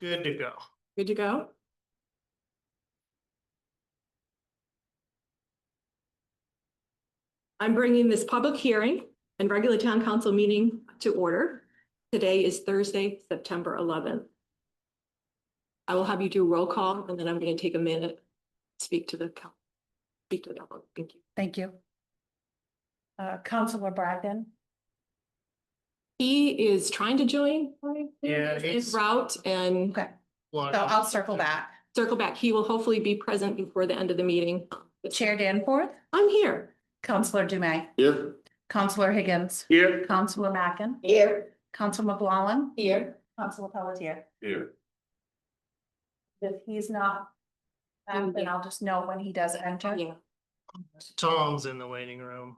Good to go. Good to go? I'm bringing this public hearing and regular town council meeting to order. Today is Thursday, September 11th. I will have you do roll call and then I'm going to take a minute to speak to the council. Thank you. Thank you. Councilor Bragdon. He is trying to join. Yeah, His he's- route and Okay, Well, so I'll circle back. circle back. He will hopefully be present before the end of the meeting. Chair Danforth, I'm here. Councilor Dume, Here. Councilor Higgins, Here. Councilor Mackin, Here. Councilor McGlaughlin, Here. Councilor Pelletier. Here. If he's not, then I'll just know when he does enter. Yeah. Tom's in the waiting room.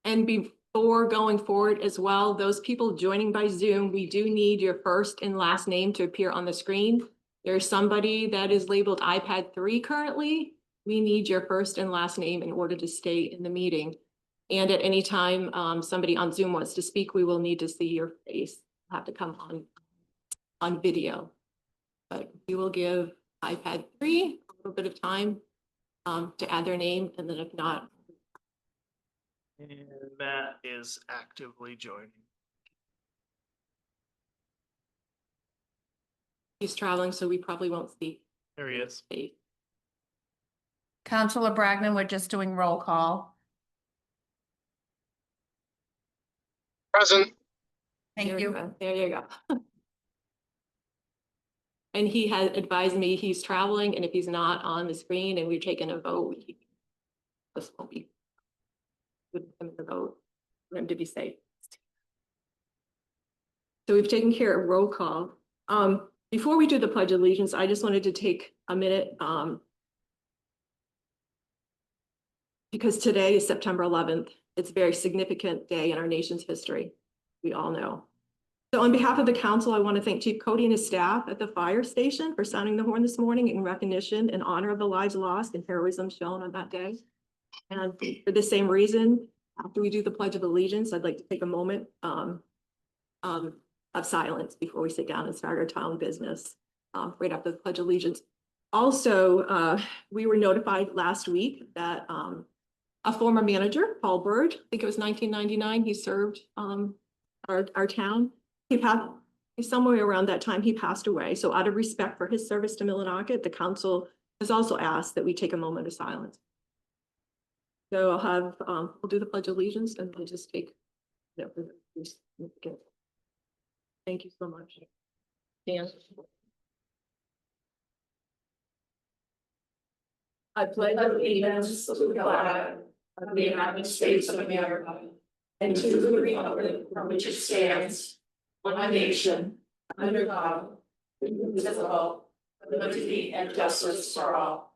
And before going forward as well, those people joining by Zoom, we do need your first and last name to appear on the screen. There's somebody that is labeled iPad 3 currently. We need your first and last name in order to stay in the meeting. And at any time, somebody on Zoom wants to speak, we will need to see your face. Have to come on video. But we will give iPad 3 a little bit of time to add their name, and then if not, And Matt is actively joining. he's traveling, so we probably won't see There he his is. face. Councilor Bragdon, we're just doing roll call. Present. Thank There you. go. There you go. And he had advised me he's traveling, and if he's not on the screen and we're taking a vote, this won't be good for him to vote, for him to be safe. So we've taken care of roll call. Before we do the Pledge of Allegiance, I just wanted to take a minute, because today is September 11th. It's a very significant day in our nation's history. We all know. So on behalf of the council, I want to thank Chief Cody and his staff at the fire station for sounding the horn this morning in recognition and honor of the lives lost and heroism shown on that day. And for the same reason, after we do the Pledge of Allegiance, I'd like to take a moment of silence before we sit down and start our town business right after the Pledge of Allegiance. Also, we were notified last week that a former manager, Paul Bird, I think it was 1999, he served our town. Somewhere around that time, he passed away. So out of respect for his service to Millinocket, the council has also asked that we take a moment of silence. So I'll have, we'll do the Pledge of Allegiance and we'll just take. Thank you so much. Dan. I pledge allegiance to the flag of the United States of America and to the republic for which it stands, one nation, under God, indivisible, with liberty and justice for all.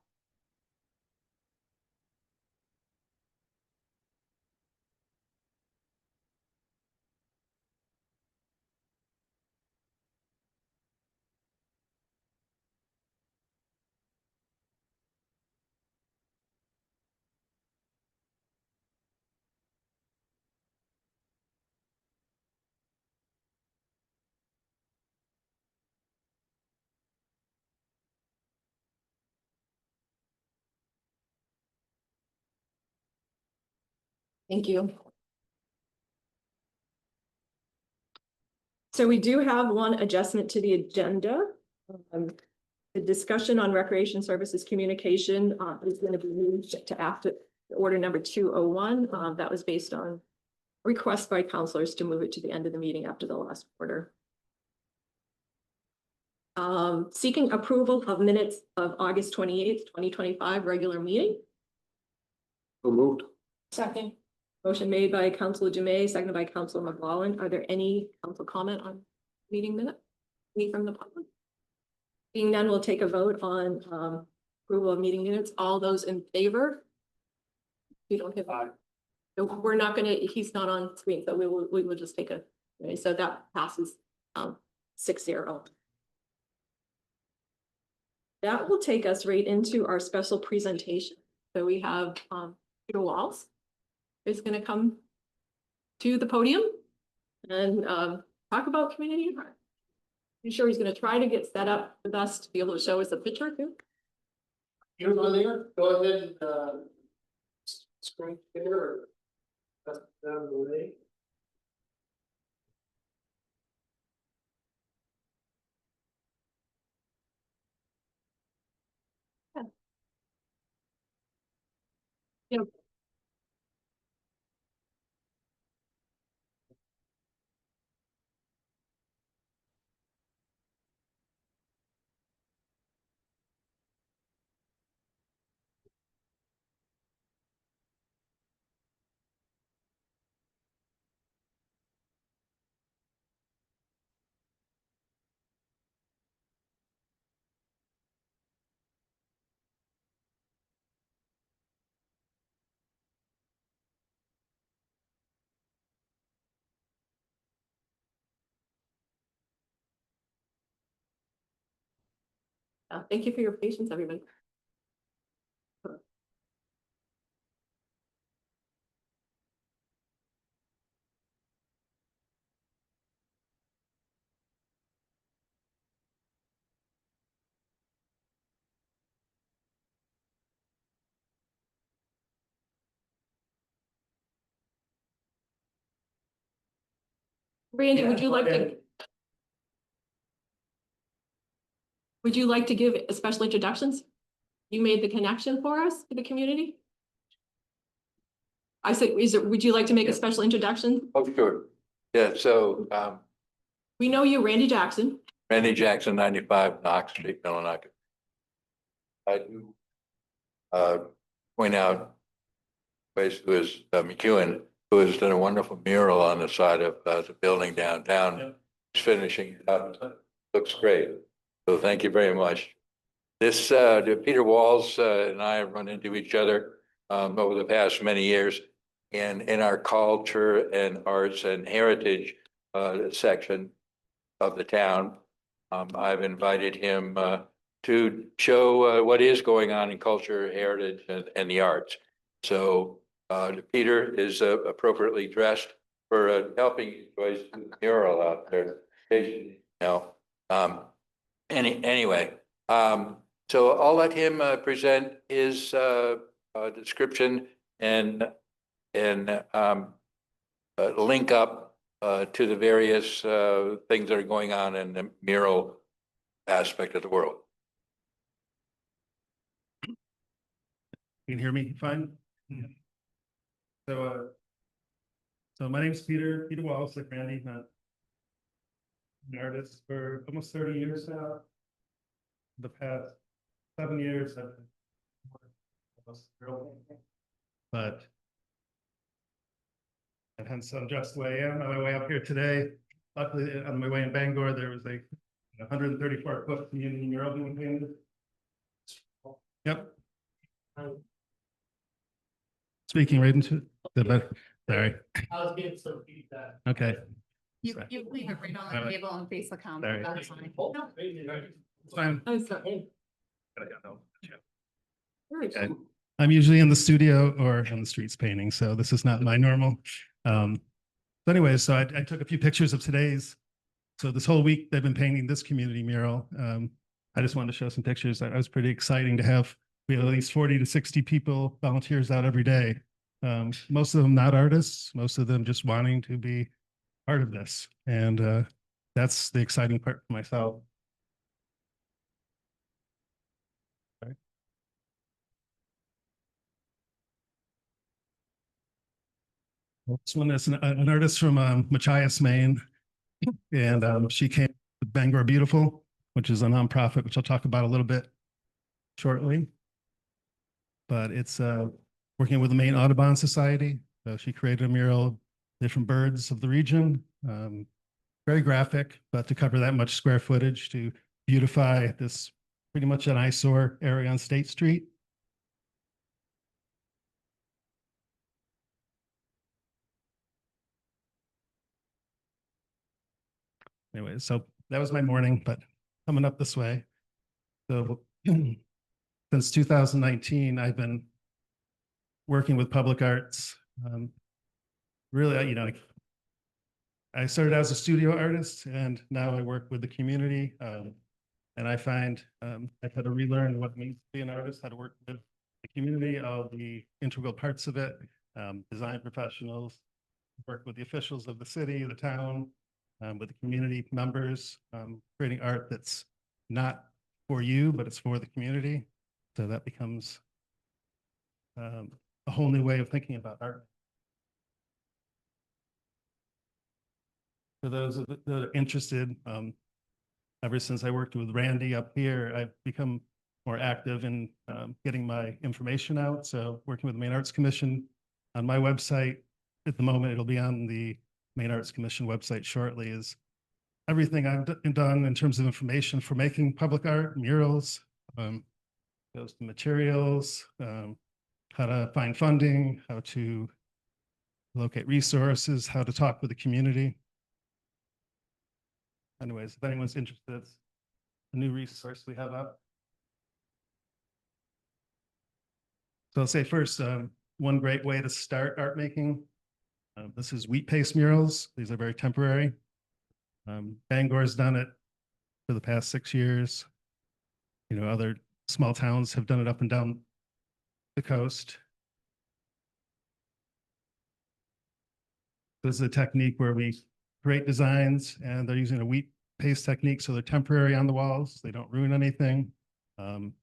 Thank you. So we do have one adjustment to the agenda. The discussion on recreation services communication is going to be moved to after order number 201. That was based on request by counselors to move it to the end of the meeting after the last order. Seeking approval of minutes of August 28th, 2025 regular meeting. So moved. Second. Motion made by Councilor Dume, seconded by Councilor McGlaughlin. Are there any council comment on meeting minute? Any from the public? Being none, we'll take a vote on approval of meeting minutes. All those in favor? We don't have. No, we're not gonna, he's not on screen, so we will just take a, okay, so that passes 6-0. That will take us right into our special presentation. So we have Peter Walls is going to come to the podium and talk about community. You sure he's gonna try to get set up with us to be able to show us a picture too? You're on there, go ahead and, screen share or. That's down the way. Thank you for your patience, everybody. Randy, would you like to? Would you like to give special introductions? You made the connection for us to the community? I said, would you like to make a special introduction? Oh, sure. Yeah, so We know you, Randy Jackson. Randy Jackson, 95 Knox Street, Millinocket. I do point out place who is McEwen, who has done a wonderful mural on the side of the building downtown. He's finishing it up. Looks great. So thank you very much. This Peter Walls and I have run into each other over the past many years. And in our culture and arts and heritage section of the town, I've invited him to show what is going on in culture, heritage, and the arts. So Peter is appropriately dressed for helping you guys do the mural out there. You know, anyway, so I'll let him present his description and link up to the various things that are going on in the mural aspect of the world. You can hear me fine? So my name is Peter Wallace, like Randy, not an artist for almost 30 years now. The past 7 years, I've been but and hence I'm just the way I am on my way up here today. Luckily, on my way in Bangor, there was a 134-foot community mural being painted. Yep. Speaking right into the, sorry, I was getting some feedback. okay. You leave it right on the Alright. table and face the Sorry. camera. That's fine. It's fine. Oh, sorry. Very Okay. good. I'm usually in the studio or on the streets painting, so this is not my normal. So anyways, so I took a few pictures of today's. So this whole week they've been painting this community mural. I just wanted to show some pictures. That was pretty exciting to have. We have at least 40 to 60 people, volunteers out every day. Most of them not artists, most of them just wanting to be part of this. And that's the exciting part for myself. This one is an artist from Machias, Maine, and she came with Bangor Beautiful, which is a nonprofit, which I'll talk about a little bit shortly. But it's working with the Maine Audubon Society. So she created a mural of different birds of the region. Very graphic, but to cover that much square footage to beautify this pretty much an eyesore area on State Street. Anyway, so that was my morning, but coming up this way. So since 2019, I've been working with public arts. Really, I started as a studio artist and now I work with the community. And I find I've had to relearn what it means to be an artist, how to work with the community, all the integral parts of it, design professionals, work with the officials of the city, the town, with the community members, creating art that's not for you, but it's for the community. So that becomes a whole new way of thinking about art. For those that are interested, ever since I worked with Randy up here, I've become more active in getting my information out. So working with the Maine Arts Commission on my website, at the moment, it'll be on the Maine Arts Commission website shortly, is everything I've done in terms of information for making public art, murals, goes to materials, how to find funding, how to locate resources, how to talk with the community. Anyways, if anyone's interested, it's a new resource we have up. So I'll say first, one great way to start art making. This is wheat paste murals. These are very temporary. Bangor's done it for the past 6 years. You know, other small towns have done it up and down the coast. This is a technique where we create designs and they're using a wheat paste technique. So they're temporary on the walls. They don't ruin anything. In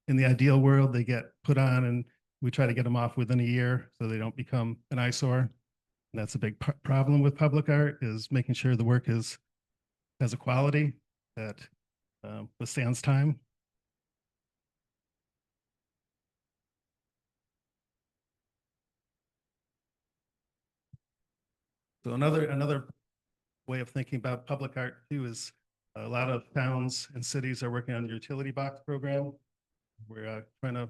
the ideal world, they get put on and we try to get them off within a year so they don't become an eyesore. And that's a big problem with public art, is making sure the work has a quality that withstands time. So another way of thinking about public art too is a lot of towns and cities are working on the utility box program. We're trying to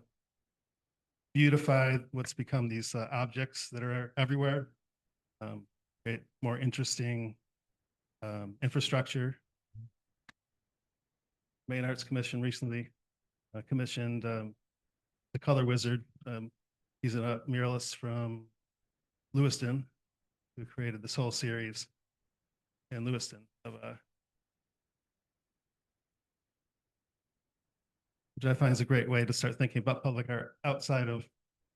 beautify what's become these objects that are everywhere, create more interesting infrastructure. Maine Arts Commission recently commissioned the Color Wizard. He's a muralist from Lewiston who created this whole series in Lewiston of which I find is a great way to start thinking about public art outside of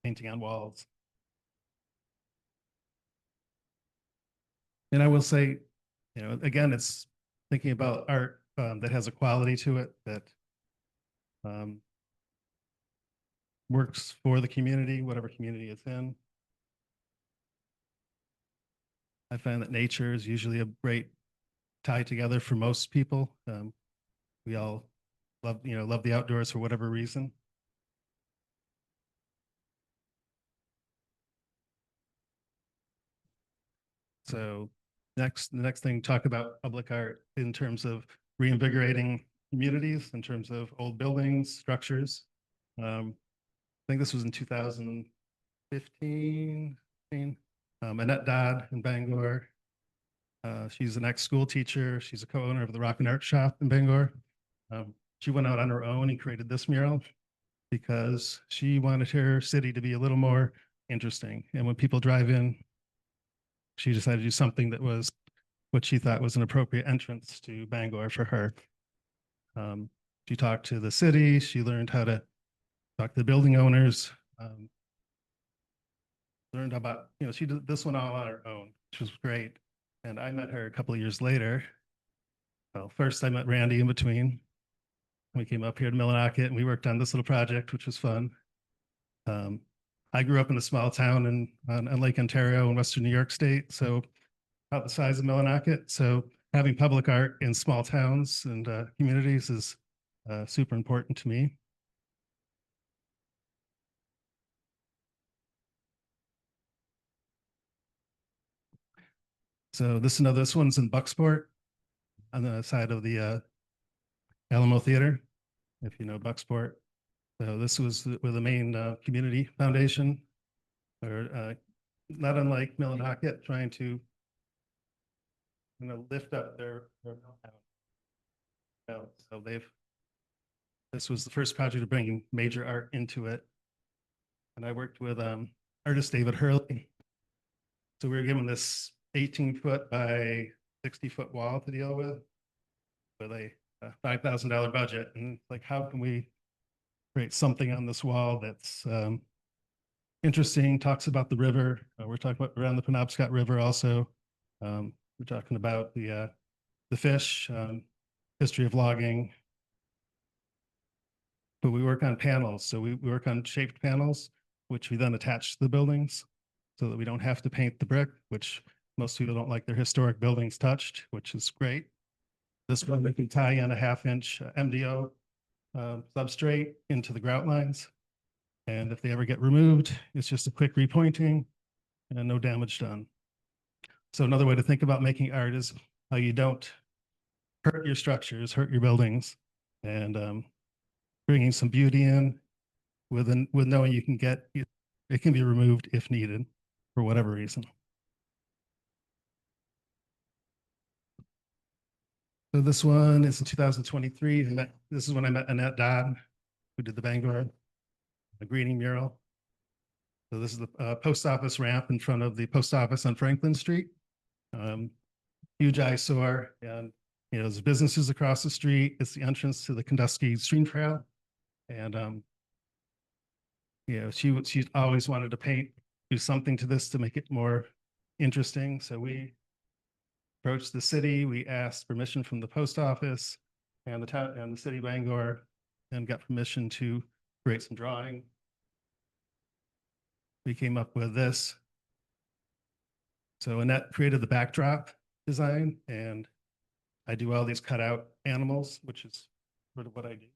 painting on walls. And I will say, you know, again, it's thinking about art that has a quality to it, that works for the community, whatever community it's in. I find that nature is usually a great tie together for most people. We all love the outdoors for whatever reason. So the next thing, talk about public art in terms of reinvigorating communities, in terms of old buildings, structures. I think this was in 2015. Annette Dodd in Bangor. She's an ex-school teacher. She's a co-owner of the Rock and Art Shop in Bangor. She went out on her own and created this mural because she wanted her city to be a little more interesting. And when people drive in, she decided to do something that was what she thought was an appropriate entrance to Bangor for her. She talked to the city. She learned how to talk to the building owners. Learned about, you know, she did this one all on her own, which was great. And I met her a couple of years later. Well, first I met Randy in between. We came up here to Millinocket and we worked on this little project, which was fun. I grew up in a small town on Lake Ontario in Western New York State, so about the size of Millinocket. So having public art in small towns and communities is super important to me. So this one's in Bucksport on the side of the Alamo Theater, if you know Bucksport. So this was with the Maine Community Foundation, or not unlike Millinocket, trying to lift up their town. So this was the first project of bringing major art into it. And I worked with artist David Hurley. So we were given this 18-foot by 60-foot wall to deal with a $5,000 budget. And like, how can we create something on this wall that's interesting, talks about the river. We're talking about around the Penobscot River also. We're talking about the fish, history of logging. But we work on panels. So we work on shaped panels, which we then attach to the buildings so that we don't have to paint the brick, which most people don't like their historic buildings touched, which is great. This one, we can tie in a 1/2-inch MDO substrate into the grout lines. And if they ever get removed, it's just a quick repointing and no damage done. So another way to think about making art is how you don't hurt your structures, hurt your buildings, and bringing some beauty in with knowing you can get, it can be removed if needed for whatever reason. So this one is in 2023. And this is when I met Annette Dodd, who did the Bangor greeting mural. So this is the post office ramp in front of the post office on Franklin Street. Huge eyesore, and there's businesses across the street. It's the entrance to the Kendusky Stream Trail. And she's always wanted to do something to this to make it more interesting. So we approached the city. We asked permission from the post office and the town and the city of Bangor, and got permission to create some drawing. We came up with this. So Annette created the backdrop design, and I do all these cutout animals, which is sort of what I do.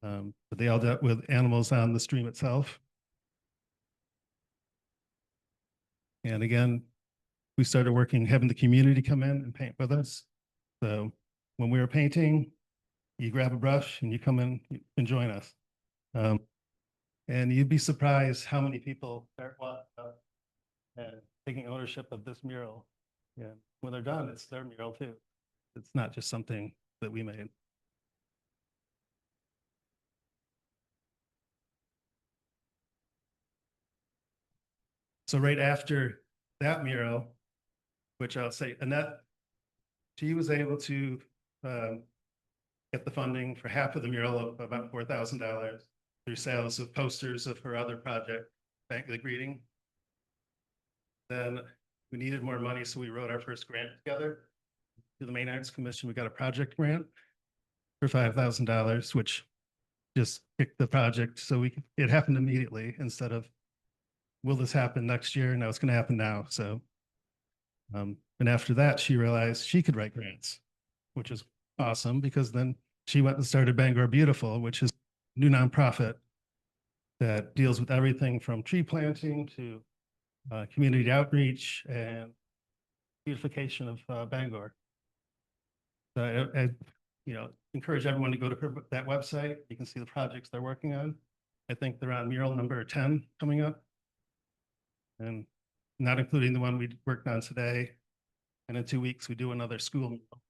But they all dealt with animals on the stream itself. And again, we started having the community come in and paint with us. So when we were painting, you grab a brush and you come in and join us. And you'd be surprised how many people start walking up and taking ownership of this mural. And when they're done, it's their mural too. It's not just something that we made. So right after that mural, which I'll say, Annette, she was able to get the funding for half of the mural of about $4,000 through sales of posters of her other project, Bank of the Greeting. Then we needed more money, so we wrote our first grant together. To the Maine Arts Commission, we got a project grant for $5,000, which just kicked the project. So it happened immediately instead of, will this happen next year? No, it's going to happen now. So, and after that, she realized she could write grants, which is awesome, because then she went and started Bangor Beautiful, which is a new nonprofit that deals with everything from tree planting to community outreach and beautification of Bangor. So I encourage everyone to go to that website. You can see the projects they're working on. I think they're on mural number 10 coming up, and not including the one we worked on today. And in 2 weeks, we do another school mural.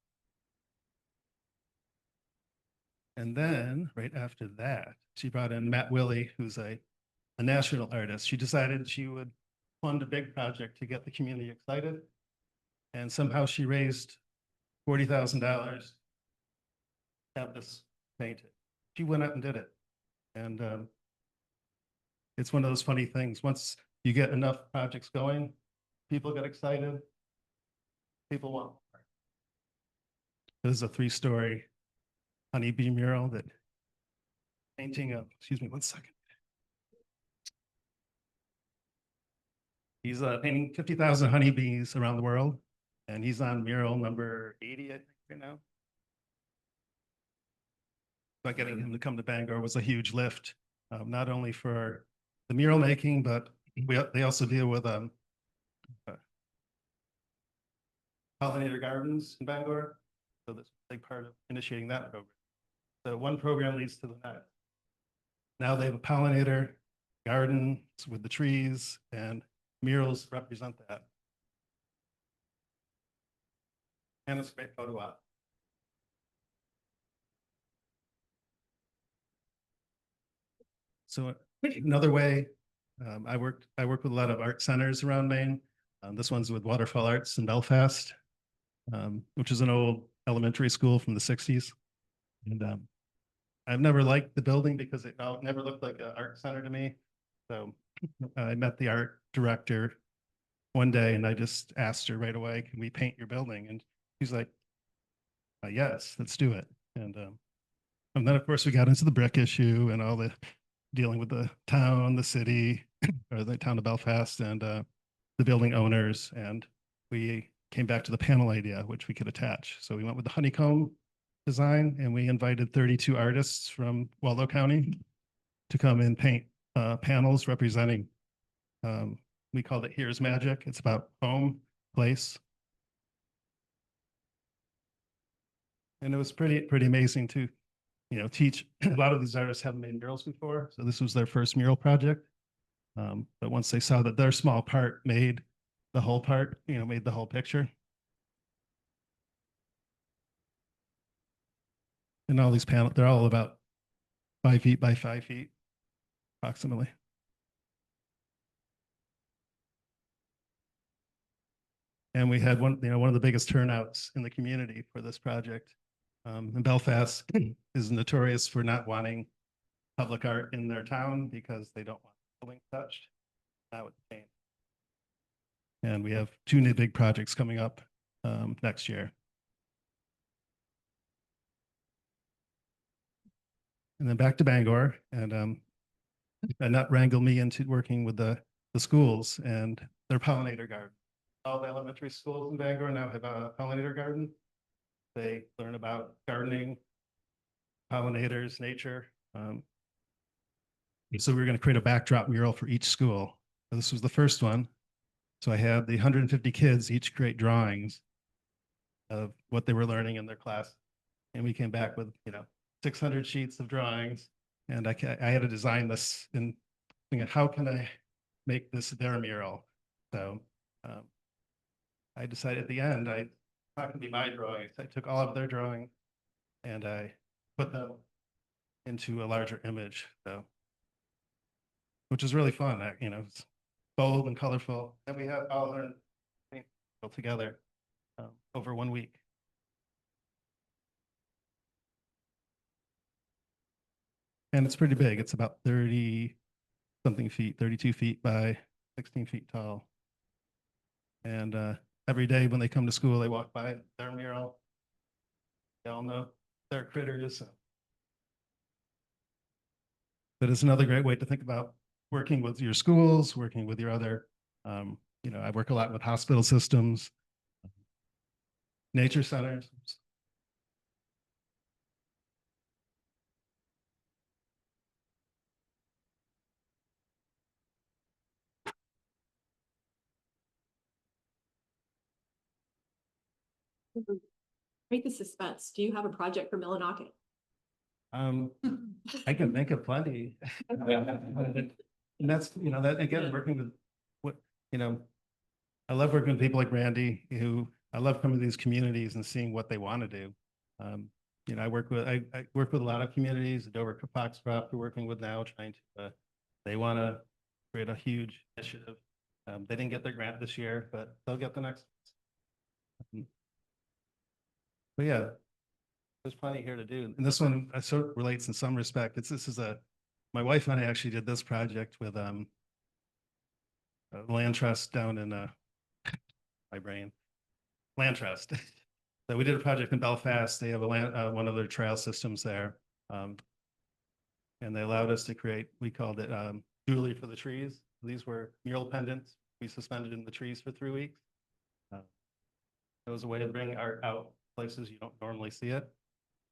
And then right after that, she brought in Matt Willey, who's a national artist. She decided she would fund a big project to get the community excited. And somehow she raised $40,000 to have this painted. She went out and did it. And it's one of those funny things. Once you get enough projects going, people get excited. People want more. This is a 3-story honeybee mural that painting of, excuse me, 1 second. He's painting 50,000 honeybees around the world, and he's on mural number 80, I think, right now. But getting him to come to Bangor was a huge lift, not only for the mural making, but they also deal with pollinator gardens in Bangor. So that's a big part of initiating that program. So one program leads to the next. Now they have a pollinator garden with the trees, and murals represent that. And it's a great photo op. So another way, I work with a lot of art centers around Maine. This one's with Waterfall Arts in Belfast, which is an old elementary school from the sixties. And I've never liked the building because it never looked like an art center to me. So I met the art director one day and I just asked her right away, can we paint your building? And she's like, yes, let's do it. And then of course we got into the brick issue and all the dealing with the town, the city, or the town of Belfast and the building owners. And we came back to the panel idea, which we could attach. So we went with the honeycomb design and we invited 32 artists from Waldo County to come and paint panels representing, we called it Here's Magic. It's about home, place. And it was pretty amazing to, teach. A lot of these artists haven't made murals before. So this was their first mural project. But once they saw that their small part made the whole part, made the whole picture. And all these panels, they're all about 5 feet by 5 feet, approximately. And we had one of the biggest turnouts in the community for this project. And Belfast is notorious for not wanting public art in their town because they don't want buildings touched. That would change. And we have 2 new big projects coming up next year. And then back to Bangor, and that wrangled me into working with the schools and their pollinator garden. All the elementary schools in Bangor now have a pollinator garden. They learn about gardening, pollinators, nature. So we were going to create a backdrop mural for each school. So this was the first one. So I had the 150 kids each create drawings of what they were learning in their class. And we came back with, 600 sheets of drawings. And I had to design this and think, how can I make this their mural? So I decided at the end, it's not going to be my drawings. I took all of their drawings and I put them into a larger image. So, which is really fun. It's bold and colorful. And we have all learned together over 1 week. And it's pretty big. It's about 30 something feet, 32 feet by 16 feet tall. And every day when they come to school, they walk by their mural. They all know they're critters. But it's another great way to think about working with your schools, working with your other, I work a lot with hospital systems, nature centers. Break the suspense. Do you have a project for Millinocket? I can think of plenty. And that's, that again, working with what, I love working with people like Randy, who I love coming to these communities and seeing what they want to do. I work with a lot of communities, Dover, Foxcroft, we're working with now, trying to, they want to create a huge initiative. They didn't get their grant this year, but they'll get the next. But yeah, there's plenty here to do. And this one sort of relates in some respect. My wife and I actually did this project with a land trust down in my brain. Land trust. So we did a project in Belfast. They have one of their trail systems there. And they allowed us to create, we called it jewelry for the trees. These were mural pendants we suspended in the trees for 3 weeks. It was a way to bring art out places you don't normally see it.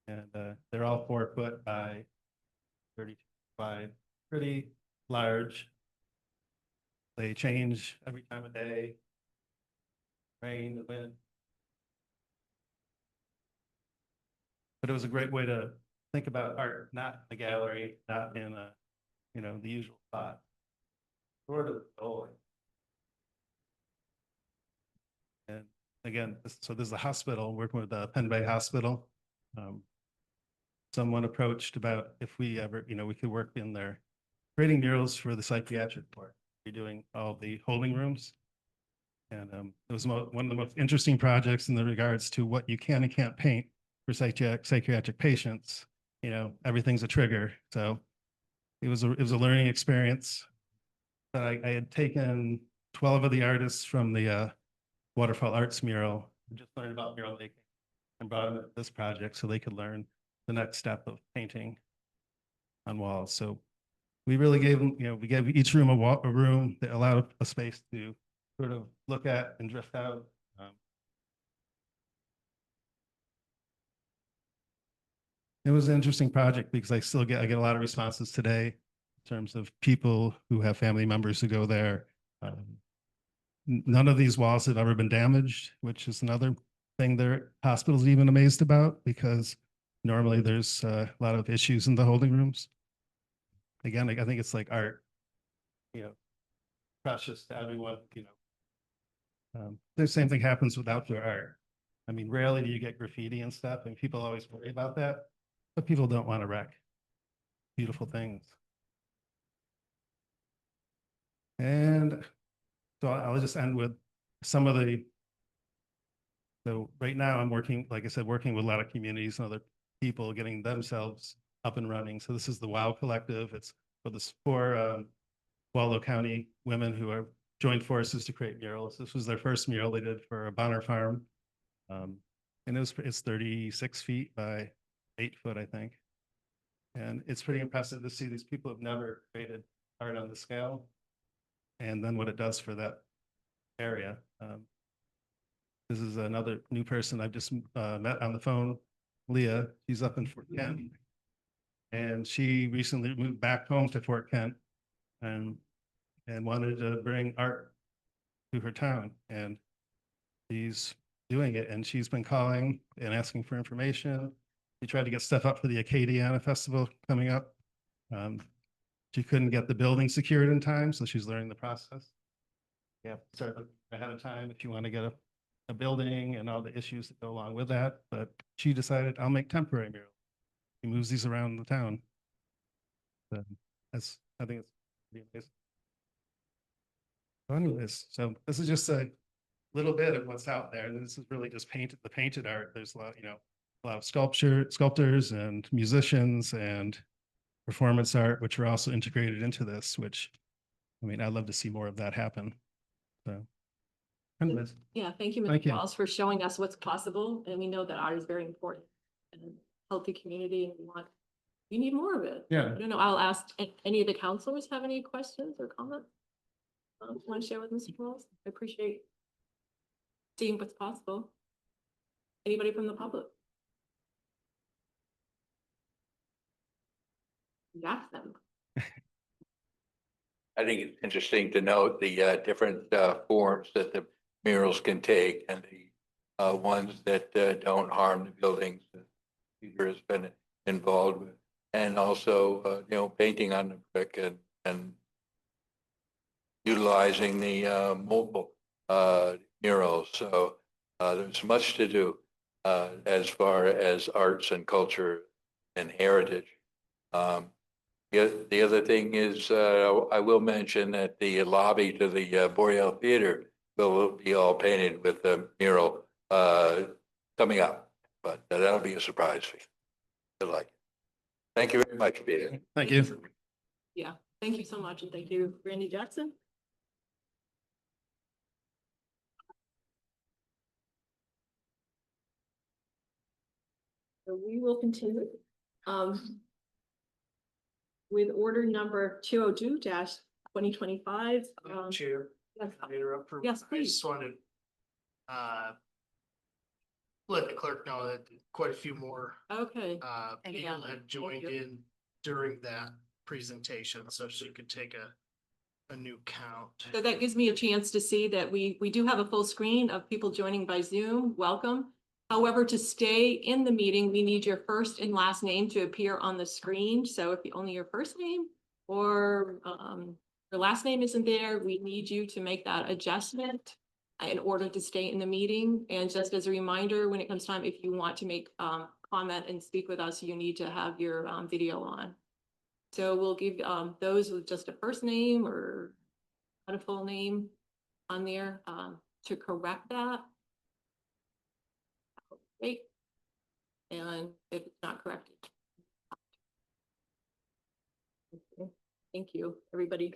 And they're all 4 foot by 32 wide, pretty large. They change every time of day, rain, the wind. But it was a great way to think about art, not in a gallery, not in a, the usual spot. Sort of goal. And again, so there's a hospital, working with the Penn Bay Hospital. Someone approached about if we ever, we could work in there, creating murals for the psychiatric ward. We're doing all the holding rooms. And it was one of the most interesting projects in the regards to what you can and can't paint for psychiatric patients. You know, everything's a trigger. So it was a learning experience. But I had taken 12 of the artists from the Waterfall Arts mural and just learned about mural making and brought them to this project so they could learn the next step of painting on walls. So we really gave them, you know, we gave each room a room that allowed a space to sort of look at and drift out. It was an interesting project because I get a lot of responses today in terms of people who have family members who go there. None of these walls have ever been damaged, which is another thing their hospital's even amazed about, because normally there's a lot of issues in the holding rooms. Again, I think it's like art, you know, precious to everyone, you know. The same thing happens with outdoor art. I mean, rarely do you get graffiti and stuff, and people always worry about that, but people don't want to wreck beautiful things. And so I'll just end with some of so right now I'm working, like I said, working with a lot of communities and other people getting themselves up and running. So this is the WOW Collective. It's for the four Waldo County women who have joined forces to create murals. This was their first mural they did for a Bonner Farm. And it's 36 feet by 8 foot, I think. And it's pretty impressive to see these people have never created art on the scale. And then what it does for that area. This is another new person I've just met on the phone, Leah. She's up in Fort Kent. And she recently moved back home to Fort Kent and wanted to bring art to her town. And she's doing it, and she's been calling and asking for information. She tried to get stuff up for the Acadiana Festival coming up. She couldn't get the building secured in time, so she's learning the process. Yeah, start ahead of time if you want to get a building and all the issues that go along with that. But she decided, I'll make temporary murals. She moves these around the town. So I think it's pretty amazing. So anyways, so this is just a little bit of what's out there. And this is really just the painted art. There's a lot, you know, a lot of sculptors and musicians and performance art, which are also integrated into this, which, I mean, I'd love to see more of that happen. So. Anyways. Yeah, thank you, Thank Mr. you. Walls, for showing us what's possible. And we know that art is very important in a healthy community, and we need more of it. Yeah. I don't know, I'll ask, any of the counselors have any questions or comments? Want to share with Mr. Walls? I appreciate seeing what's possible. Anybody from the public? Got them. I think it's interesting to note the different forms that the murals can take, and the ones that don't harm the buildings that Peter has been involved with, and also you know, painting on the brick and utilizing the mobile murals. So there's much to do as far as arts and culture and heritage. The other thing is, I will mention that the lobby to the Boreal Theater will be all painted with the mural coming up, but that'll be a surprise for you. Good luck. Thank you very much, Peter. Thank you. Yeah, thank you so much. And thank you, Randy Jackson. So we will continue. With order number 202-2025. Chair, Yes, can I interrupt for? Yes, I please. just wanted let the clerk know that quite a few more Okay, Thank people you. had joined Thank you. in during that presentation, so she could take a new count. so that gives me a chance to see that we do have a full screen of people joining by Zoom. Welcome. However, to stay in the meeting, we need your first and last name to appear on the screen. So if only your first name or your last name isn't there, we need you to make that adjustment in order to stay in the meeting. And just as a reminder, when it comes time, if you want to make comment and speak with us, you need to have your video on. So we'll give those with just a first name or not a full name on there. to correct that? Great. And if it's not corrected. Okay, thank you, everybody.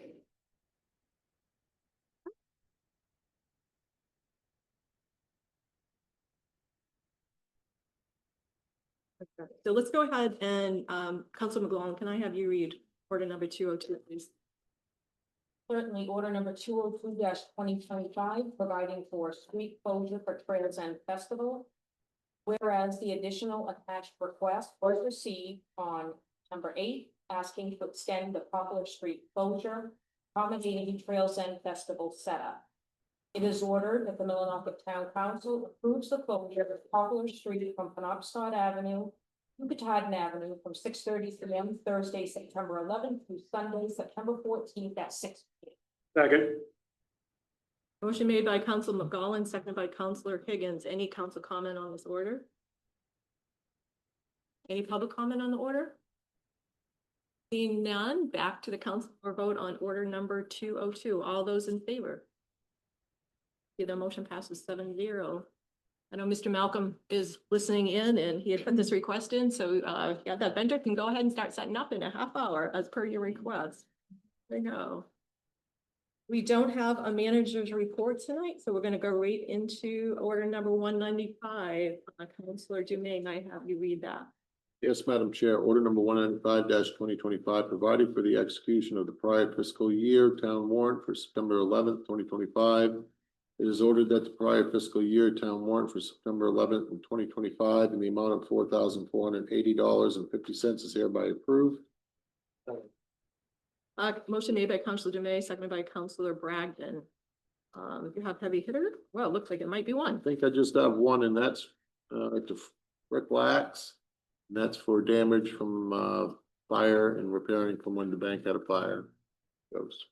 Okay, so let's go ahead and, Council McGlone, can I have you read order number 202, please? Certainly, order number 202-2025, providing for street closure for Trails End Festival. Whereas the additional attached request was received on number 8, asking to extend the Poplar Street closure, accommodating Trails End Festival setup. It is ordered that the Millinocket Town Council approves the closure of Poplar Street from Penobscot Avenue to Katahdin Avenue from 6:30 p.m. Thursday, September 11th through Sunday, September 14th at 6 p.m. Second. Motion made by Council McGowan, seconded by Councilor Higgins. Any council comment on this order? Any public comment on the order? Seeing none, back to the council for vote on order number 202. All those in favor? The motion passes 7-0. I know Mr. Malcolm is listening in and he had put this request in, so yeah, that vendor can go ahead and start setting up in a half hour as per your request. There you go. We don't have a manager's report tonight, so we're gonna go right into order number 195. Councilor Dumaine, I have you read that. Yes, Madam Chair, order number 195-2025, providing for the execution of the prior fiscal year town warrant for September 11th, 2025. It is ordered that the prior fiscal year town warrant for September 11th and 2025 in the amount of $4,480.50 is hereby approved. Motion made by Councilor Dumaine, seconded by Councilor Bragdon. You have heavy hitter? Well, it looks like it might be I one. think I just have one, and that's to Rick Wax. And that's for damage from fire and repairing from when the bank had a fire. Goes.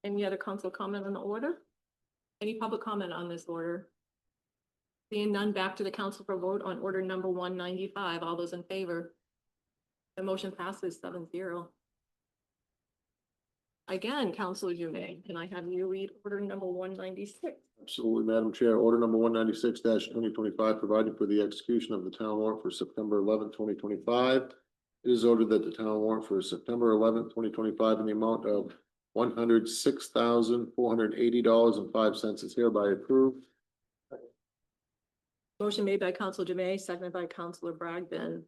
Any other council comment on the order? Any public comment on this order? Seeing none, back to the council for vote on order number 195. All those in favor? The motion passes 7-0. Again, Councilor Dumaine, can I have you read order number 196? Absolutely, Madam Chair. Order number 196-2025, providing for the execution of the town warrant for September 11th, 2025. It is ordered that the town warrant for September 11th, 2025 in the amount of $106,480.05 is hereby approved. Motion made by Councilor Dumaine, seconded by Councilor Bragdon.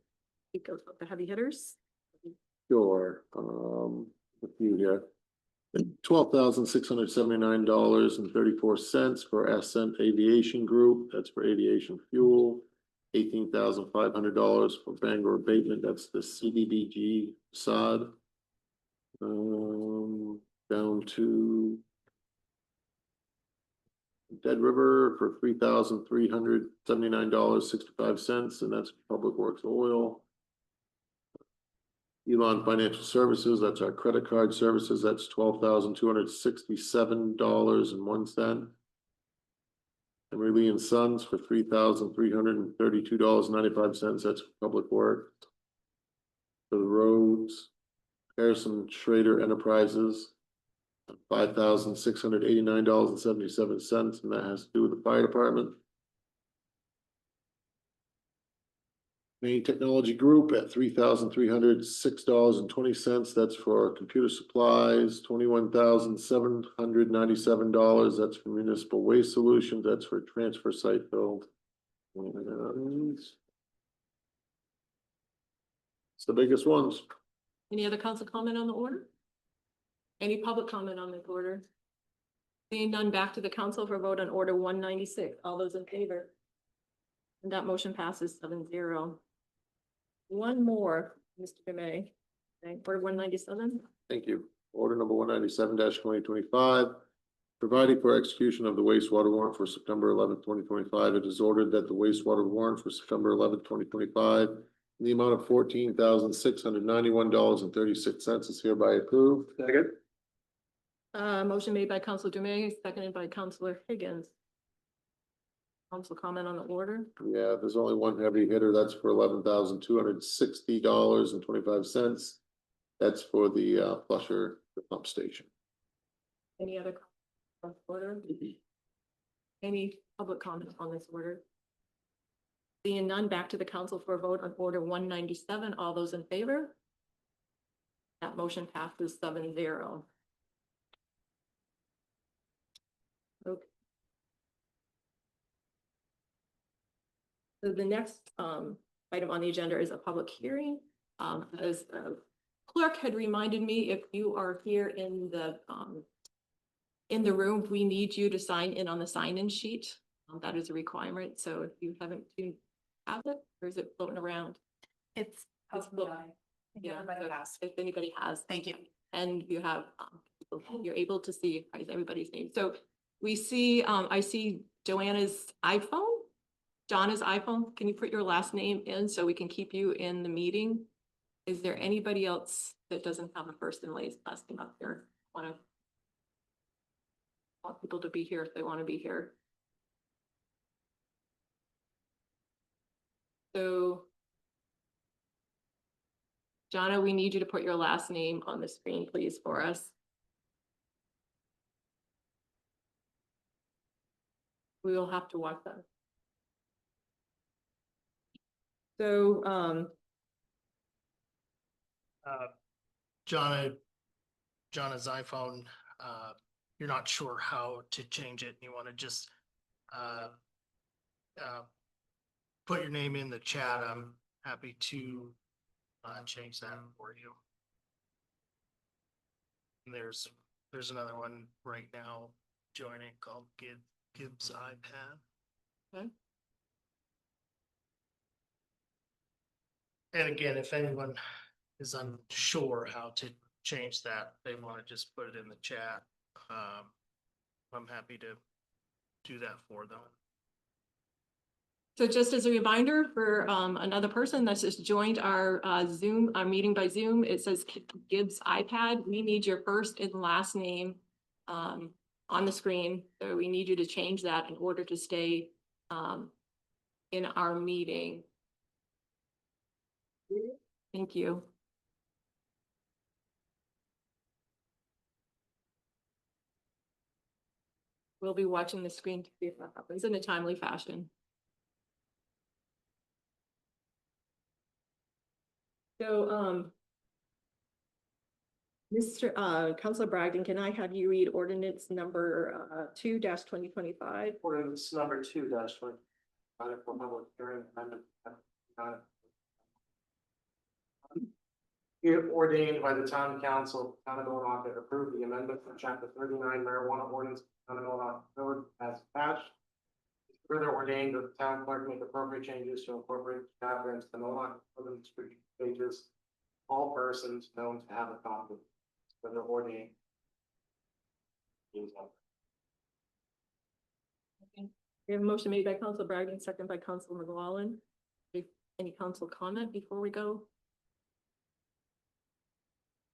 It goes with the heavy hitters. Sure, a few here. $12,679.34 for Ascent Aviation Group. That's for aviation fuel. $18,500 for Bangor abatement. That's the CDBG sod. Down to Dead River for $3,379.65, and that's Public Works Oil. Elon Financial Services, that's our credit card services, that's $12,267.01. Emery and Sons for $3,332.95, that's Public Works. For the roads, Harrison Schrader Enterprises, $5,689.77, and that has to do with the fire department. Main Technology Group at $3,306.20. That's for computer supplies. $21,797. That's for Municipal Waste Solutions. That's for transfer site build. It's the biggest ones. Any other council comment on the order? Any public comment on this order? Seeing none, back to the council for vote on order 196. All those in favor? And that motion passes 7-0. One more, Mr. Dumaine. Okay, order 197. Thank you. Order number 197-2025. Providing for execution of the wastewater warrant for September 11th, 2025. It is ordered that the wastewater warrant for September 11th, 2025 in the amount of $14,691.36 is hereby approved. Second. Motion made by Councilor Dumaine, seconded by Councilor Higgins. Council comment on the order? Yeah, there's only one heavy hitter. That's for $11,260.25. That's for the flusher, the pump station. Any other order? Any public comment on this order? Seeing none, back to the council for a vote on order 197. All those in favor? That motion passes 7-0. Okay. So the next item on the agenda is a public hearing. As clerk had reminded me, if you are here in the room, we need you to sign in on the sign-in sheet. That is a requirement. So if you haven't, do you have it, or is it floating around? It's. It's public. book- I think Yeah, everybody so has. if anybody has. Thank you. And you have, you're able to see everybody's name. So we see, I see Joanna's iPhone, Donna's iPhone. Can you put your last name in so we can keep you in the meeting? Is there anybody else that doesn't have a first and last name up here? Want people to be here if they want to be here. So Jonna, we need you to put your last name on the screen, please, for us. We will have to watch that. So, Jonna's iPhone, you're not sure how to change it, and you want to just put your name in the chat. I'm happy to change that for you. And there's another one right now joining called Gibbs iPad. Okay. And again, if anyone is unsure how to change that, they want to just put it in the chat. I'm happy to do that for them. so just as a reminder for another person that's just joined our Zoom, our meeting by Zoom, it says Gibbs iPad. We need your first and last name on the screen. So we need you to change that in order to stay in our meeting. Thank you. We'll be watching the screen to see if that happens in a timely fashion. So, Mr. Councilor Bragdon, can I have you read ordinance number 2-2025? Ordinance number 2-20. For public hearing amendment. Be ordained by the town council, town of Millinocket, approve the amendment for chapter 39 marijuana ordinance, town of Millinocket code as attached. Further ordained that the town clerk make appropriate changes to incorporate the chapter into the Millinocket code and description pages. All persons known to have a copy, further ordained. We have a motion made by Council Bragdon, second by Council McGlaughlin. Any council comment before we go?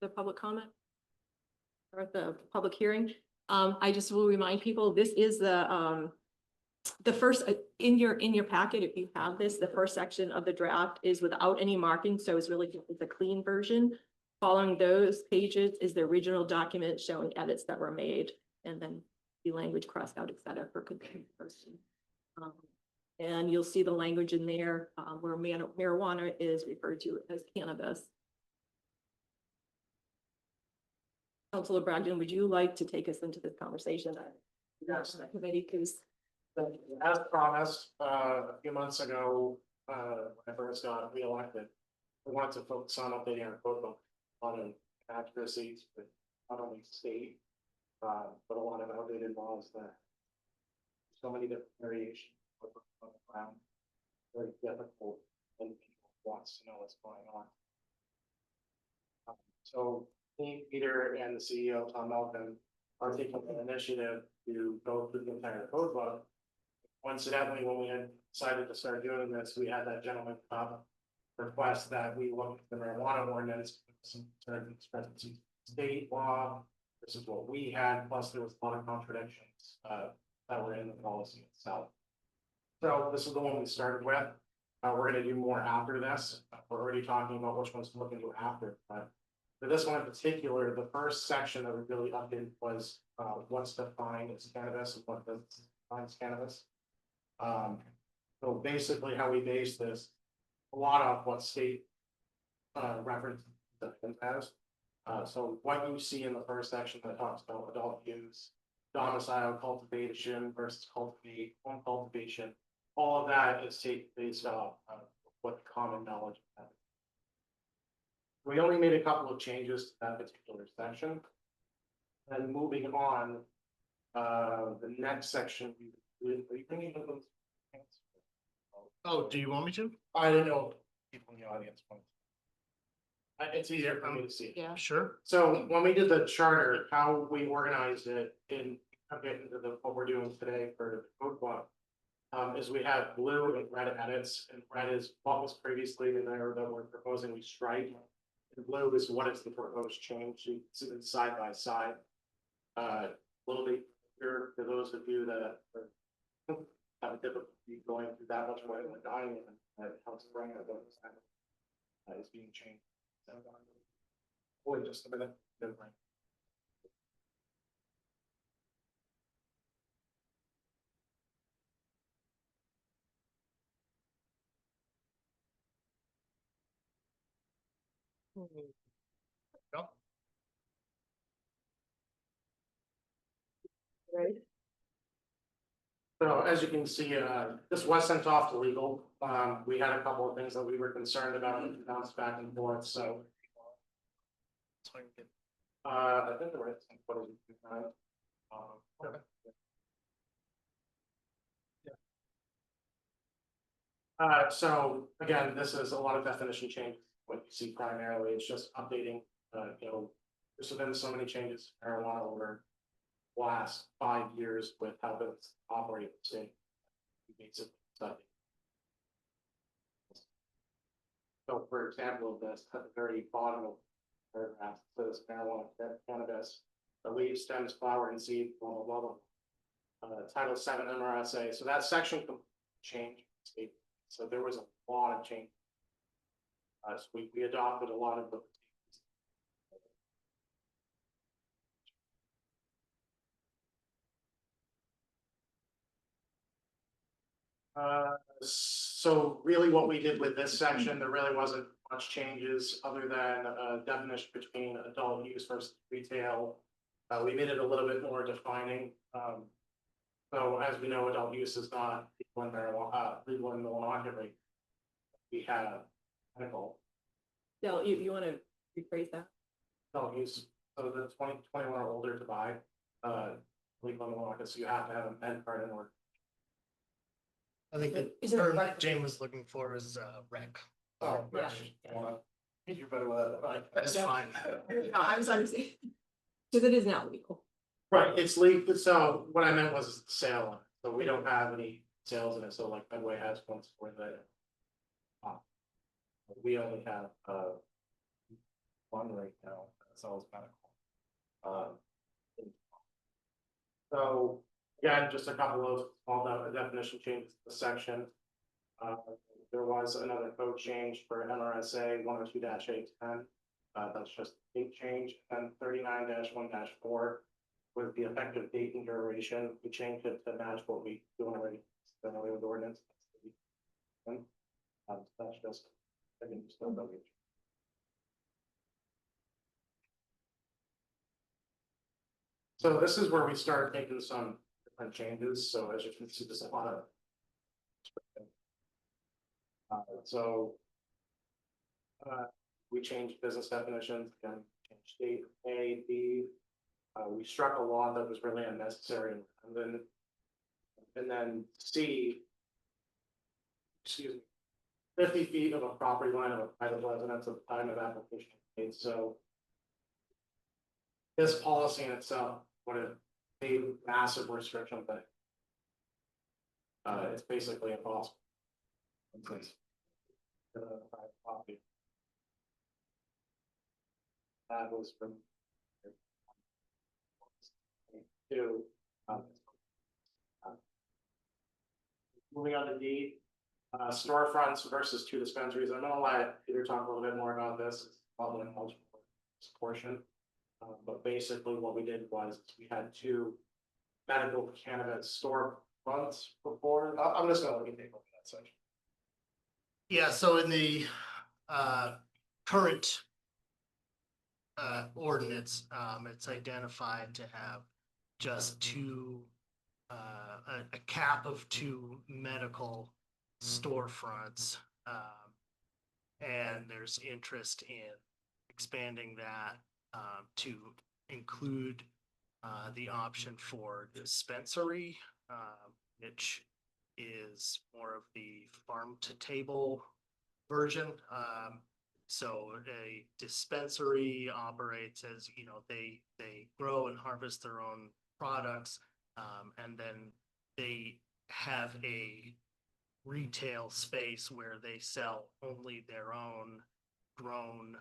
The public comment? Or at the public hearing? I just will remind people, this is the first, in your packet, if you have this, the first section of the draft is without any marking, so it's really just a clean version. Following those pages is the original document showing edits that were made, and then the language crossed out, et cetera, for comparison. And you'll see the language in there where marijuana is referred to as cannabis. Councilor Bragdon, would you like to take us into this conversation? Yes. Committee, please. As promised, a few months ago, when I first got reelected, we wanted to focus on updating our code book on accuracies, but not only state, but a lot of outdated laws that so many different variations of around, very difficult, and people wants to know what's going on. So me, Peter, and the CEO, Tom Melvin, are taking an initiative to go through the entire code book. Coincidentally, when we had decided to start doing this, we had that gentleman request that we look at the marijuana ordinance, some certain discrepancies, state law. This is what we had, plus there was a lot of contradictions that were in the policy itself. So this is the one we started with. We're gonna do more after this. We're already talking about which ones to look into after, but for this one in particular, the first section that we really updated was what's defined as cannabis and what does finds cannabis. So basically how we base this, a lot of what state reference the has. So what you see in the first section that talks about adult use, domicile cultivation versus cultivate, home cultivation, all of that is based off of what common knowledge is. We only made a couple of changes to that particular section. And moving on, the next section, are you bringing up those? Oh, do you want me to? I don't know, if people in the audience want. It's easier for me to see. Yeah. Sure. So when we did the charter, how we organized it in, I'm getting into what we're doing today for the code book. Is we have blue and red edits, and red is what was previously in there that we're proposing we strike. And blue is what is the proposed change, so you can see them side by side. A little bit here for those of you that are have a difficulty going through that much way with dying, and that helps bring it those is being changed. Wait just a minute. Never mind. Right. So as you can see, this was sent off to legal. We had a couple of things that we were concerned about and bounced back and forth, so. I think the right thing, what is it? Okay. So again, this is a lot of definition change. What you see primarily, it's just updating, there's been so many changes in marijuana over the last 5 years with how it's operating. So for example, of this, at the very bottom of the paragraph, it says marijuana, cannabis, the leaves, stems, flower, and seed, blah, blah, blah, blah. Title 7 MRSA, so that section changed. So there was a lot of change. So we adopted a lot of the. So really what we did with this section, there really wasn't much changes other than a definition between adult use versus retail. We made it a little bit more defining. So as we know, adult use is not legal in marijuana, legal in Illinois. We have medical Dale, you want to rephrase that? adult use, so the 21 or older to buy, legal in Illinois, so you have to have a med card in order. I think the Is it a term rec- Jane was looking for is rec. Oh, Yeah. You're better with that. That's fine. No, I was understanding. Because it is now legal. Right, it's legal, so what I meant was sale, so we don't have any sales in it, so like Medway has one for the. We only have one right now, that sells medical. So, again, just a couple of small definition changes to the section. There was another code change for NRSA 102-810. That's just a date change, and 39-1-4 with the effective date and duration. We changed it to match what we do already, generally with ordinance. That's just, I think, still no change. So this is where we start making some different changes. So as you can see, there's a lot of. We changed business definitions, again, changed state A, B. We struck a law that was really unnecessary, and then C. Excuse me. 50 feet of a property line of a private residence at the time of application made, so. This policy in itself would have made massive restriction, but. It's basically impossible. That was from. To. Moving on to D, storefronts versus two dispensaries. I'm gonna let Peter talk a little bit more about this. It's probably an eligible portion. But basically what we did was we had two medical cannabis months before, I'm just gonna let you take a look at that section. Yeah, so in the current ordinance, it's identified to have just two, a cap of two medical storefronts. And there's interest in expanding that to include the option for dispensary, which is more of the farm to table version. So a dispensary operates as, you know, they grow and harvest their own products. And then they have a retail space where they sell only their own grown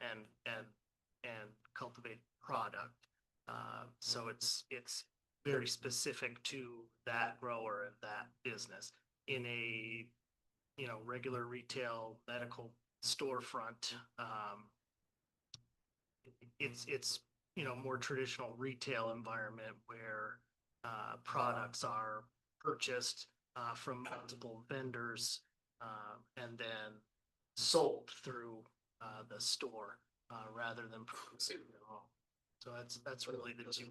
and cultivated product. So it's very specific to that grower and that business. In a, you know, regular retail medical storefront, it's, you know, more traditional retail environment where products are purchased from multiple vendors and then sold through the store rather than producing their own. So that's really the two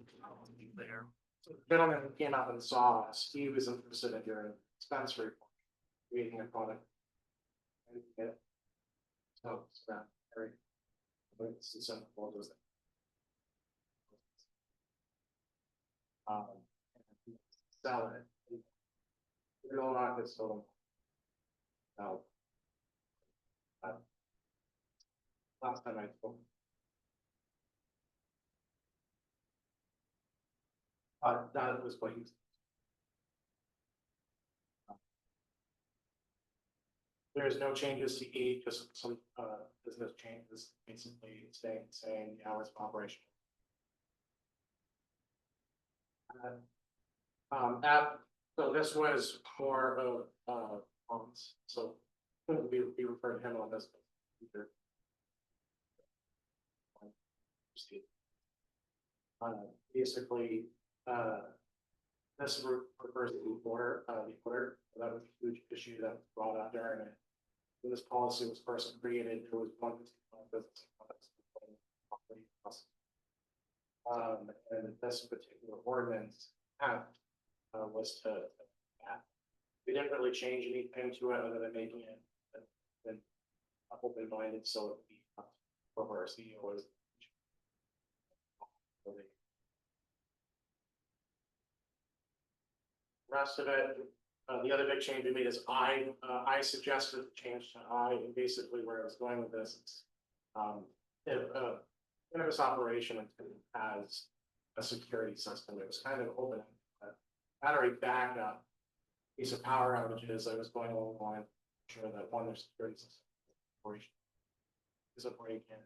there. So the gentleman who came out and saw us, he was interested in your dispensary, creating a product. And, yeah. So it's not very, but it's some photos. And sell it. We don't like it, so. No. Last time I spoke. That was what he was. There's no changes to E, just some business changes, basically staying the same, the hours of operation. So this was more of homes, so we refer to him on this. Basically, this refers to the order, that was a huge issue that was brought up during it. When this policy was first created, there was one business. And this particular ordinance was to, we didn't really change anything to it other than making it open-minded, so it would be for our CEO. Rest of it, the other big change we made is I suggested the change to I, and basically where I was going with this is, if cannabis operation has a security system, it was kind of open, battery backup, piece of power outages, I was going along, sure that one, their security system operation is a break-in,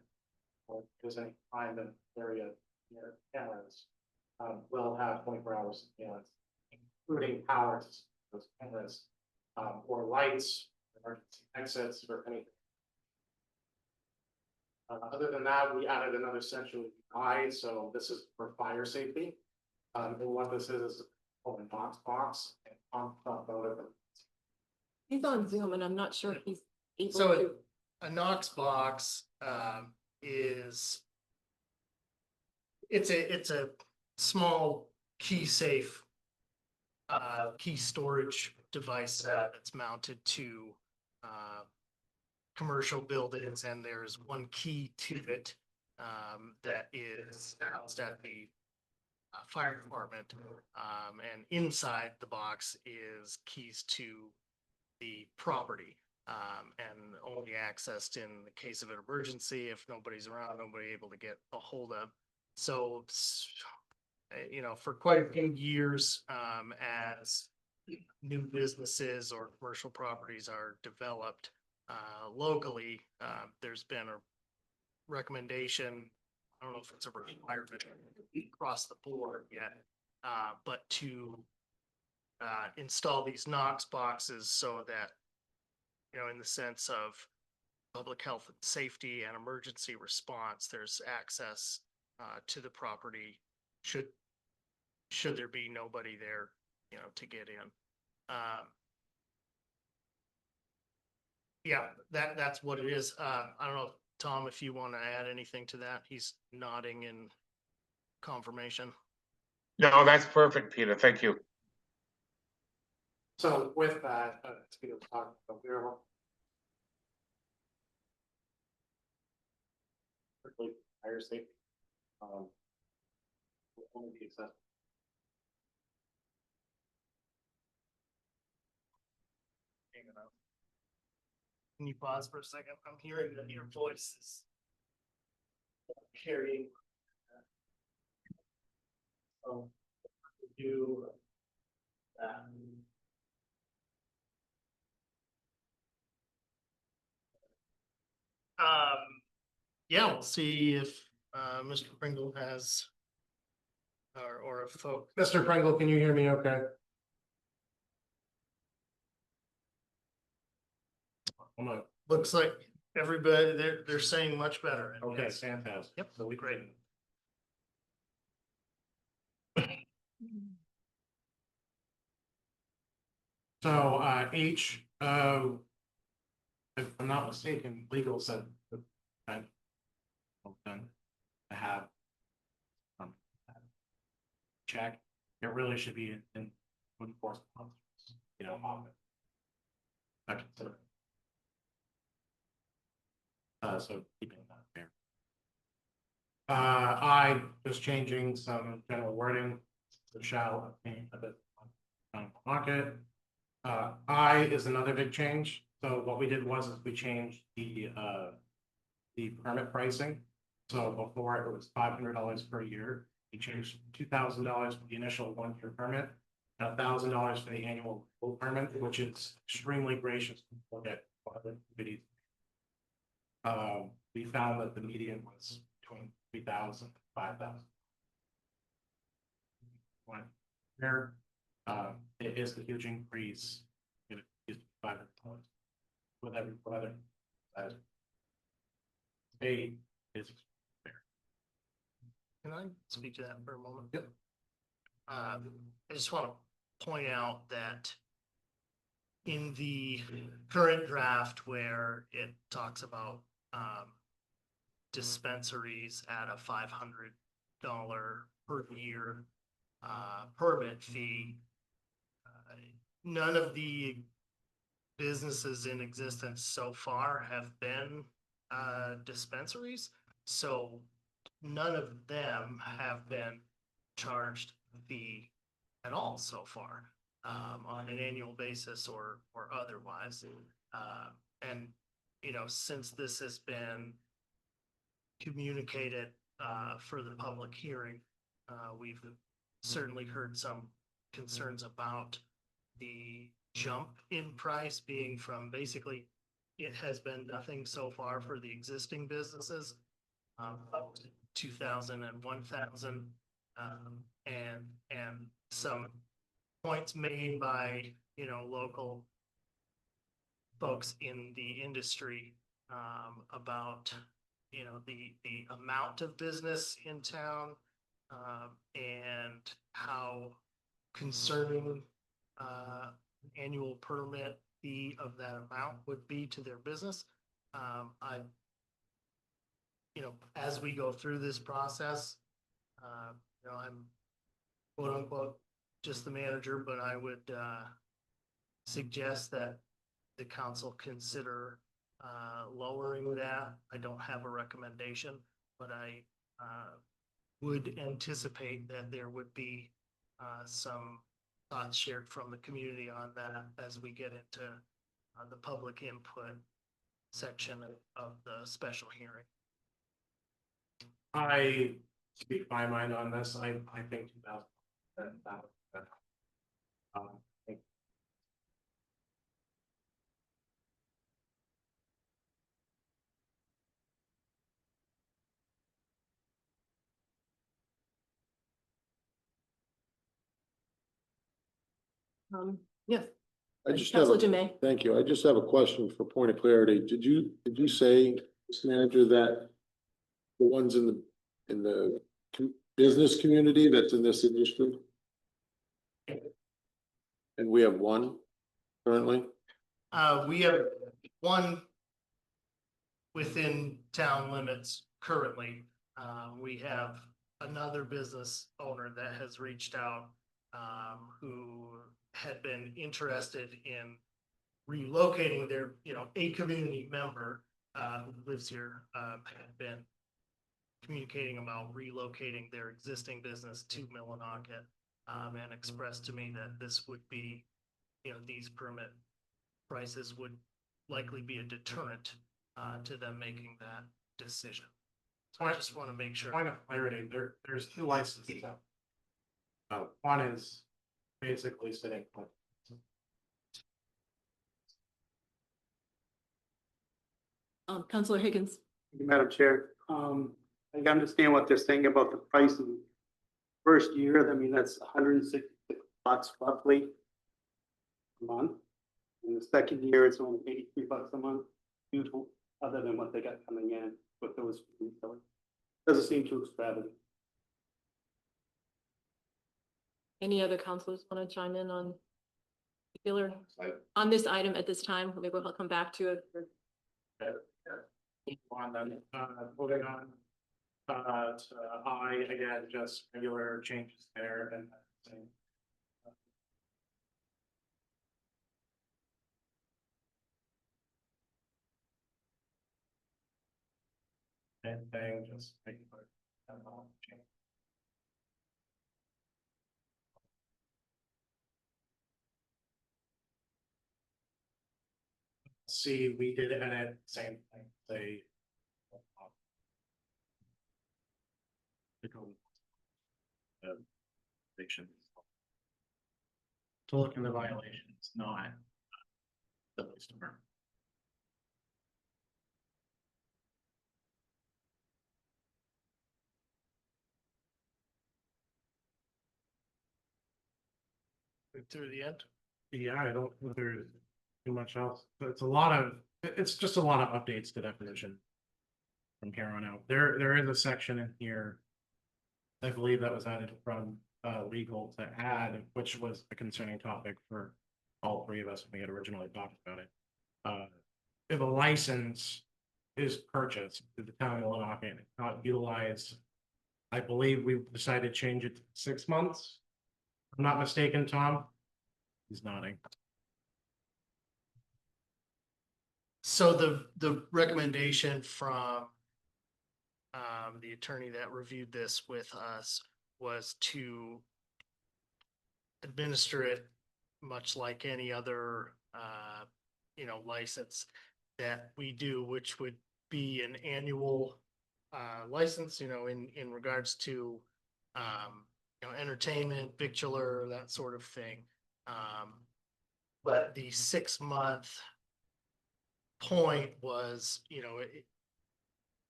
or if there's any kind of area near cameras, will have 24 hours surveillance, including power to those cameras, or lights, emergency exits, or anything. Other than that, we added another section with I, so this is for fire safety. And what this is called a Knox box. And I'll talk about it. He's on Zoom and I'm not sure if he's able So to. a Knox box is it's a small key safe key storage device that's mounted to commercial buildings, and there's one key to it that is housed at the fire department, and inside the box is keys to the property, and only accessed in the case of an emergency if nobody's around, nobody able to get a hold of. So, you know, for quite a few years, as new businesses or commercial properties are developed locally, there's been a recommendation, I don't know if it's a requirement across the board yet, but to install these Knox boxes so that, you know, in the sense of public health and safety and emergency response, there's access to the property should there be nobody there to get in. Yeah, that's what it is. I don't know, Tom, if you want to add anything to that. He's nodding in confirmation. No, that's perfect, Peter. Thank you. So with that, Peter was talking about Miracle. Quickly, fire safety. Only be accessible. Can you pause for a second? I'm hearing that your voice is carrying. So do that. Yeah, we'll see if Mr. Pringle has or if folk. Mr. Pringle, can you hear me okay? I'm not- Looks like everybody, they're saying much better. Okay, Yes. fantastic. Yep, So we great. So, H, if I'm not mistaken, legal said that I'm done. I have. Check, it really should be in enforcement, I consider. So keeping that there. I was changing some general wording, so shall obtain a bit on market. I is another big change, so what we did was we changed the permit pricing. So before it was $500 per year, we changed $2,000 for the initial 1-year permit, and $1,000 for the annual full permit, which is extremely gracious to look at other committees. We found that the median was between 3,000 and 5,000. Here, it is a huge increase. It is $500 with every weather. State is fair. Can I speak to that for a moment? Yep. I just want to point out that in the current draft where it talks about dispensaries at a $500 per year permit fee, none of the businesses in existence so far have been dispensaries, so none of them have been charged a fee at all so far, on an annual basis or otherwise. And since this has been communicated for the public hearing, we've certainly heard some concerns about the jump in price being from basically it has been nothing so far for the existing businesses, up to 2,000 and 1,000, and some points made by local folks in the industry about the amount of business in town, and how concerning annual permit fee of that amount would be to their business. As we go through this process, I'm quote unquote just the manager, but I would suggest that the council consider lowering that. I don't have a recommendation, but I would anticipate that there would be some thoughts shared from the community on that as we get into the public input section of the special hearing. I speak my mind on this. I think 2,000. Yes, I just have, Councilor a- Jemay. thank you. I just have a question for point of clarity. Did you say, Mr. Manager, that the ones in the business community that's in this industry? And we have one currently? We have one within town limits currently. We have another business owner that has reached out, who had been interested in relocating their, a community member, who lives here, had been communicating about relocating their existing business to Millinocket, and expressed to me that this would be, these permit prices would likely be a deterrent to them making that decision. So I just want to make sure. Point of clarity, there's two licenses out. One is basically sitting. Counselor Higgins. Thank you, Madam Chair. I understand what they're saying about the price in the first year. I mean, that's $160 roughly a month. In the second year, it's only $83 a month, due to other than what they got coming in with those. Doesn't seem too extravagant. Any other counselors want to chime in on on this item at this time? Maybe we'll come back to it. On then, moving on. To I, again, just regular changes there and. Same thing, just make it. See, we did edit, same thing, they. To look in the violations, not the police department. Through the end. Yeah, I don't think there's too much else, but it's just a lot of updates to definition. From here on out, there is a section in here. I believe that was added from legal to add, which was a concerning topic for all three of us when we had originally talked about it. If a license is purchased through the town of Millinocket and it's not utilized, I believe we've decided to change it to 6 months. If I'm not mistaken, Tom. He's nodding. So the recommendation from the attorney that reviewed this with us was to administer it much like any other, license that we do, which would be an annual license, in regards to, entertainment, victular, that sort of thing. But the 6-month point was,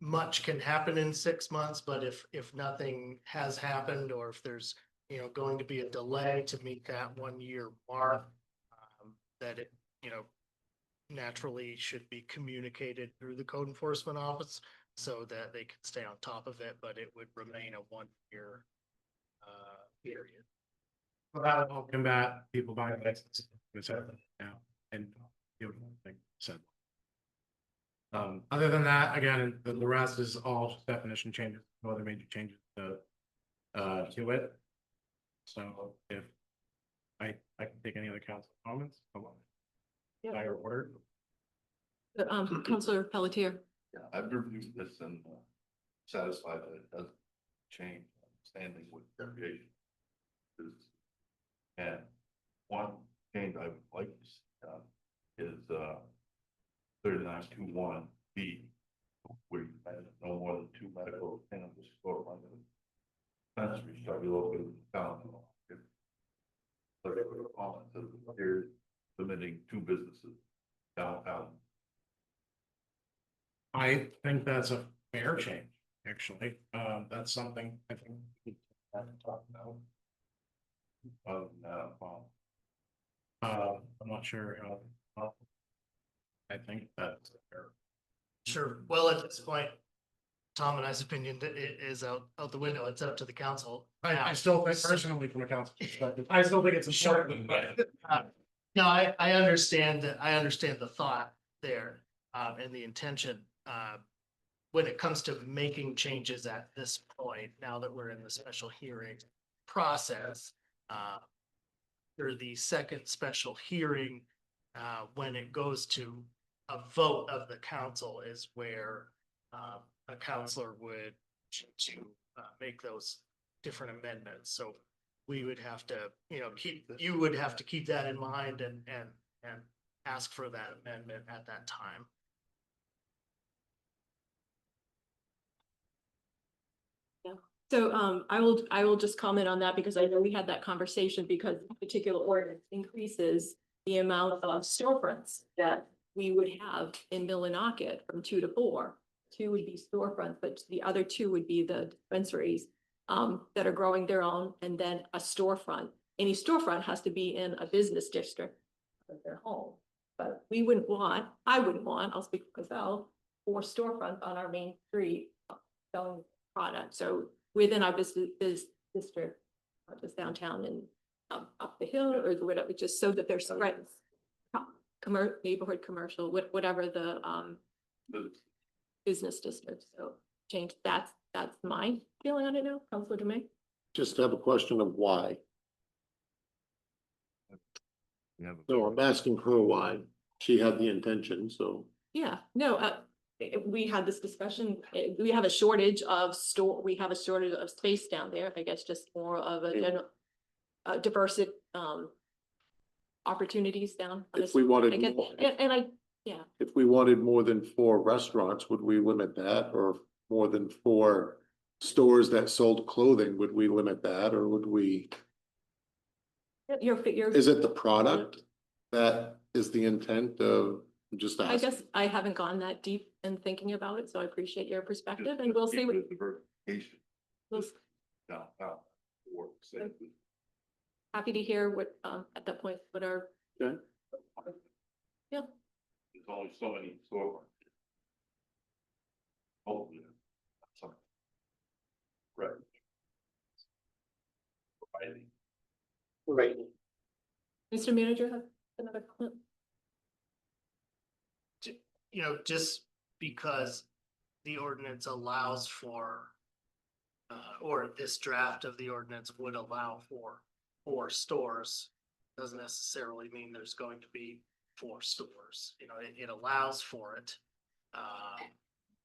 much can happen in 6 months, but if nothing has happened, or if there's, going to be a delay to meet that 1-year mark, that it, naturally should be communicated through the code enforcement office so that they can stay on top of it, but it would remain a 1-year period. Well, that will combat people buying licenses now and like said. Other than that, again, the rest is all just definition changes, no other major changes to it. So if I can take any other council comments, come on. Higher order. Counselor Pelletier. Yeah, I've reviewed this and satisfied that it doesn't change standing with recreation. And one change I would like to see is 3921B, where you have no more than 2 medical cannabis store dispensaries shall be located in town. They're limiting 2 businesses downtown. I think that's a fair change, actually. That's something I think we have to talk about. I'm not sure how. I think that's fair. Sure. Well, at this point, Tom and I's opinion is out the window. It's up to the council. I still think personally from a council perspective, I still think it's important, but. No, I understand that. I understand the thought there, and the intention. When it comes to making changes at this point, now that we're in the special hearing process, or the second special hearing, when it goes to a vote of the council is where, a counselor would to, make those different amendments. So we would have to, you would have to keep that in mind and ask for that amendment at that time. So I will just comment on that because I know we had that conversation because a particular ordinance increases the amount of storefronts that we would have in Millinocket from 2 to 4. 2 would be storefronts, but the other 2 would be the dispensaries that are growing their own, and then a storefront. Any storefront has to be in a business district of their home. But I wouldn't want, I'll speak for myself, 4 storefronts on our main street selling products. So within our business district, not just downtown and up the hill or whatever, just so that there's spread, neighborhood commercial, whatever the business district. So change that's my feeling on it now, Councilor Dumeay. Just have a question of why. So I'm asking her why. She had the intention, so. Yeah, no, we had this discussion, we have a shortage of we have a shortage of space down there, I guess just more of a general diversity, opportunities down. If we wanted I get, more, yeah. if we wanted more than 4 restaurants, would we limit that? Or more than 4 stores that sold clothing, would we limit that? Or would we? Is it the product that is the intent of just I asking? guess I haven't gone that deep in thinking about it, so I appreciate your perspective and we'll see what. Happy to hear what, at that point, what our. Okay. Yeah. There's only so many storefronts. Oh, yeah. Sorry. Right. Right. Mr. Manager, have another comment? Just because the ordinance allows for, or this draft of the ordinance would allow for 4 stores, doesn't necessarily mean there's going to be 4 stores. It allows for it.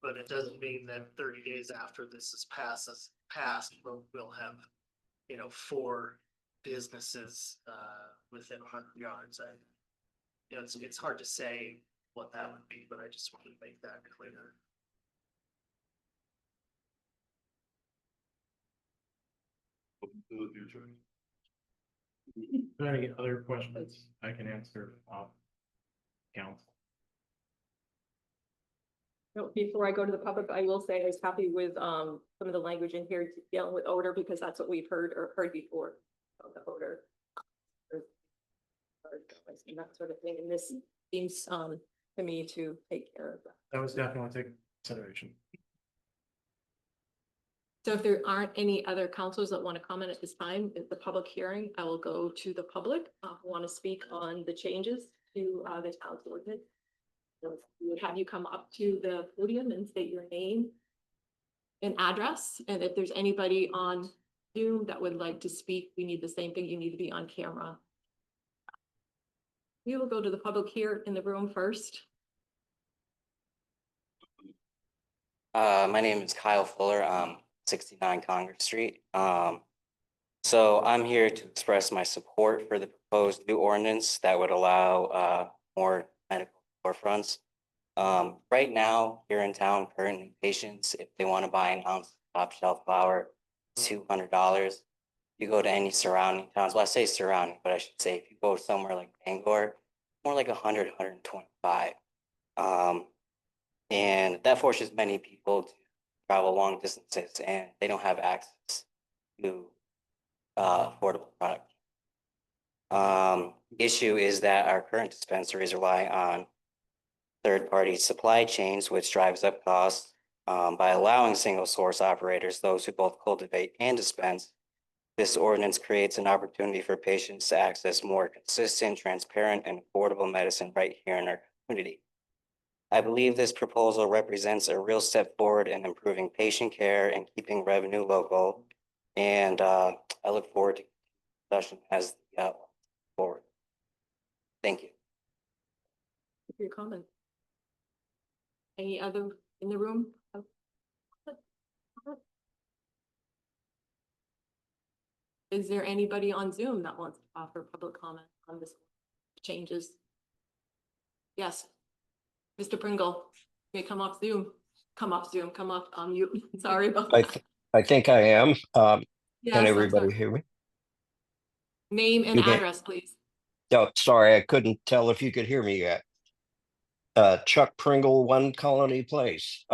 But it doesn't mean that 30 days after this is passed, we'll have, 4 businesses, within 100 yards. It's hard to say what that would be, but I just wanted to make that clear. To the future. Are there any other questions I can answer, council? No, before I go to the public, I will say I was happy with some of the language in here dealing with odor because that's what we've heard before. The odor. And that sort of thing, and this seems to me to take care of that. That was definitely taken into consideration. So if there aren't any other councilors that want to comment at this time, at the public hearing, I will go to the public who want to speak on the changes to the town's ordinance. So we would have you come up to the podium and state your name and address, and if there's anybody on Zoom that would like to speak, we need the same thing, you need to be on camera. We will go to the public here in the room first. My name is Kyle Fuller. 69 Congress Street. So I'm here to express my support for the proposed new ordinance that would allow more medical storefronts. Right now, here in town, currently patients, if they want to buy an ounce of top shelf flour, $200. You go to any surrounding towns, well, I say surrounding, but I should say if you go somewhere like Bangor, more like 100, 125. And that forces many people to travel long distances and they don't have access to affordable product. Issue is that our current dispensaries rely on third-party supply chains, which drives up costs. By allowing single source operators, those who both cultivate and dispense, this ordinance creates an opportunity for patients to access more consistent, transparent, and affordable medicine right here in our community. I believe this proposal represents a real step forward in improving patient care and keeping revenue local. And I look forward to discussion as forward. Thank you. For your comment. Any other in the room? Is there anybody on Zoom that wants to offer public comment on this changes? Yes. Mr. Pringle, you may come off Zoom, come off mute. Sorry about that. I think I am. Yes, Can that's everybody right. hear me? Name and You can- address, please. Oh, sorry, I couldn't tell if you could hear me yet. Chuck Pringle, One Colony Place.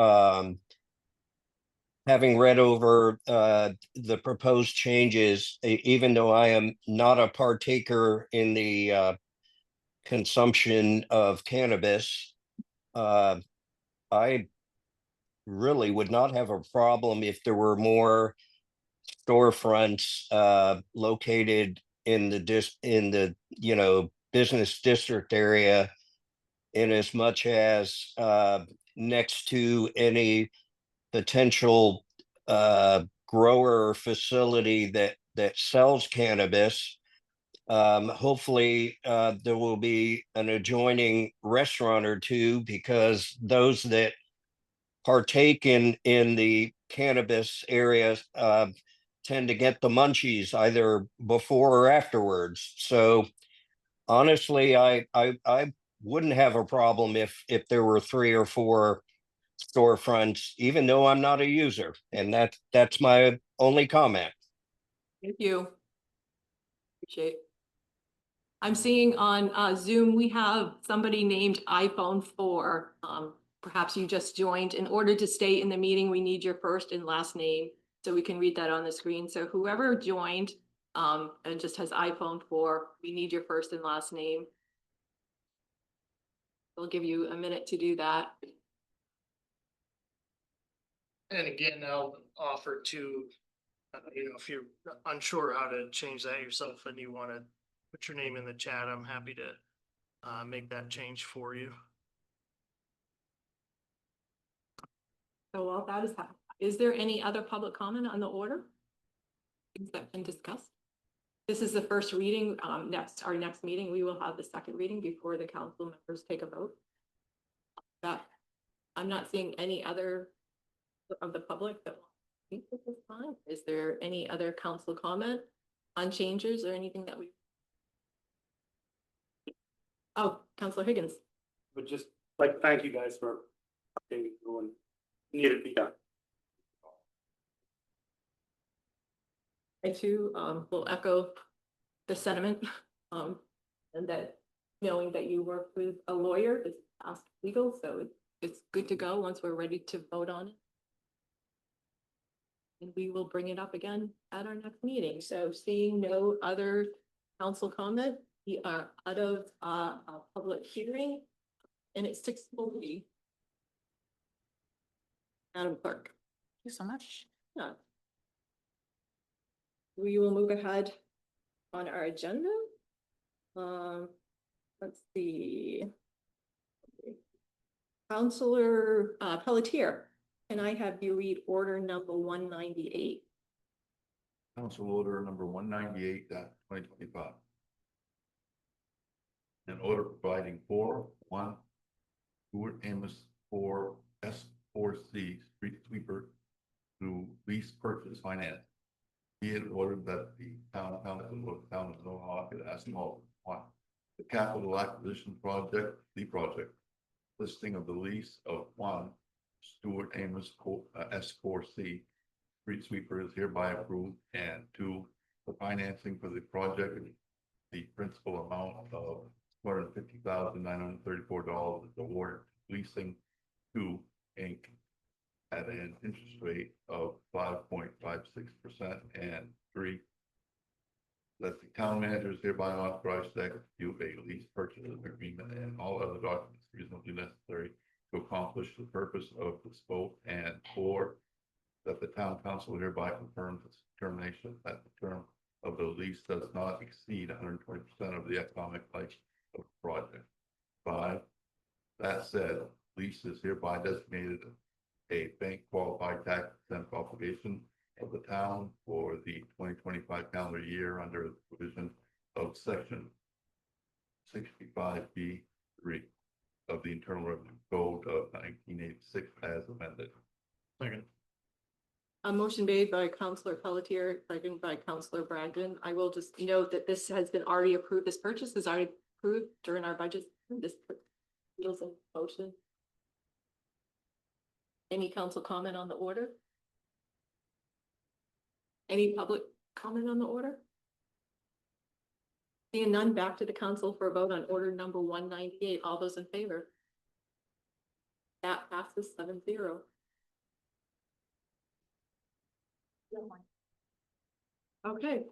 Having read over the proposed changes, even though I am not a partaker in the consumption of cannabis, I really would not have a problem if there were more storefronts located in the business district area, in as much as next to any potential grower facility that sells cannabis. Hopefully there will be an adjoining restaurant or two, because those that partake in the cannabis areas tend to get the munchies either before or afterwards. So honestly, I wouldn't have a problem if there were 3 or 4 storefronts, even though I'm not a user. And that's my only comment. Thank you. Appreciate. I'm seeing on Zoom, we have somebody named iPhone 4. Perhaps you just joined. In order to stay in the meeting, we need your first and last name, so we can read that on the screen. So whoever joined and just has iPhone 4, we need your first and last name. We'll give you a minute to do that. And again, I'll offer to, if you're unsure how to change that yourself and you want to put your name in the chat, I'm happy to make that change for you. So while that is happening, is there any other public comment on the order? Things that been discussed? This is the first reading. Our next meeting, we will have the second reading before the council members take a vote. I'm not seeing any other of the public that speak at this time. Is there any other council comment on changes or anything that we? Oh, Councilor Higgins. But just like, thank you guys for updating and needed to be done. I too will echo the sentiment and that knowing that you work with a lawyer is past legal, so it's good to go once we're ready to vote on it. And we will bring it up again at our next meeting. So seeing no other council comment, we are out of a public hearing, and it's 6:40. Madam Clerk. Thank you so much. Yeah. We will move ahead on our agenda. Let's see. Councilor Pelletier, can I have you read order number 198? Council order number 198-2025. An order providing for 1 Stuart Amos 4 S4C street sweeper through lease purchase finance. Be it ordered that the town council of the town of Norwalk ask all 1, the capital acquisition project, the project listing of the lease of 1 Stuart Amos S4C street sweeper is hereby approved, and 2, the financing for the project, the principal amount of $250,934 is awarded to Leasing 2 Inc. at an interest rate of 5.56%, and 3, that the town manager is hereby authorized to execute a lease purchase agreement and all other documents reasonably necessary to to accomplish the purpose of this vote, and four, that the town council hereby confirms its determination that the term of the lease does not exceed 120% of the economic life of the project. Five, that said, lease is hereby designated a bank qualified tax exempt obligation of the town for the 2025 calendar year under the provision of section 65B3 of the Internal Revenue Code of 1986 as amended. Second. A motion made by Counselor Pelletier, seconded by Counselor Brandon. I will just note that this has been already approved. This purchase is already approved during our budget. This feels in motion. Any council comment on the order? Any public comment on the order? Seeing none, back to the council for a vote on order number 198. All those in favor? That passes 7-0. Okay.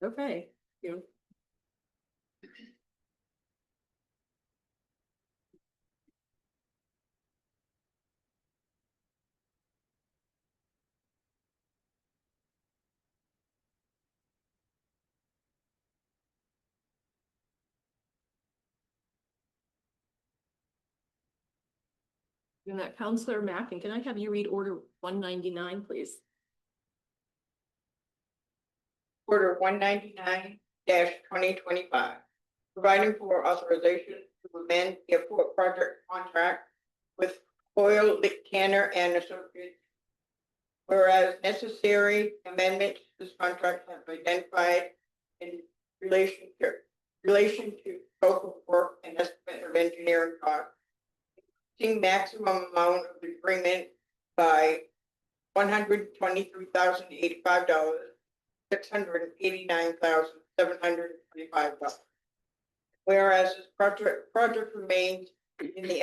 Okay. You. And that Counselor Mackin, can I have you read order 199, please? Order 199-2025, providing for authorization to amend the airport project contract with Oil Lick Tanner and Associates. Whereas necessary amendments to this contract have been identified in relation to scope of work and estimate of engineering costs. Seeing maximum amount of the agreement by $123,085. $689,725. Whereas this project remains in the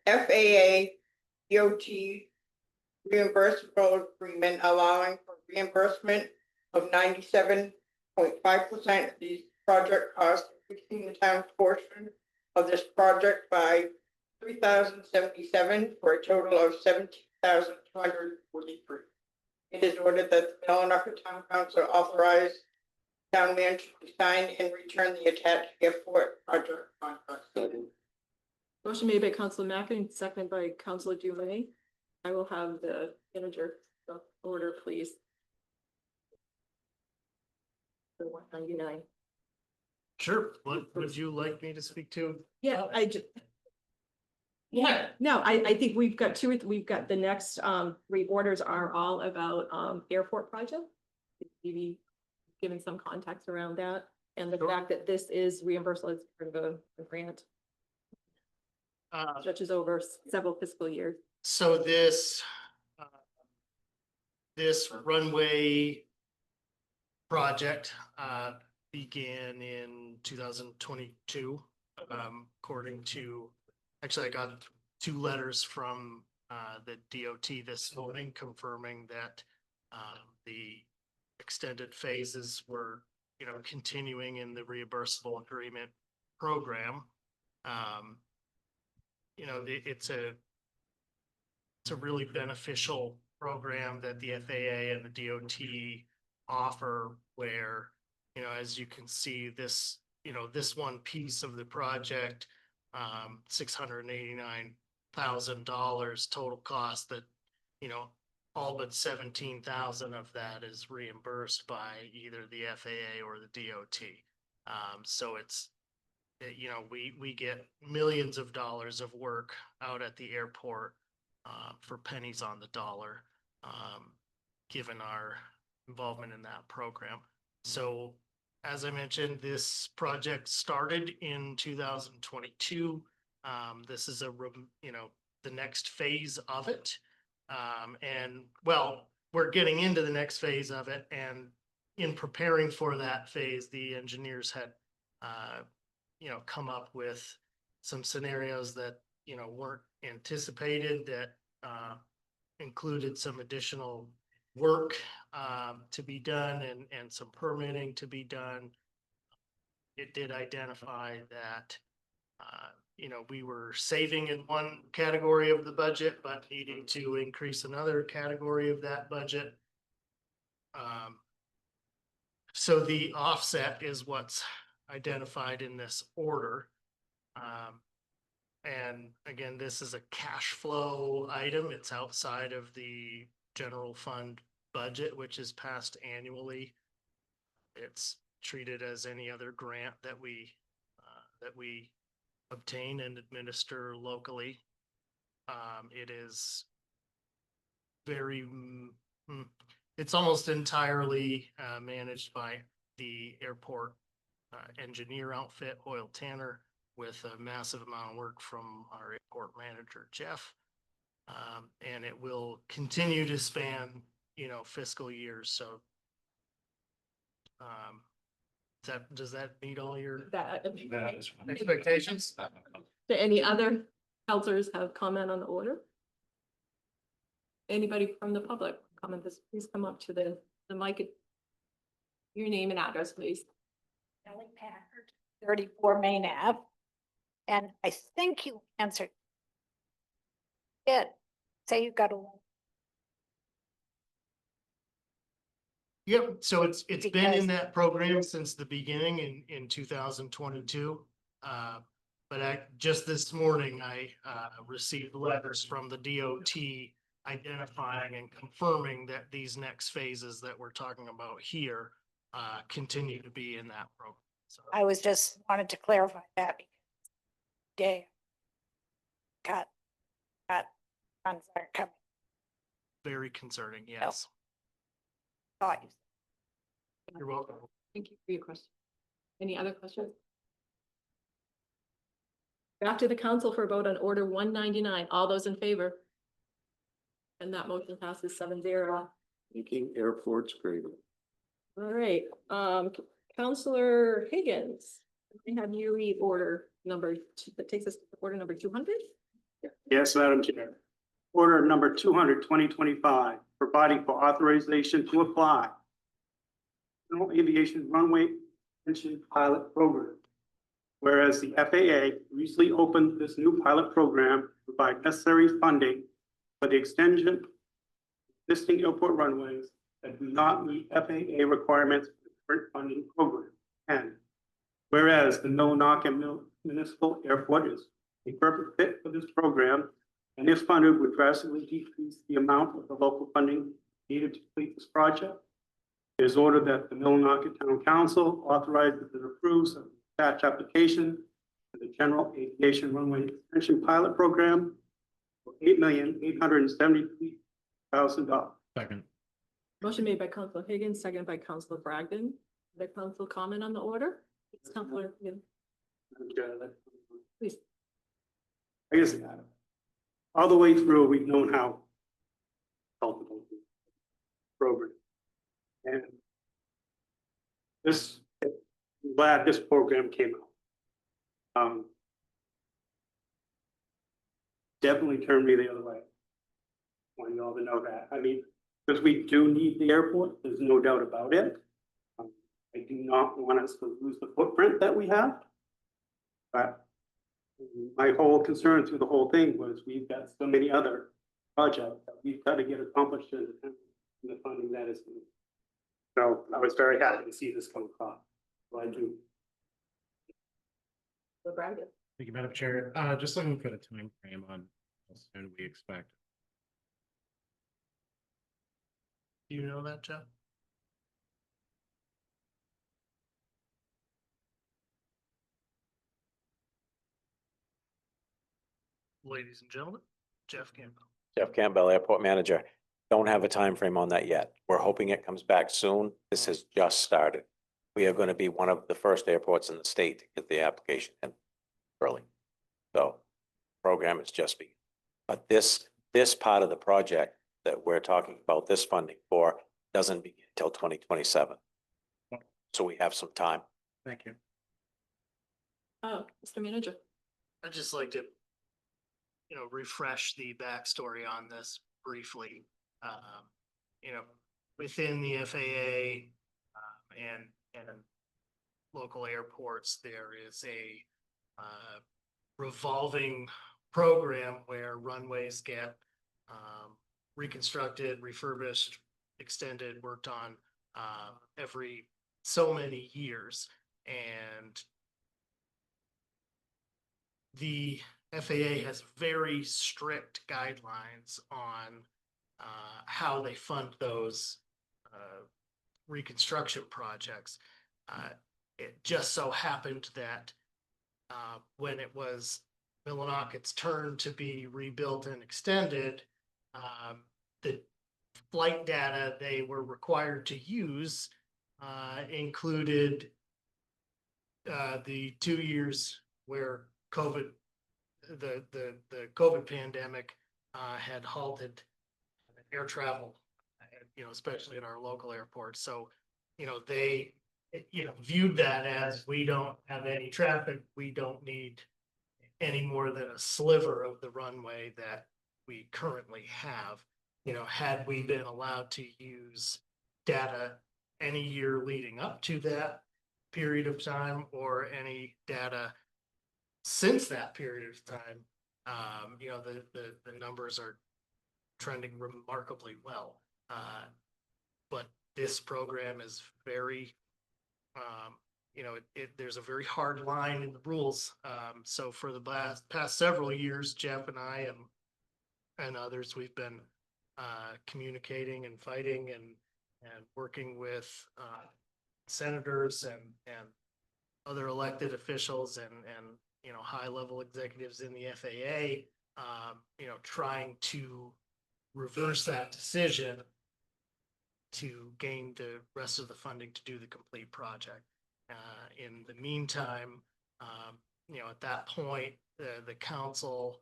FAA DOT reimbursable agreement, allowing for reimbursement of 97.5% of these project costs, increasing the town's portion of this project by $3,077 for a total of $17,243. It is ordered that the Millinocket Town Council authorize town manager to sign and return the attached airport project contract. Motion made by Counselor Mackin, seconded by Counselor Dume. I will have the manager order, please. For 199. Sure. What would you like me to speak to? Yeah, I just. Yeah. No, I think we've got we've got the next three orders are all about airport project. Maybe giving some context around that and the fact that this is reimbursable as part of a grant. Stretches over several fiscal years. So this runway project began in 2022, according to, actually I got 2 letters from the DOT this morning confirming that the extended phases were, continuing in the reimbursable agreement program. It's a really beneficial program that the FAA and the DOT offer where, as you can see, this one piece of the project, $689,000 total cost that, all but 17,000 of that is reimbursed by either the FAA or the DOT. So it's, we get millions of dollars of work out at the airport for pennies on the dollar, given our involvement in that program. So as I mentioned, this project started in 2022. This is the next phase of it. And well, we're getting into the next phase of it. And in preparing for that phase, the engineers had, come up with some scenarios that, weren't anticipated that included some additional work to be done and some permitting to be done. It did identify that We were saving in one category of the budget, but needing to increase another category of that budget. So the offset is what's identified in this order. And again, this is a cash flow item. It's outside of the general fund budget, which is passed annually. It's treated as any other grant that we obtain and administer locally. It is very, it's almost entirely managed by the airport engineer outfit, Hoyle Tanner, with a massive amount of work from our airport manager, Jeff. And it will continue to span, fiscal years. So does that meet all your expectations? Do any other counselors have comment on the order? Anybody from the public comment this, please come up to the mic. Your name and address, please. Ellie Packard, 34 Main Ave. And I think you answered it. Say you got a. Yep, so it's been in that program since the beginning in 2022. But just this morning, I received letters from the DOT identifying and confirming that these next phases that we're talking about here continue to be in that program. So I was just wanted to clarify that. Day. Got funds aren't coming. very concerning, yes. Thought you. You're welcome. Thank you for your question. Any other questions? Back to the council for a vote on order 199. All those in favor? And that motion passes 7-0. Making airports greater. All right, Counselor Higgins, we have you read order number that takes us to order number 200. Yes, Madam Chair. Order number 200, 2025, providing for authorization to apply General Aviation Runway Extension Pilot Program. Whereas the FAA recently opened this new pilot program to provide necessary funding for the extension of existing airport runways that do not meet FAA requirements for the current funding program. And whereas the Millinocket Municipal Airport is a perfect fit for this program, and if funded, would drastically decrease the amount of the local funding needed to complete this project. It is ordered that the Millinocket Town Council authorizes and approves of the attached application for the General Aviation Runway Extension Pilot Program for $8,873,000. Second. Motion made by Counselor Higgins, seconded by Counselor Bragdon. The council comment on the order? It's Counselor Higgins. Please. I guess all the way through, we've known how helpful the program. And this, I'm glad this program came out. Definitely turned me the other way. I want you all to know that. I mean, because we do need the airport, there's no doubt about it. I do not want us to lose the footprint that we have. But my whole concern through the whole thing was we've got so many other projects that we've got to get accomplished in the funding that is needed. So I was very happy to see this come across. So I do. Bragdon. Thank you, Madam Chair. Just looking for the time frame on how soon we expect. Do you know that, Jeff? Ladies and gentlemen, Jeff Campbell. Jeff Campbell, Airport Manager. Don't have a time frame on that yet. We're hoping it comes back soon. This has just started. We are going to be one of the first airports in the state to get the application in early. So program is just beginning. But this part of the project that we're talking about, this funding for, doesn't begin until 2027. So we have some time. Thank you. Mr. Manager. I'd just like to, refresh the backstory on this briefly. Within the FAA and local airports, there is a revolving program where runways get reconstructed, refurbished, extended, worked on every so many years. And the FAA has very strict guidelines on how they fund those reconstruction projects. It just so happened that when it was Millinocket's turn to be rebuilt and extended, the flight data they were required to use included the 2 years where the COVID pandemic had halted air travel, especially at our local airports. So, they, viewed that as, we don't have any traffic, we don't need any more than a sliver of the runway that we currently have. Had we been allowed to use data any year leading up to that period of time, or any data since that period of time, the numbers are trending remarkably well. But this program is very, there's a very hard line in the rules. So for the past several years, Jeff and I and others, we've been communicating and fighting and working with senators and other elected officials and high-level executives in the FAA, trying to reverse that decision to gain the rest of the funding to do the complete project. In the meantime, at that point, the council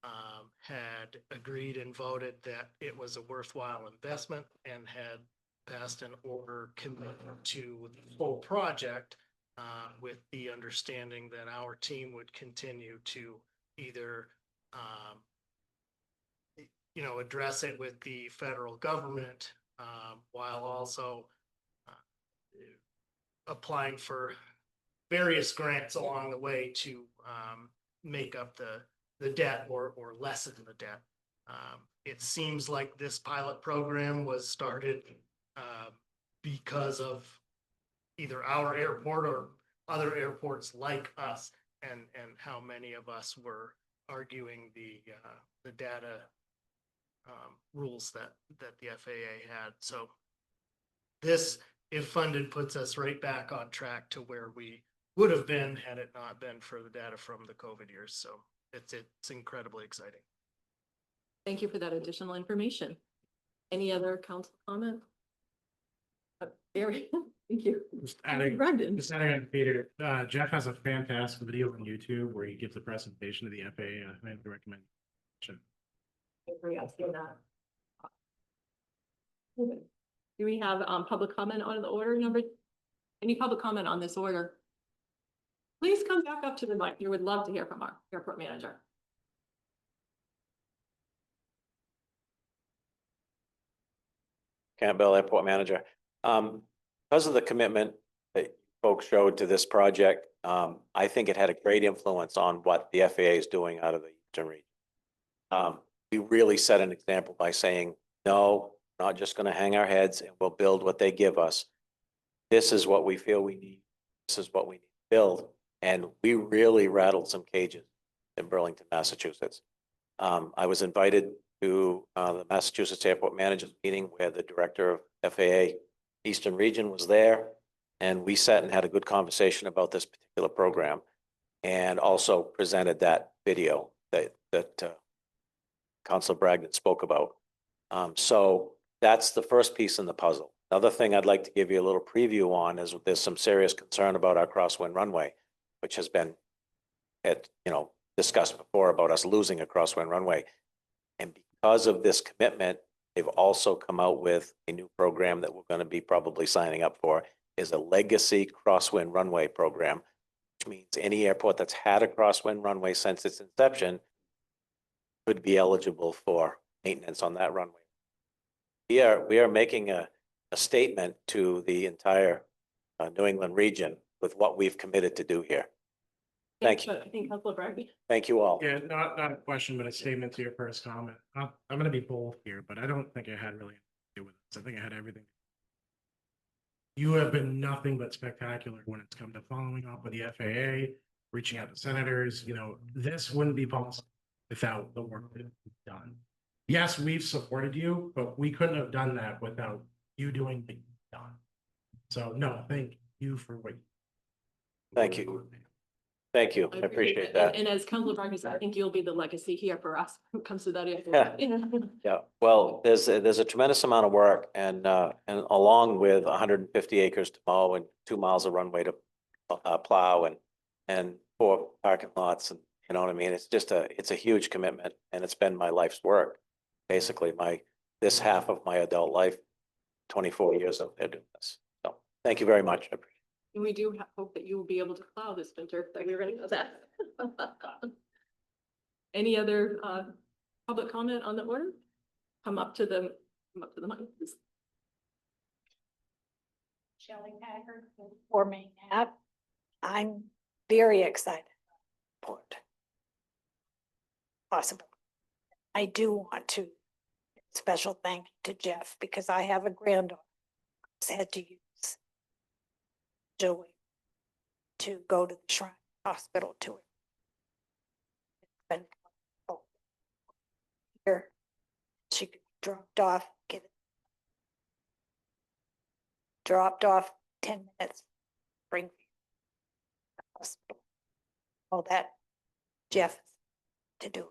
had agreed and voted that it was a worthwhile investment and had passed an order committing to the whole project, with the understanding that our team would continue to either address it with the federal government, while also applying for various grants along the way to make up the debt or lessen the debt. It seems like this pilot program was started because of either our airport or other airports like us, and how many of us were arguing the data rules that the FAA had. So this, if funded, puts us right back on track to where we would have been had it not been for the data from the COVID years. So it's incredibly exciting. Thank you for that additional information. Any other council comment? Barry, thank you. Brendan. Just adding on, Peter, Jeff has a fantastic video on YouTube where he gives a presentation to the FAA. I highly recommend. I've seen that. Do we have public comment on the order number? Any public comment on this order? Please come back up to the mic. We would love to hear from our airport manager. Campbell, Airport Manager. Because of the commitment that folks showed to this project, I think it had a great influence on what the FAA is doing out of the Eastern region. We really set an example by saying, no, we're not just going to hang our heads and we'll build what they give us. This is what we feel we need. This is what we need to build. And we really rattled some cages in Burlington, Massachusetts. I was invited to the Massachusetts Airport Managers meeting where the director of FAA Eastern Region was there. And we sat and had a good conversation about this particular program, and also presented that video that Councilor Bragdon spoke about. So that's the first piece in the puzzle. Another thing I'd like to give you a little preview on is there's some serious concern about our crosswind runway, which has been discussed before about us losing a crosswind runway. And because of this commitment, they've also come out with a new program that we're going to be probably signing up for, is a legacy crosswind runway program, which means any airport that's had a crosswind runway since its inception could be eligible for maintenance on that runway. We are making a statement to the entire New England region with what we've committed to do here. Thank you. I think Councilor Braggy. Thank you all. Yeah, not a question, but a statement to your first comment. I'm gonna be bold here, but I don't think it had really anything to do with this. I think it had everything. You have been nothing but spectacular when it's come to following up with the FAA, reaching out to senators, this wouldn't be possible without the work that you've done. Yes, we've supported you, but we couldn't have done that without you doing what you've done. So no, thank you for what. Thank you. Thank you. I appreciate that. And as Councilor Braggy said, I think you'll be the legacy here for us when it comes to that. Yeah, well, there's a tremendous amount of work and along with 150 acres to mow and 2 miles of runway to plow and 4 parking lots and, you know what I mean? It's a huge commitment and it's been my life's work. Basically this half of my adult life, 24 years of doing this. So thank you very much. I appreciate And we do hope that you will be able to plow this winter, that we're gonna know that. Any other public comment on the order? Come up to the mic, please. Shelley Packard, for Main Ave. I'm very excited. about it. Possible. I do want to special thank you to Jeff because I have a granddaughter who's had to use Joey to go to the Shrine Hospital to it. It's been here. She dropped off, dropped off 10 minutes, bring hospital. All that Jeff to do it.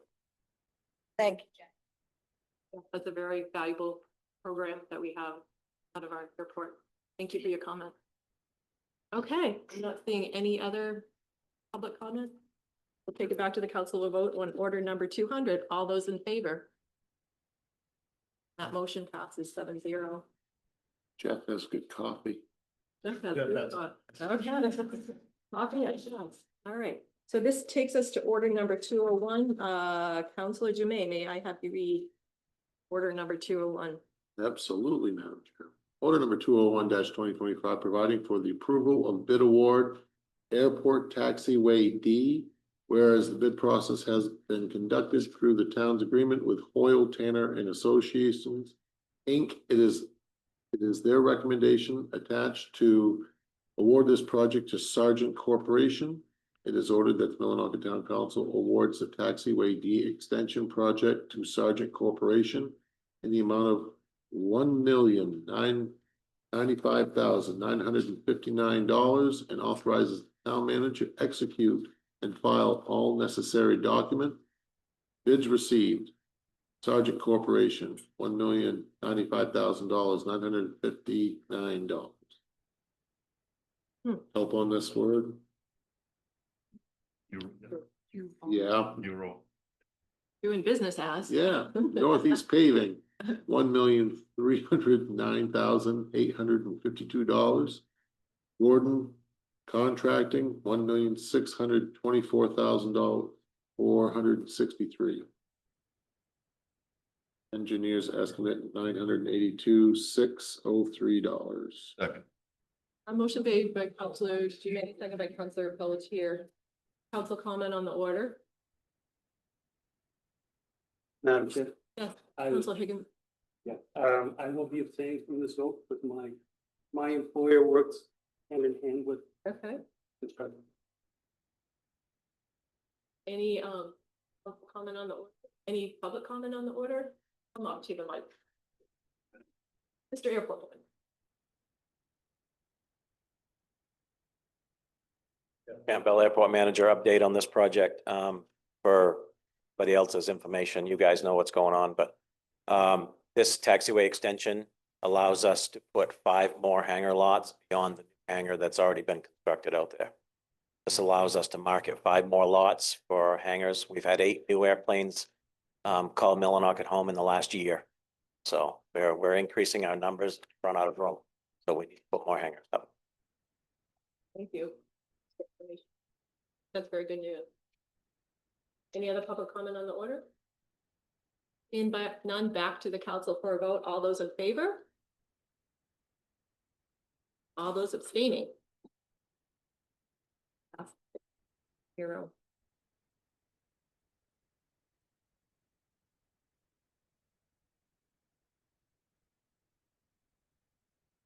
Thank you, Jeff. That's a very valuable program that we have out of our airport. Thank you for your comment. Okay, I'm not seeing any other public comment. We'll take it back to the council to vote on order number 200. All those in favor? That motion passes 7-0. Jeff has good coffee. Okay. Coffee, I should. All right, so this takes us to order number 201. Councilor Dume, may I have you read order number 201? Absolutely, Madam Chair. Order number 201-2025, providing for the approval of bid award Airport Taxiway D, whereas the bid process has been conducted through the town's agreement with Hoyle, Tanner and Associations, Inc. It is their recommendation attached to award this project to Sargent Corporation. It is ordered that the Millinocket Town Council awards the Taxiway D extension project to Sargent Corporation in the amount of $1,095,959 and authorizes the town manager to execute and file all necessary documents. Bids received. Sargent Corporation, $1,095,959. Help on this word? Yeah. Euro. Doing business as. Yeah, Northeast Paving, $1,309,852. Gordon Contracting, $1,624,463. Engineers estimate $982,603. Second. A motion made by Councilor Dume, second by Councilor Pelletier. Council comment on the order? Madam Chair. Yes, I- Councilor Higgins. Yeah, I will be abstaining from this vote, but my employer works hand in hand with Okay. this project. Any public comment on the order? Any public comment on the order? Come up to the mic. Mr. Airport. Campbell Airport Manager update on this project. For everybody else's information, you guys know what's going on, but this taxiway extension allows us to put 5 more hangar lots beyond the hangar that's already been constructed out there. This allows us to market 5 more lots for hangars. We've had 8 new airplanes call Millinocket home in the last year. So we're increasing our numbers, run out of room. So we need to put more hangars up. Thank you. That's very good news. Any other public comment on the order? None, back to the council for a vote. All those in favor? All those abstaining? Hero.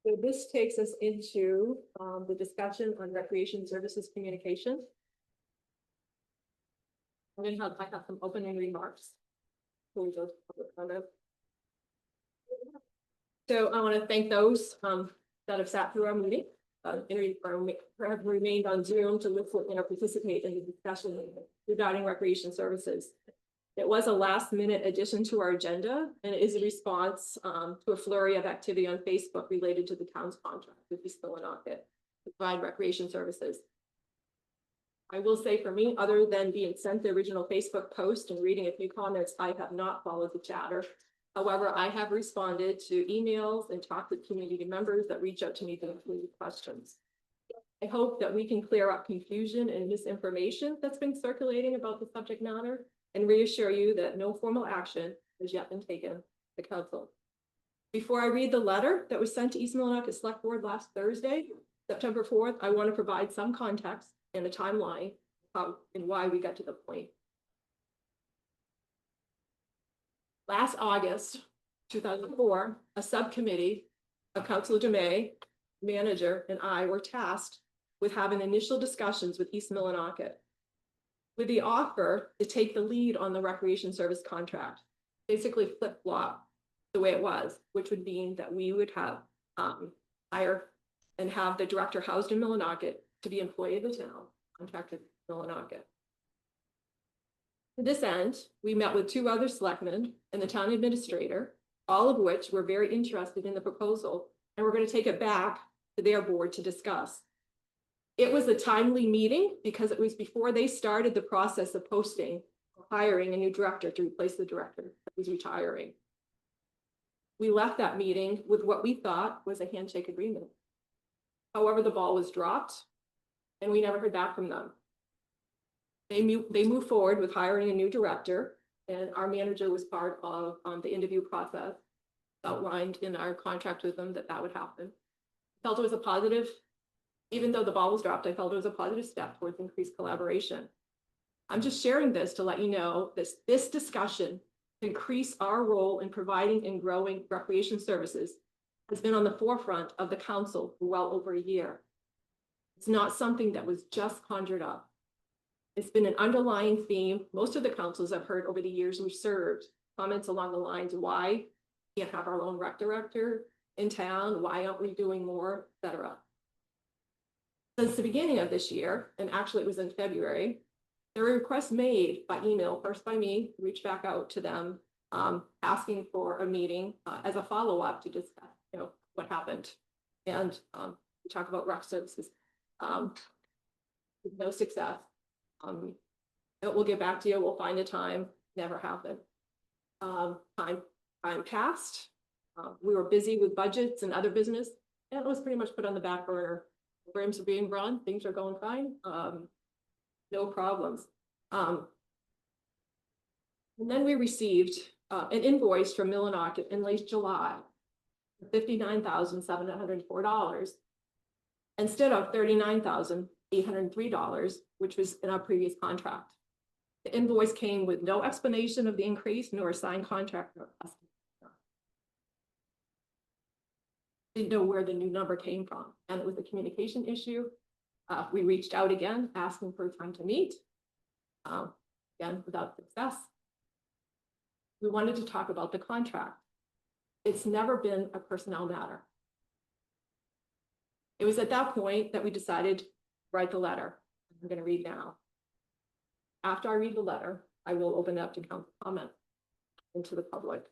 So this takes us into the discussion on recreation services communication. I have some opening remarks. Before we go to public comment. So I want to thank those that have sat through our meeting, or have remained on Zoom to listen and participate in the discussion regarding recreation services. It was a last minute addition to our agenda, and it is a response to a flurry of activity on Facebook related to the town's contract with East Millinocket to provide recreation services. I will say for me, other than being sent the original Facebook post and reading a few comments, I have not followed the chatter. However, I have responded to emails and talked with community members that reach out to me with questions. I hope that we can clear up confusion and misinformation that's been circulating about the subject matter and reassure you that no formal action has yet been taken by the council. Before I read the letter that was sent to East Millinocket Select Board last Thursday, September 4th, I want to provide some context and a timeline and why we got to the point. Last August 2004, a subcommittee of Councilor Dumais, manager, and I were tasked with having initial discussions with East Millinocket with the offer to take the lead on the recreation service contract, basically flip-flop the way it was, which would mean that we would have hire and have the director housed in Millinocket to be employee of the town, contracted Millinocket. To this end, we met with 2 other selectmen and the town administrator, all of which were very interested in the proposal, and we're going to take it back to their board to discuss. It was a timely meeting because it was before they started the process of posting, hiring a new director to replace the director that was retiring. We left that meeting with what we thought was a handshake agreement. However, the ball was dropped and we never heard back from them. They moved forward with hiring a new director, and our manager was part of the interview process outlined in our contract with them that would happen. Felt it was a positive, even though the ball was dropped, I felt it was a positive step towards increased collaboration. I'm just sharing this to let you know this discussion to increase our role in providing and growing recreation services has been on the forefront of the council for well over a year. It's not something that was just conjured up. It's been an underlying theme most of the councils I've heard over the years we've served, comments along the lines, why we can't have our own rec director in town, why aren't we doing more, etc. Since the beginning of this year, and actually it was in February, there were requests made by email, first by me, reach back out to them, asking for a meeting as a follow-up to discuss, what happened. And we talk about rec services. No success. We'll get back to you. We'll find a time. Never happened. Time passed. We were busy with budgets and other business, and it was pretty much put on the back burner. Programs are being run. Things are going fine. No problems. And then we received an invoice from Millinocket in late July for $59,704 instead of $39,803, which was in our previous contract. The invoice came with no explanation of the increase nor a signed contract. Didn't know where the new number came from, and it was a communication issue. We reached out again, asking for a time to meet, again, without success. We wanted to talk about the contract. It's never been a personnel matter. It was at that point that we decided to write the letter. I'm going to read now. After I read the letter, I will open it up to comment into the public.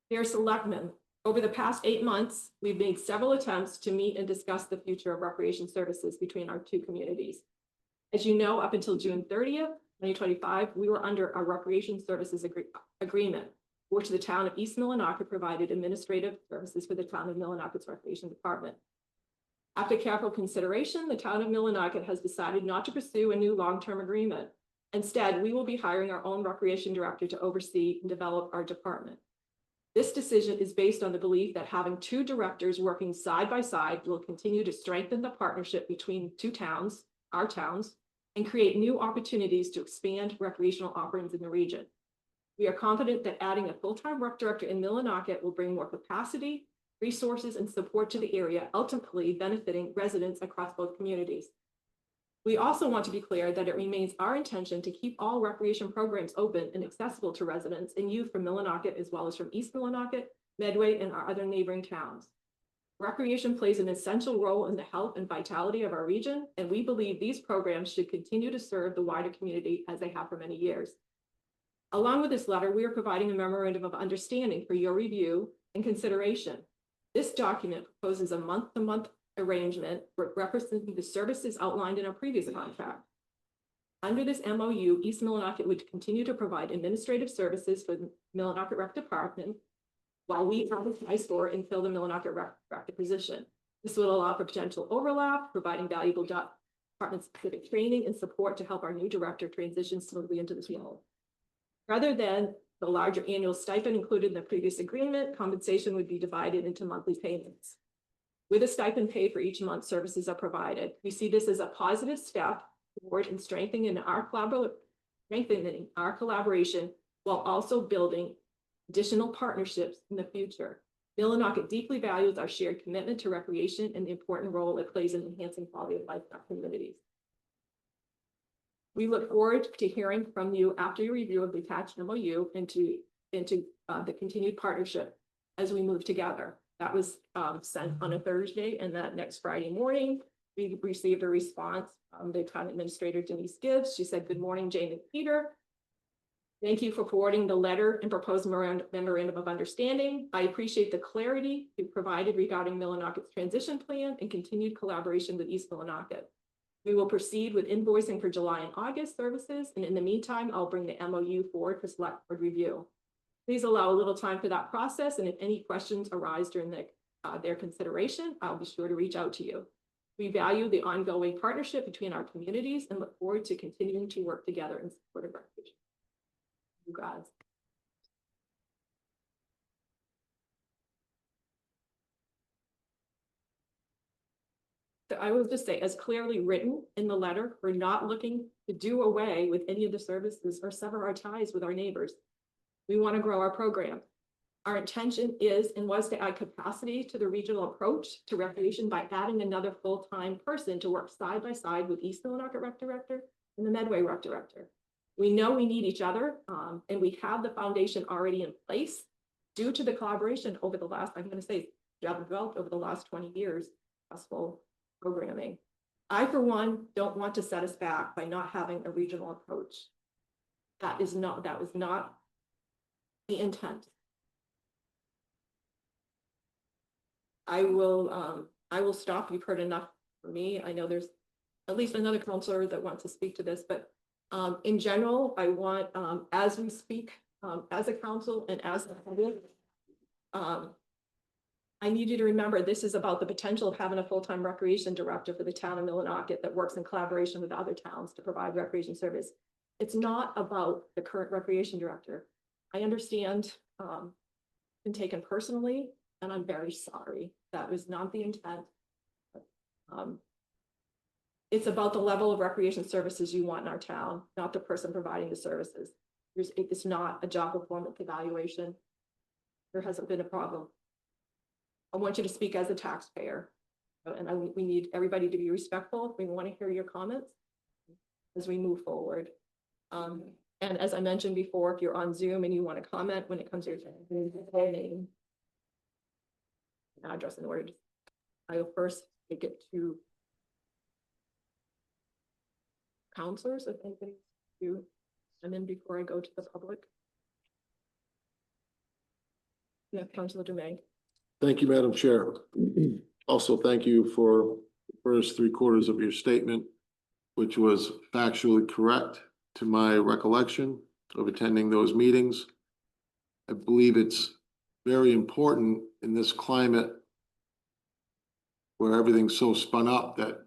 Dear Selectmen, over the past 8 months, we've made several attempts to meet and discuss the future of recreation services between our 2 communities. As you know, up until June 30th, 2025, we were under a recreation services agreement, which the town of East Millinocket provided administrative services for the town of Millinocket's recreation department. After careful consideration, the town of Millinocket has decided not to pursue a new long-term agreement. Instead, we will be hiring our own recreation director to oversee and develop our department. This decision is based on the belief that having two directors working side by side will continue to strengthen the partnership between two towns, our towns, and create new opportunities to expand recreational offerings in the region. We are confident that adding a full-time rec director in Millinocket will bring more capacity, resources, and support to the area, ultimately benefiting residents across both communities. We also want to be clear that it remains our intention to keep all recreation programs open and accessible to residents and youth from Millinocket, as well as from East Millinocket, Medway, and our other neighboring towns. Recreation plays an essential role in the health and vitality of our region, and we believe these programs should continue to serve the wider community as they have for many years. Along with this letter, we are providing a memorandum of understanding for your review and consideration. This document proposes a month-to-month arrangement representing the services outlined in our previous contract. Under this MOU, East Millinocket would continue to provide administrative services for the Millinocket Rec Department while we advertise for and fill the Millinocket Rec Director position. This will allow for potential overlap, providing valuable department-specific training and support to help our new director transition smoothly into this role. Rather than the larger annual stipend included in the previous agreement, compensation would be divided into monthly payments. With a stipend paid for each month services are provided. We see this as a positive step toward and strengthening our collaboration while also building additional partnerships in the future. Millinocket deeply values our shared commitment to recreation and the important role it plays in enhancing quality of life in our communities. We look forward to hearing from you after your review of the attached MOU into the continued partnership as we move together. That was sent on a Thursday, and that next Friday morning, we received a response from the town administrator, Denise Gibbs. She said, "Good morning, Jane and Peter. Thank you for forwarding the letter and proposed memorandum of understanding. I appreciate the clarity you provided regarding Millinocket's transition plan and continued collaboration with East Millinocket. We will proceed with invoicing for July and August services, and in the meantime, I'll bring the MOU forward for select board review. Please allow a little time for that process, and if any questions arise during their consideration, I'll be sure to reach out to you. We value the ongoing partnership between our communities and look forward to continuing to work together in support of recreation." You guys. So I will just say, as clearly written in the letter, we're not looking to do away with any of the services or sever our ties with our neighbors. We want to grow our program. Our intention is and was to add capacity to the regional approach to recreation by adding another full-time person to work side by side with East Millinocket Rec Director and the Medway Rec Director. We know we need each other, and we have the foundation already in place due to the collaboration over the last, I'm going to say, developed over the last 20 years, successful programming. I, for one, don't want to set us back by not having a regional approach. That was not the intent. I will stop. You've heard enough for me. I know there's at least another counselor that wants to speak to this, but in general, I want, as we speak, as a council and as a public, I need you to remember this is about the potential of having a full-time recreation director for the town of Millinocket that works in collaboration with other towns to provide recreation service. It's not about the current recreation director. I understand been taken personally, and I'm very sorry. That was not the intent. It's about the level of recreation services you want in our town, not the person providing the services. It's not a job performance evaluation. There hasn't been a problem. I want you to speak as a taxpayer, and we need everybody to be respectful. We want to hear your comments as we move forward. And as I mentioned before, if you're on Zoom and you want to comment when it comes to your name, address in order, I will first take it to counselors, if anybody do, and then before I go to the public. Yeah, Councilor Dumeay. Thank you, Madam Chair. Also, thank you for the first 3/4 of your statement, which was factually correct to my recollection of attending those meetings. I believe it's very important in this climate where everything's so spun up that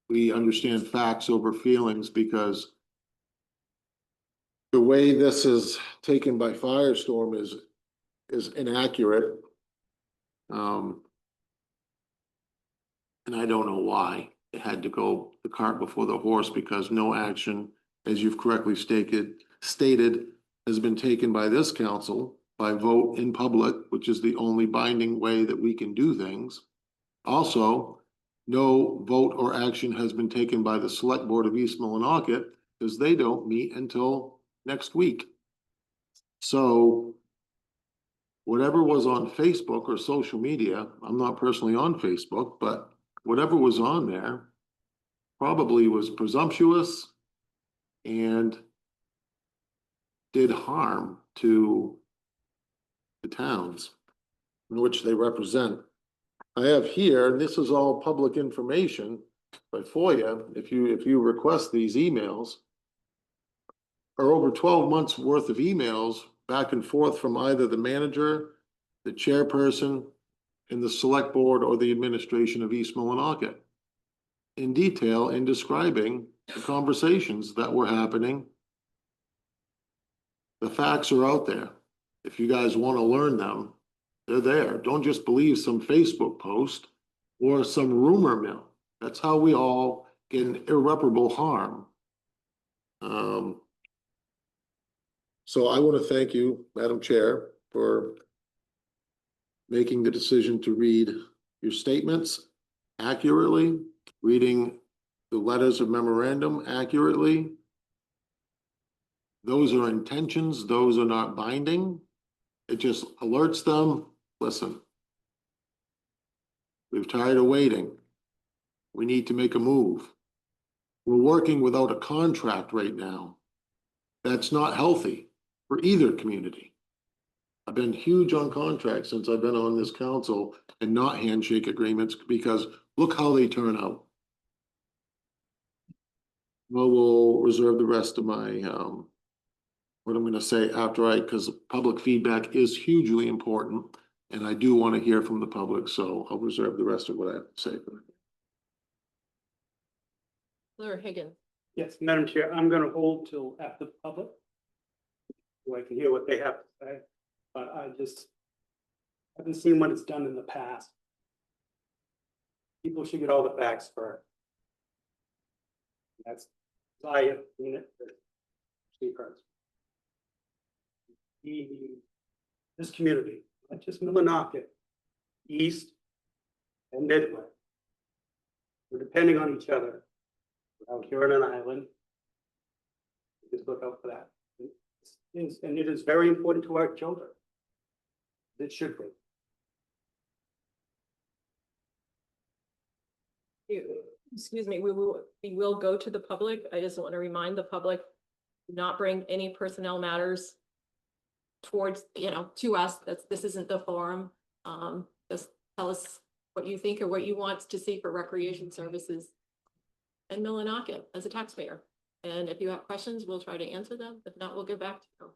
we understand facts over feelings, because the way this is taken by Firestorm is inaccurate. And I don't know why it had to go the cart before the horse, because no action, as you've correctly stated, has been taken by this council by vote in public, which is the only binding way that we can do things. Also, no vote or action has been taken by the Select Board of East Millinocket, because they don't meet until next week. So whatever was on Facebook or social media, I'm not personally on Facebook, but whatever was on there probably was presumptuous and did harm to the towns in which they represent. I have here, and this is all public information by FOIA, if you request these emails, are over 12 months worth of emails back and forth from either the manager, the chairperson, and the select board or the administration of East Millinocket in detail in describing the conversations that were happening. The facts are out there. If you guys want to learn them, they're there. Don't just believe some Facebook post or some rumor mill. That's how we all get in irreparable harm. So I want to thank you, Madam Chair, for making the decision to read your statements accurately, reading the letters of memorandum accurately. Those are intentions, those are not binding. It just alerts them, listen, we've tired of waiting. We need to make a move. We're working without a contract right now. That's not healthy for either community. I've been huge on contracts since I've been on this council and not handshake agreements, because look how they turn out. Well, we'll reserve the rest of my, what I'm gonna say after because public feedback is hugely important, and I do want to hear from the public, so I'll reserve the rest of what I have to say. Blair Higgins. Yes, Madam Chair, I'm gonna hold till after the public, so I can hear what they have to say, but I just haven't seen what it's done in the past. People should get all the facts first. That's, I have seen it for secrets. This community, not just Millinocket, East and Midway, we're depending on each other. Out here on an island, just look out for that. And it is very important to our children. It should be. Excuse me, we will go to the public. I just want to remind the public, do not bring any personnel matters towards, to us. This isn't the forum. Just tell us what you think or what you want to see for recreation services and Millinocket as a taxpayer. And if you have questions, we'll try to answer them. If not, we'll get back to you.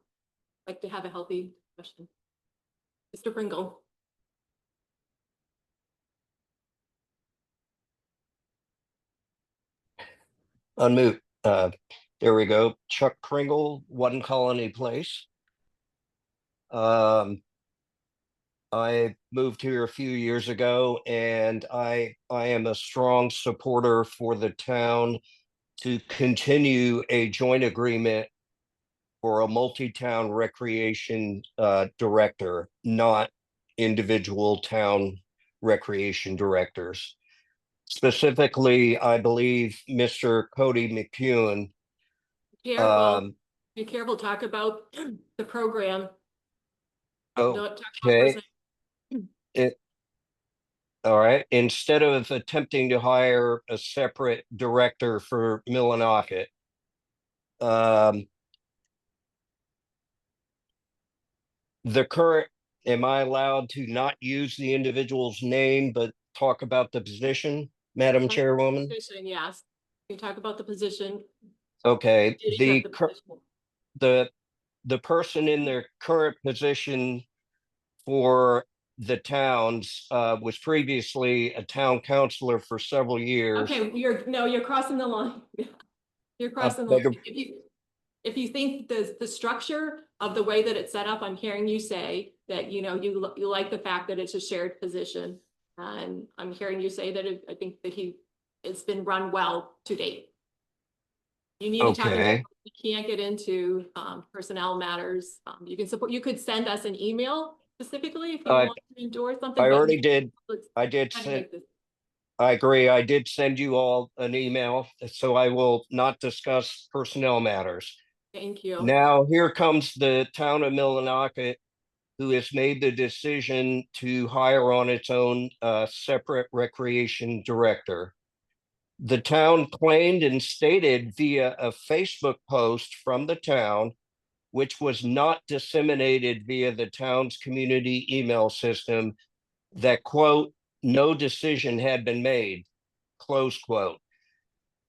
Like to have a healthy discussion. Mr. Pringle. Unmute. There we go. Chuck Pringle, One Colony Place. I moved here a few years ago, and I am a strong supporter for the town to continue a joint agreement for a multi-town recreation director, not individual town recreation directors. Specifically, I believe Mr. Cody McEwen. Be careful, talk about the program. Okay. All right. Instead of attempting to hire a separate director for Millinocket, the current, am I allowed to not use the individual's name, but talk about the position, Madam Chairwoman? Position, yes. You talk about the position. Okay, the person in their current position for the towns was previously a town councilor for several years. Okay, you're crossing the line. You're crossing the line. if you think the structure of the way that it's set up, I'm hearing you say that, you know, you like the fact that it's a shared position. And I'm hearing you say that I think that it's been run well to date. You need to talk about, Okay. we can't get into personnel matters. You could send us an email specifically if you I- want to endorse something. I but already did. let's I did kind of send, make this- I agree. I did send you all an email, so I will not discuss personnel matters. Thank you. Now, here comes the town of Millinocket, who has made the decision to hire on its own separate recreation director. The town claimed and stated via a Facebook post from the town, which was not disseminated via the town's community email system, that quote, no decision had been made, close quote.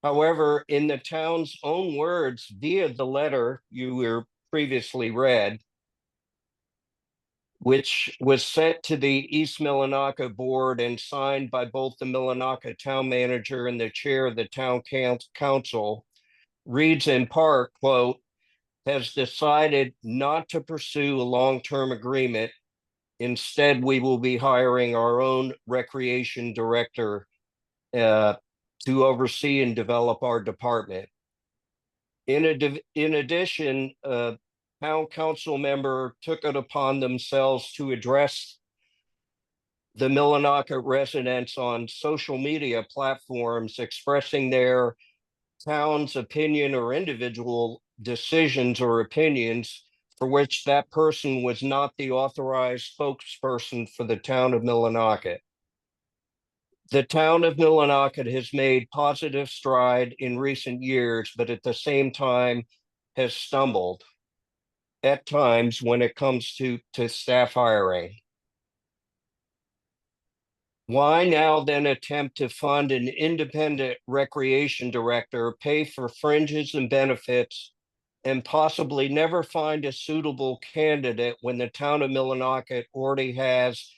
However, in the town's own words, via the letter you were previously read, which was sent to the East Millinocket board and signed by both the Millinocket town manager and the chair of the town council, reads in part, quote, has decided not to pursue a long-term agreement. Instead, we will be hiring our own recreation director to oversee and develop our department. In addition, town council member took it upon themselves to address the Millinocket residents on social media platforms, expressing their town's opinion or individual decisions or opinions for which that person was not the authorized spokesperson for the town of Millinocket. The town of Millinocket has made positive stride in recent years, but at the same time has stumbled at times when it comes to staff hiring. Why now then attempt to fund an independent recreation director, pay for fringes and benefits, and possibly never find a suitable candidate when the town of Millinocket already has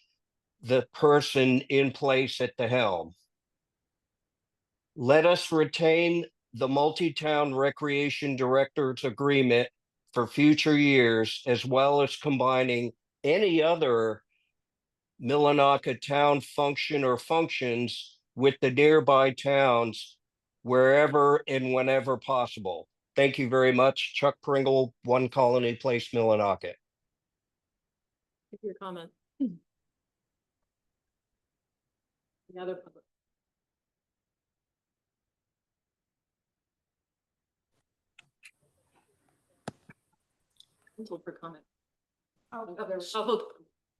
the person in place at the helm? Let us retain the multi-town recreation director's agreement for future years, as well as combining any other Millinocket town function or functions with the nearby towns wherever and whenever possible. Thank you very much. Chuck Pringle, One Colony Place, Millinocket. Thank you for your comment. Any other public? For comment.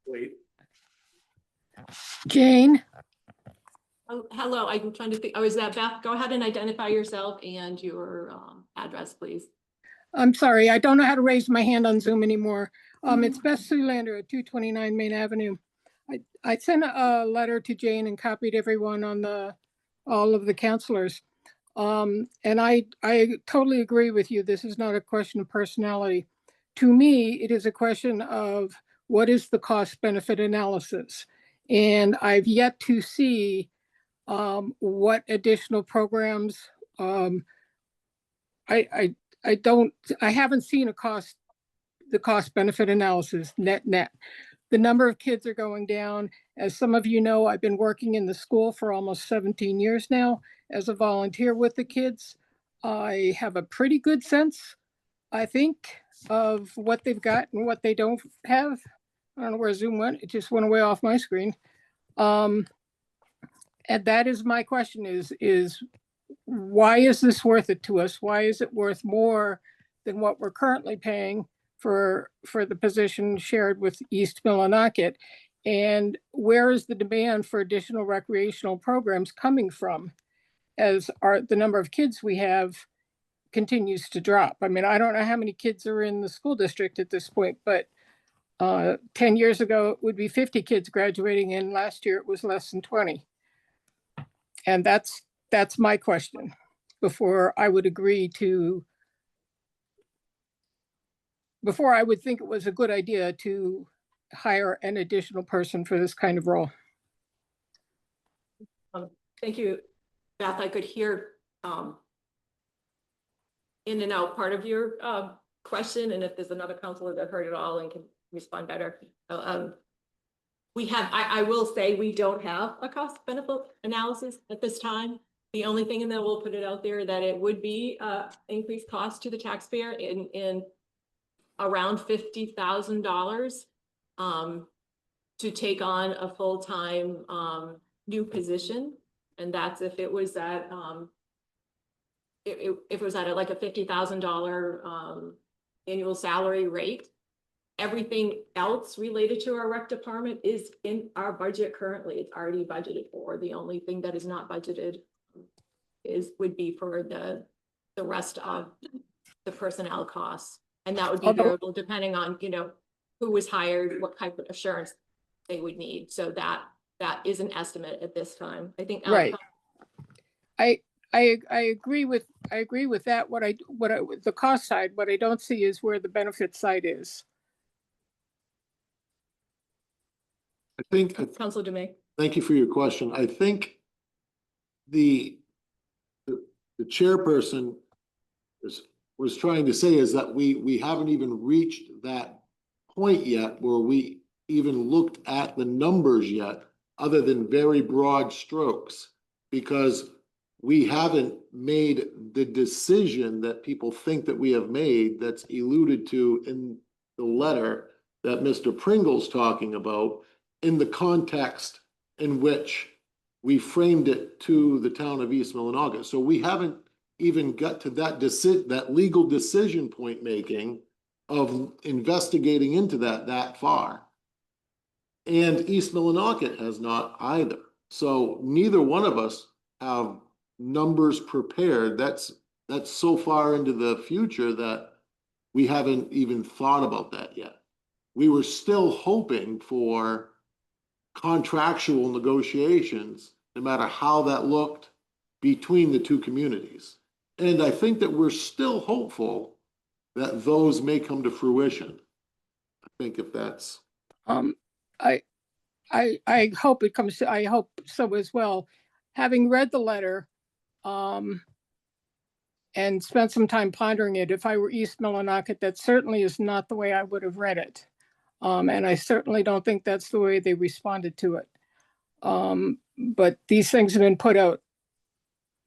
Wait. Jane? Oh, hello, I'm trying to think, is that Beth? Go ahead and identify yourself and your address, please. I'm sorry, I don't know how to raise my hand on Zoom anymore. It's Beth Zoolander at 229 Main Avenue. I sent a letter to Jane and copied everyone on all of the counselors. And I totally agree with you. This is not a question of personality. To me, it is a question of what is the cost benefit analysis? And I've yet to see what additional programs. I haven't seen the cost benefit analysis net. The number of kids are going down. As some of you know, I've been working in the school for almost 17 years now as a volunteer with the kids. I have a pretty good sense, I think, of what they've got and what they don't have. I don't know where Zoom went. It just went away off my screen. And that is my question is why is this worth it to us? Why is it worth more than what we're currently paying for the position shared with East Millinocket? And where is the demand for additional recreational programs coming from as the number of kids we have continues to drop? I mean, I don't know how many kids are in the school district at this point, but 10 years ago, it would be 50 kids graduating, and last year it was less than 20. And that's my question before I would think it was a good idea to hire an additional person for this kind of role. Thank you, Beth. I could hear in and out part of your question, and if there's another counselor that heard it all and can respond better. We have, I will say, we don't have a cost benefit analysis at this time. The only thing, and then we'll put it out there, that it would be increased cost to the taxpayer in around $50,000 to take on a full-time new position. And that's if it was at if it was at like a $50,000 annual salary rate. Everything else related to our rec department is in our budget currently. It's already budgeted for. The only thing that is not budgeted would be for the rest of the personnel costs. And that would be variable depending on, you know, who was hired, what type of assurance they would need. So that is an estimate at this time. I think. Right. I agree with that. What the cost side, what I don't see is where the benefit side is. I think, Councilor Dume. thank you for your question. I think the chairperson was trying to say is that we haven't even reached that point yet where we even looked at the numbers yet, other than very broad strokes, because we haven't made the decision that people think that we have made that's alluded to in the letter that Mr. Pringle's talking about, in the context in which we framed it to the town of East Millinocket. So we haven't even got to that legal decision point making of investigating into that far. And East Millinocket has not either. So neither one of us have numbers prepared. That's so far into the future that we haven't even thought about that yet. We were still hoping for contractual negotiations, no matter how that looked between the two communities. And I think that we're still hopeful that those may come to fruition. I think if that's. I hope it comes to, I hope so as well. Having read the letter, and spent some time pondering it, if I were East Millinocket, that certainly is not the way I would have read it. And I certainly don't think that's the way they responded to it. But these things have been put out.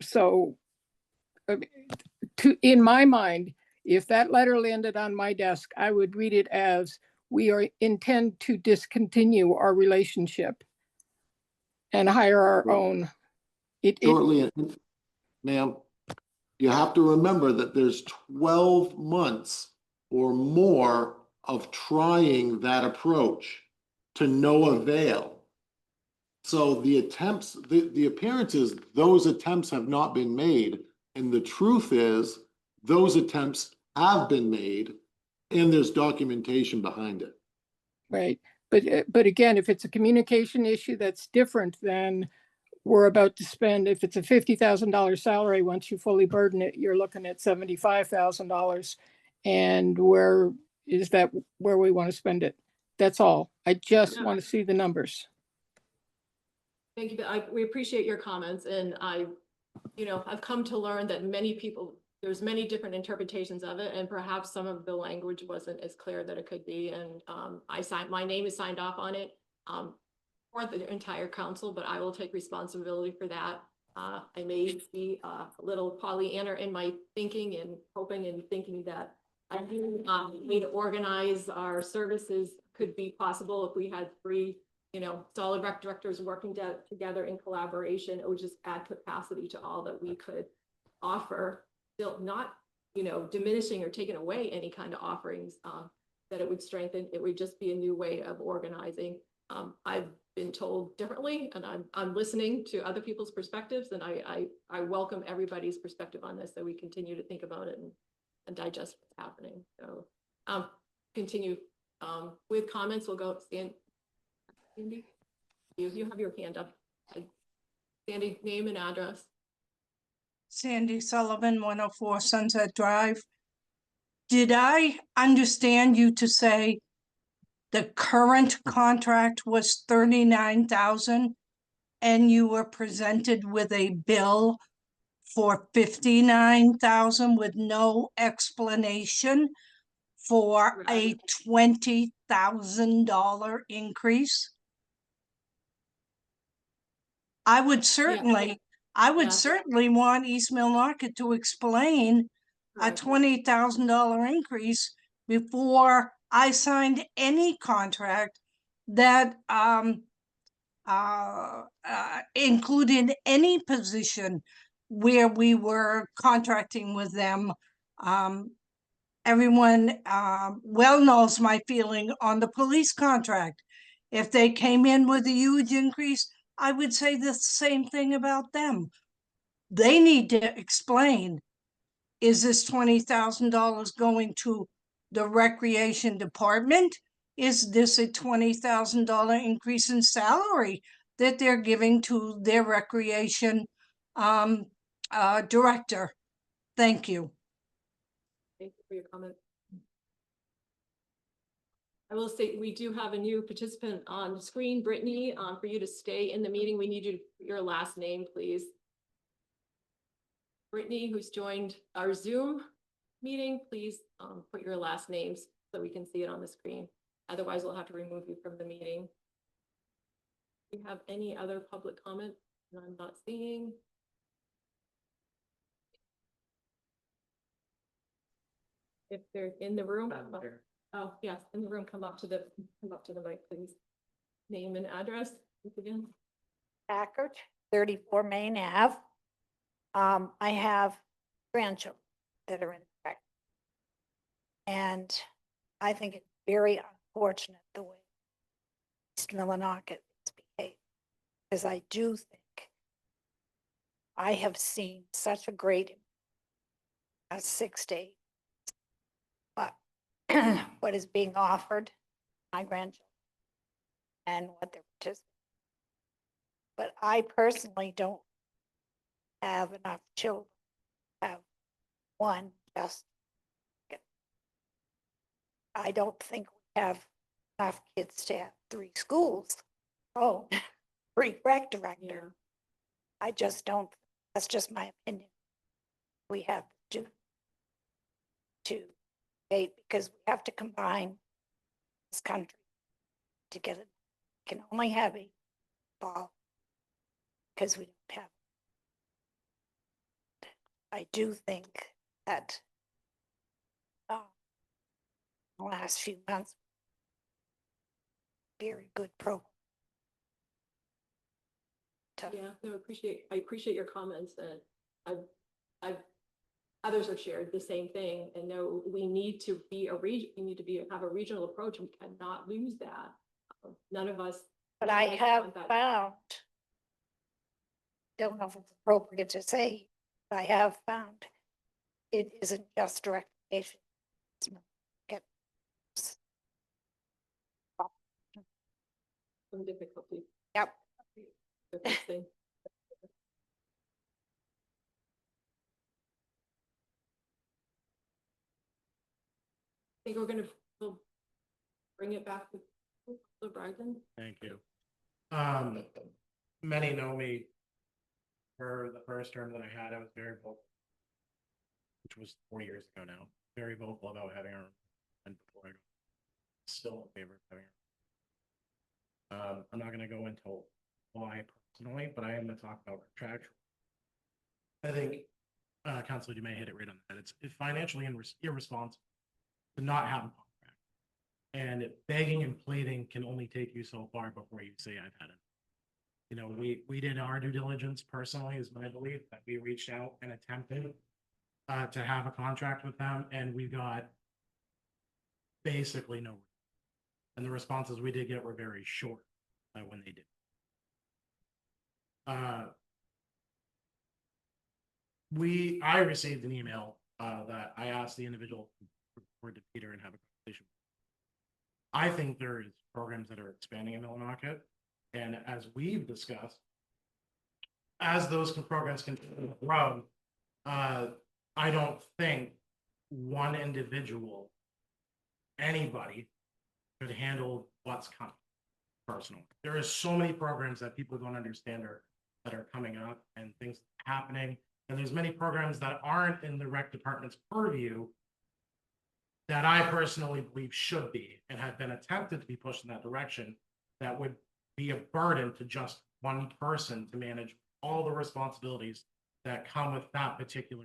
So in my mind, if that letter landed on my desk, I would read it as we intend to discontinue our relationship and hire our own. Shortly, ma'am, you have to remember that there's 12 months or more of trying that approach to no avail. So the attempts, the appearances, those attempts have not been made. And the truth is, those attempts have been made and there's documentation behind it. Right. But again, if it's a communication issue, that's different than we're about to spend. If it's a $50,000 salary, once you fully burden it, you're looking at $75,000. And where is that where we want to spend it? That's all. I just want to see the numbers. Thank you. We appreciate your comments, and I've come to learn that there's many different interpretations of it, and perhaps some of the language wasn't as clear that it could be. And my name is signed off on it for the entire council, but I will take responsibility for that. I may be a little Pollyanna in my thinking and hoping and thinking that I do way to organize our services could be possible if we had three, solid rec directors working together in collaboration. It would just add capacity to all that we could offer, still not, diminishing or taking away any kind of offerings that it would strengthen. It would just be a new way of organizing. I've been told differently, and I'm listening to other people's perspectives, and I welcome everybody's perspective on this, so we continue to think about it and digest what's happening. So continue with comments. We'll go Sandy, you have your hand up. Sandy, name and address. Sandy Sullivan, 104 Sunset Drive. Did I understand you to say the current contract was $39,000 and you were presented with a bill for 59,000 with no explanation for a $20,000 increase? I would certainly want East Millmarket to explain a $20,000 increase before I signed any contract that included any position where we were contracting with them. Everyone well knows my feeling on the police contract. If they came in with a huge increase, I would say the same thing about them. They need to explain, is this $20,000 going to the recreation department? Is this a $20,000 increase in salary that they're giving to their recreation director? Thank you. Thank you for your comment. I will say, we do have a new participant on the screen. Brittany, for you to stay in the meeting, we need you to put your last name, please. Brittany, who's joined our Zoom meeting, please put your last names so we can see it on the screen. Otherwise, we'll have to remove you from the meeting. Do you have any other public comment that I'm not seeing? If they're in the room. Oh, yes, in the room, come up to the mic, please. Name and address again. Packard, 34 Main Ave. I have grandchildren that are in fact. And I think it's very unfortunate the way East Millinocket is behaved. Because I do think I have seen such a great 6 days. But what is being offered my grandchildren and what they're participating. But I personally don't have enough children to have one just. I don't think we have enough kids to have 3 schools. Oh, 3 rec director. I just don't, that's just my opinion. We have to date because we have to combine this country to get it. We can only have a ball because we don't have. I do think that the last few months, very good program. Yeah, no, I appreciate your comments, and others have shared the same thing, and no, we need to be have a regional approach. We cannot lose that. None of us. But I have found, don't know if it's appropriate to say, but I have found it isn't just direct education. Some difficulty. Yep. Thing. I think we'll bring it back to Bragdon. Thank you. Many know me for the first term that I had. I was very vocal, which was 4 years ago now. Very vocal about having our own, and before I go, still in favor of having our own. I'm not going to go into why personally, but I am going to talk about contractual. I think Councilor Dume hit it right on the head. It's financially irresponsible to not have a contract, and begging and pleading can only take you so far before you say I've had it. You know, we did our due diligence personally, is my belief, that we reached out and attempted to have a contract with them, and we got basically no. And the responses we did get were very short when they did. I received an email that I asked the individual to Peter and have a conversation. I think there is programs that are expanding in Millinocket, and as we've discussed, as those programs continue to grow, I don't think one individual, anybody, could handle what's coming. Personally, there are so many programs that people don't understand that are coming up and things happening. And there's many programs that aren't in the rec department's purview that I personally believe should be and have been attempted to be pushed in that direction, that would be a burden to just one person to manage all the responsibilities that come with that particular.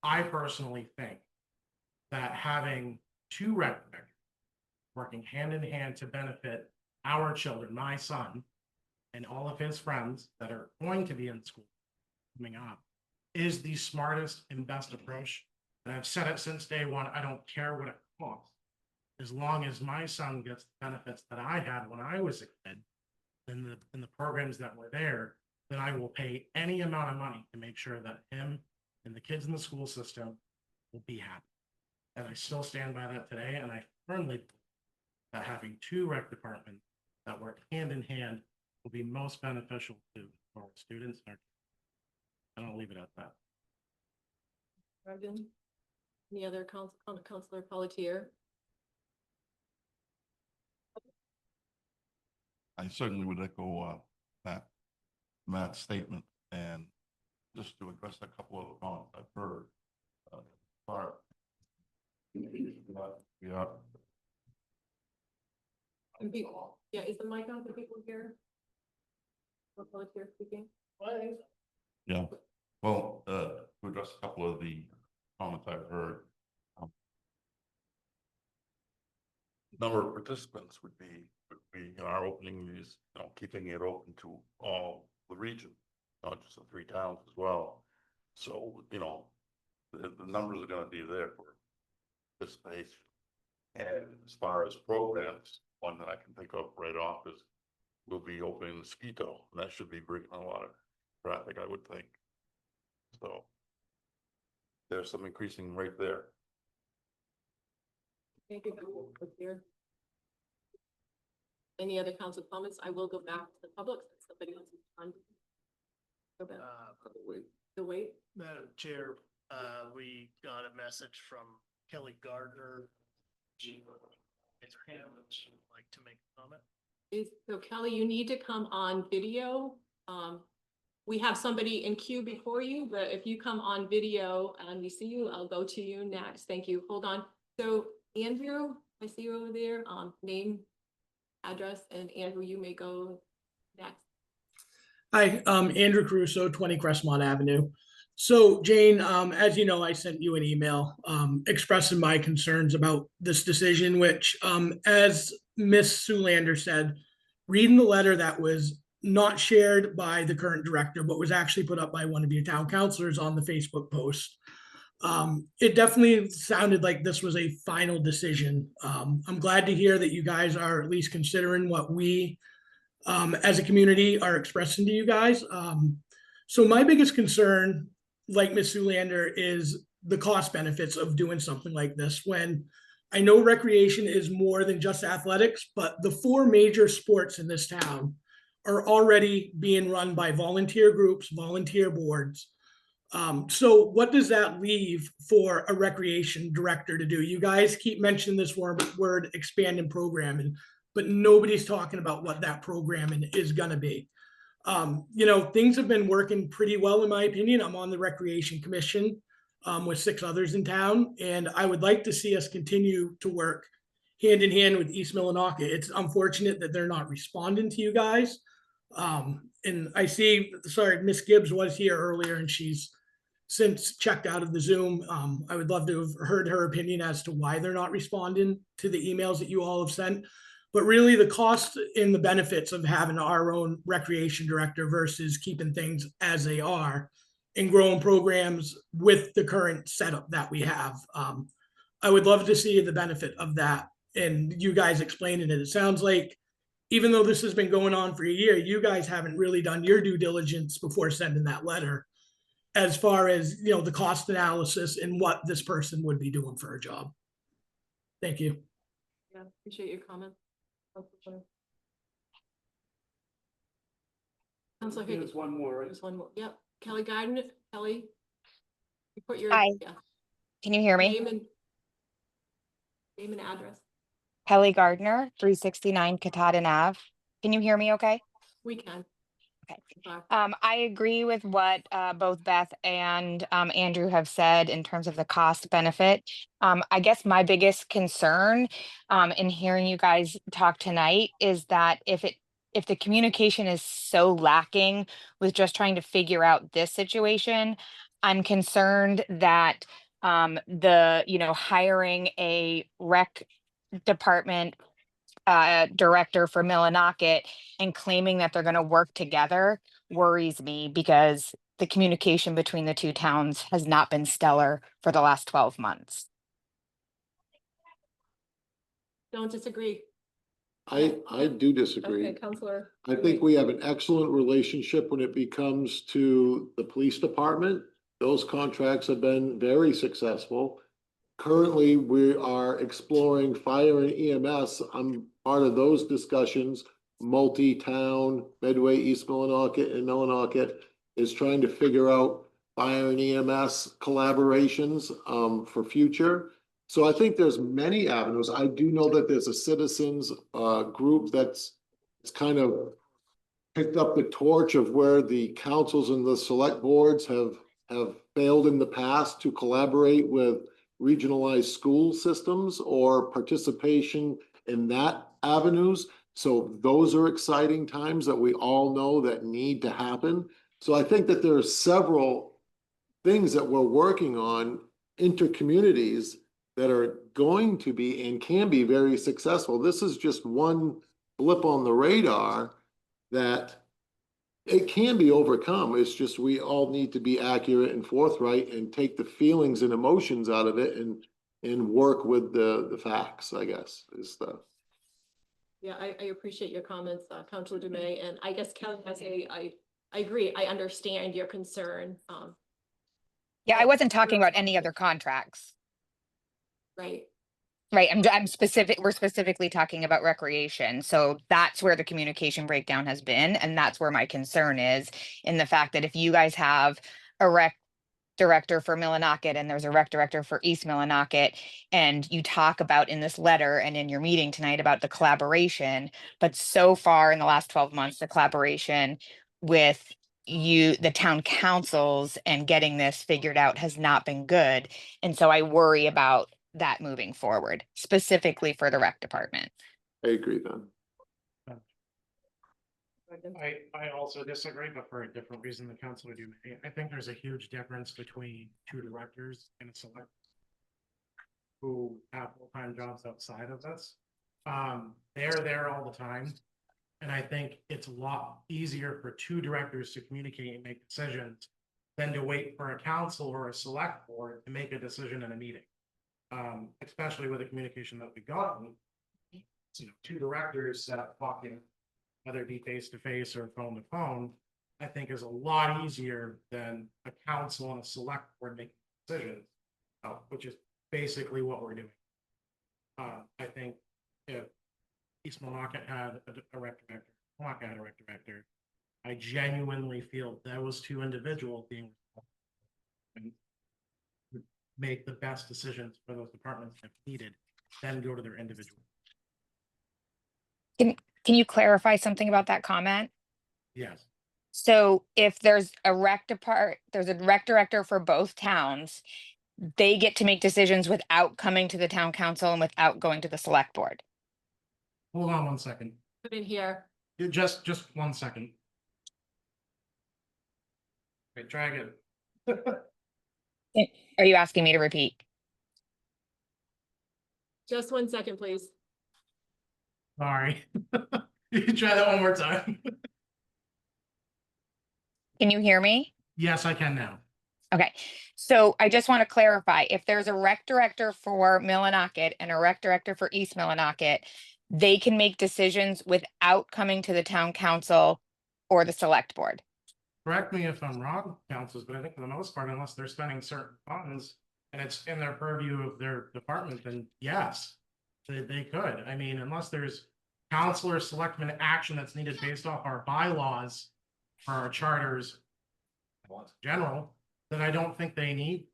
I personally think that having two rec directors working hand in hand to benefit our children, my son, and all of his friends that are going to be in school coming up, is the smartest and best approach. And I've said it since day one, I don't care what it costs. As long as my son gets the benefits that I had when I was a kid, in the programs that were there, then I will pay any amount of money to make sure that him and the kids in the school system will be happy. And I still stand by that today, and I firmly believe that having two rec departments that work hand in hand will be most beneficial to our students. And I'll leave it at that. Brendan? Any other Councilor Pelletier? I certainly would echo Matt's statement, and just to address a couple of comments I've heard. We are. And people, yeah, is the mic on for people here? For Pelletier speaking? Yeah, well, to address a couple of the comments I've heard. Number of participants would be, we are opening these, keeping it open to all the region, not just the 3 towns as well. So, the numbers are gonna be there for participation. And as far as programs, one that I can think of right off is we'll be opening Mosquito, and that should be bringing a lot of traffic, I would think. So there's some increasing right there. Thank you, Councilor Pelletier. Any other council comments? I will go back to the public. Since somebody else is on. Go back. The wait. Madam Chair, we got a message from Kelly Gardner. It's her hand, would she like to make a comment? So Kelly, you need to come on video. We have somebody in queue before you, but if you come on video and we see you, I'll go to you next. Thank you. Hold on. So Andrew, I see you over there. Name, address, and Andrew, you may go next. Hi, Andrew Caruso, 20 Crestmont Avenue. So Jane, as you know, I sent you an email expressing my concerns about this decision, which as Miss Zoolander said, reading the letter that was not shared by the current director, but was actually put up by one of your town councilors on the Facebook post. It definitely sounded like this was a final decision. I'm glad to hear that you guys are at least considering what we as a community are expressing to you guys. So my biggest concern, like Ms. Zoolander, is the cost benefits of doing something like this, when I know recreation is more than just athletics, but the 4 major sports in this town are already being run by volunteer groups, volunteer boards. So what does that leave for a recreation director to do? You guys keep mentioning this word expanding programming, but nobody's talking about what that programming is gonna be. Things have been working pretty well, in my opinion. I'm on the Recreation Commission with 6 others in town, and I would like to see us continue to work hand in hand with East Millinocket. It's unfortunate that they're not responding to you guys. And I see, sorry, Miss Gibbs was here earlier and she's since checked out of the Zoom. I would love to have heard her opinion as to why they're not responding to the emails that you all have sent. But really the cost and the benefits of having our own recreation director versus keeping things as they are and growing programs with the current setup that we have. I would love to see the benefit of that and you guys explaining it. It sounds like even though this has been going on for a year, you guys haven't really done your due diligence before sending that letter as far as, the cost analysis and what this person would be doing for a job. Thank you. Yeah, appreciate your comment. Councilor Higgins. There's one more, right? There's one more. Yep. Kelly Gardner. Kelly. You put your Hi. Can you hear me? Name and address. Kelly Gardner, 369 Katahdin Ave. Can you hear me okay? We can. I agree with what both Beth and Andrew have said in terms of the cost benefit. I guess my biggest concern in hearing you guys talk tonight is that if the communication is so lacking with just trying to figure out this situation, I'm concerned that hiring a rec department director for Millinocket and claiming that they're going to work together worries me because the communication between the two towns has not been stellar for the last 12 months. Don't disagree. I do disagree. Okay, Counselor. I think we have an excellent relationship when it becomes to the police department. Those contracts have been very successful. Currently, we are exploring fire and EMS. I'm part of those discussions. Multi-town, Medway, East Millinocket, and Millinocket is trying to figure out fire and EMS collaborations for future. So I think there's many avenues. I do know that there's a citizens group that's kind of picked up the torch of where the councils and the select boards have failed in the past to collaborate with regionalized school systems or participation in that avenues. So those are exciting times that we all know that need to happen. So I think that there are several things that we're working on intercommunities that are going to be and can be very successful. This is just one blip on the radar that it can be overcome. It's just we all need to be accurate and forthright and take the feelings and emotions out of it and work with the facts, I guess, is the. Yeah, I appreciate your comments, Councilor Dume, and I guess Kelly, I agree. I understand your concern. Yeah, I wasn't talking about any other contracts. Right. Right, we're specifically talking about recreation, so that's where the communication breakdown has been, and that's where my concern is, in the fact that if you guys have a rec director for Millinocket and there's a rec director for East Millinocket, and you talk about in this letter and in your meeting tonight about the collaboration, but so far in the last 12 months, the collaboration with the town councils and getting this figured out has not been good, and so I worry about that moving forward, specifically for the rec department. I agree then. I also disagree, but for a different reason than Councilor Dume. I think there's a huge difference between two directors and a select who have full-time jobs outside of this. They're there all the time. And I think it's a lot easier for two directors to communicate and make decisions than to wait for a council or a select board to make a decision in a meeting. Especially with the communication that we've gotten, two directors talking, whether it be face to face or phone to phone, I think is a lot easier than a council and a select board making decisions, which is basically what we're doing. I think if East Millinocket had a rec director, Millinocket had a rec director, I genuinely feel those two individuals being make the best decisions for those departments if needed, then go to their individual. Can you clarify something about that comment? Yes. So if there's a rec director for both towns, they get to make decisions without coming to the town council and without going to the select board. Hold on 1 second. Put in here. Just 1 second. Wait, try again. Are you asking me to repeat? Just 1 second, please. Sorry. You can try that one more time. Can you hear me? Yes, I can now. Okay, so I just want to clarify, if there's a rec director for Millinocket and a rec director for East Millinocket, they can make decisions without coming to the town council or the select board. Correct me if I'm wrong, councils, but I think for the most part, unless they're spending certain funds and it's in their purview of their department, then yes, they could. I mean, unless there's council or selectman action that's needed based off our bylaws or our charters in general, then I don't think they need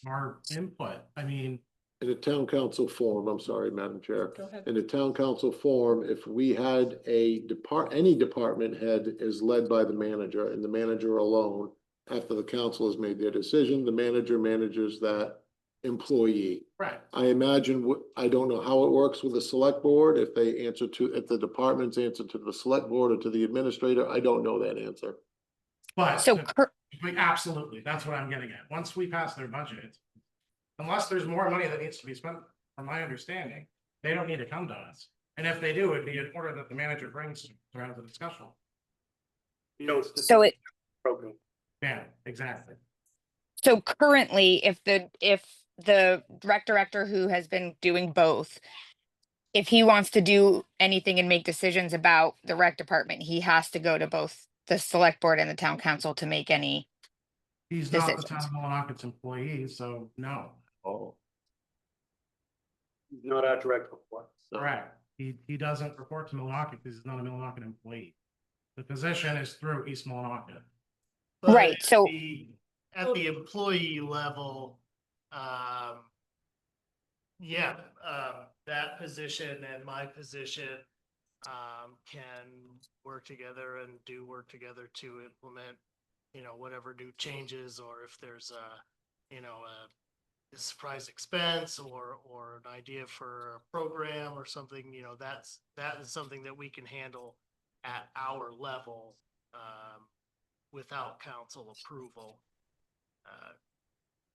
our input. I mean, in a town council form, I'm sorry, Madam Chair. Go ahead. In the town council form, if we had any department head is led by the manager and the manager alone, after the council has made their decision, the manager manages that employee. Right. I imagine, I don't know how it works with the select board, if the departments answer to the select board or to the administrator, I don't know that answer. But So absolutely, that's what I'm getting at. Once we pass their budget, unless there's more money that needs to be spent, from my understanding, they don't need to come to us. And if they do, it'd be an order that the manager brings to have the discussion. You know, So it, program. Yeah, exactly. so currently, if the rec director who has been doing both, if he wants to do anything and make decisions about the rec department, he has to go to both the select board and the town council to make any He's not the decisions. town of Millinocket's employee, so no. Oh. He's not our direct report. Correct. He doesn't report to Millinocket because he's not a Millinocket employee. The position is through East Millinocket. Right, so- At the employee level, yeah, that position and my position can work together and do work together to implement, whatever new changes, or if there's a surprise expense or an idea for a program or something, that is something that we can handle at our level without council approval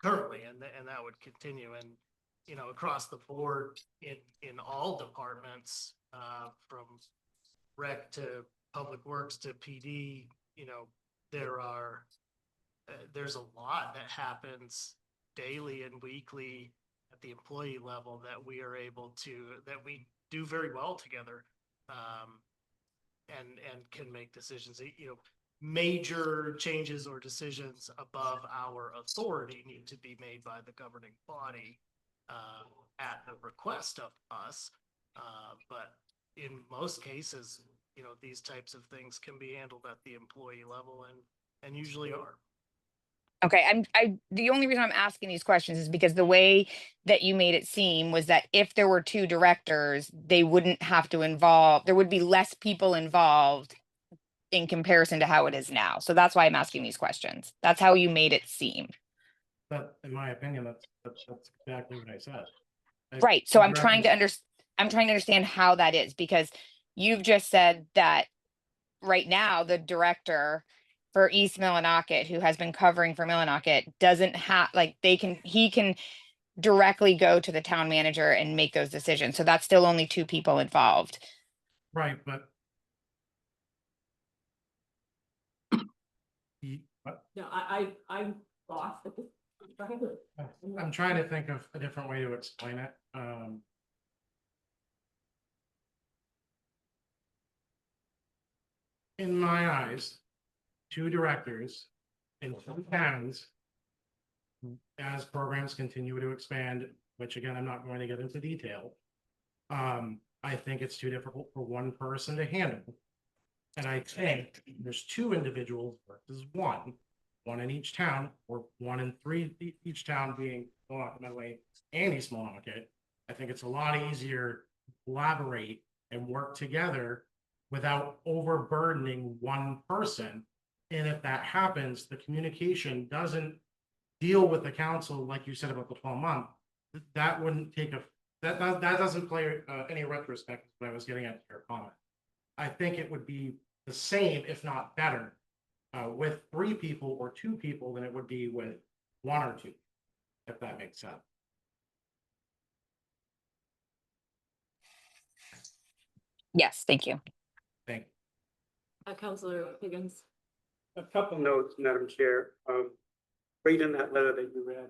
currently, and that would continue. And across the board in all departments, from rec to public works to PD, there's a lot that happens daily and weekly at the employee level that we do very well together, and can make decisions. Major changes or decisions above our authority need to be made by the governing body at the request of us. But in most cases, these types of things can be handled at the employee level and usually are. Okay, the only reason I'm asking these questions is because the way that you made it seem was that if there were two directors, they wouldn't have to there would be less people involved in comparison to how it is now. So that's why I'm asking these questions. That's how you made it seem. But in my opinion, that's exactly what I said. Right, so I'm trying to understand how that is, because you've just said that right now, the director for East Millinocket, who has been covering for Millinocket, doesn't have, he can directly go to the town manager and make those decisions. So that's still only two people involved. Right, but No, I'm lost at this. I'm trying to think of a different way to explain it. In my eyes, two directors in two towns, as programs continue to expand, which again, I'm not going to get into detail. I think it's too difficult for one person to handle. And I think there's two individuals versus one in each town, or one in three, each town being Millinocket, Medway, and East Millinocket. I think it's a lot easier to collaborate and work together without overburdening one person. And if that happens, the communication doesn't deal with the council, like you said about the 12-month. That wouldn't take that doesn't play any retrospect. What I was getting at your comment. I think it would be the same, if not better, with 3 people or 2 people than it would be with 1 or 2, if that makes sense. Yes, thank you. Thank you. Councilor Higgins. A couple notes, Madam Chair. Right in that letter that you read,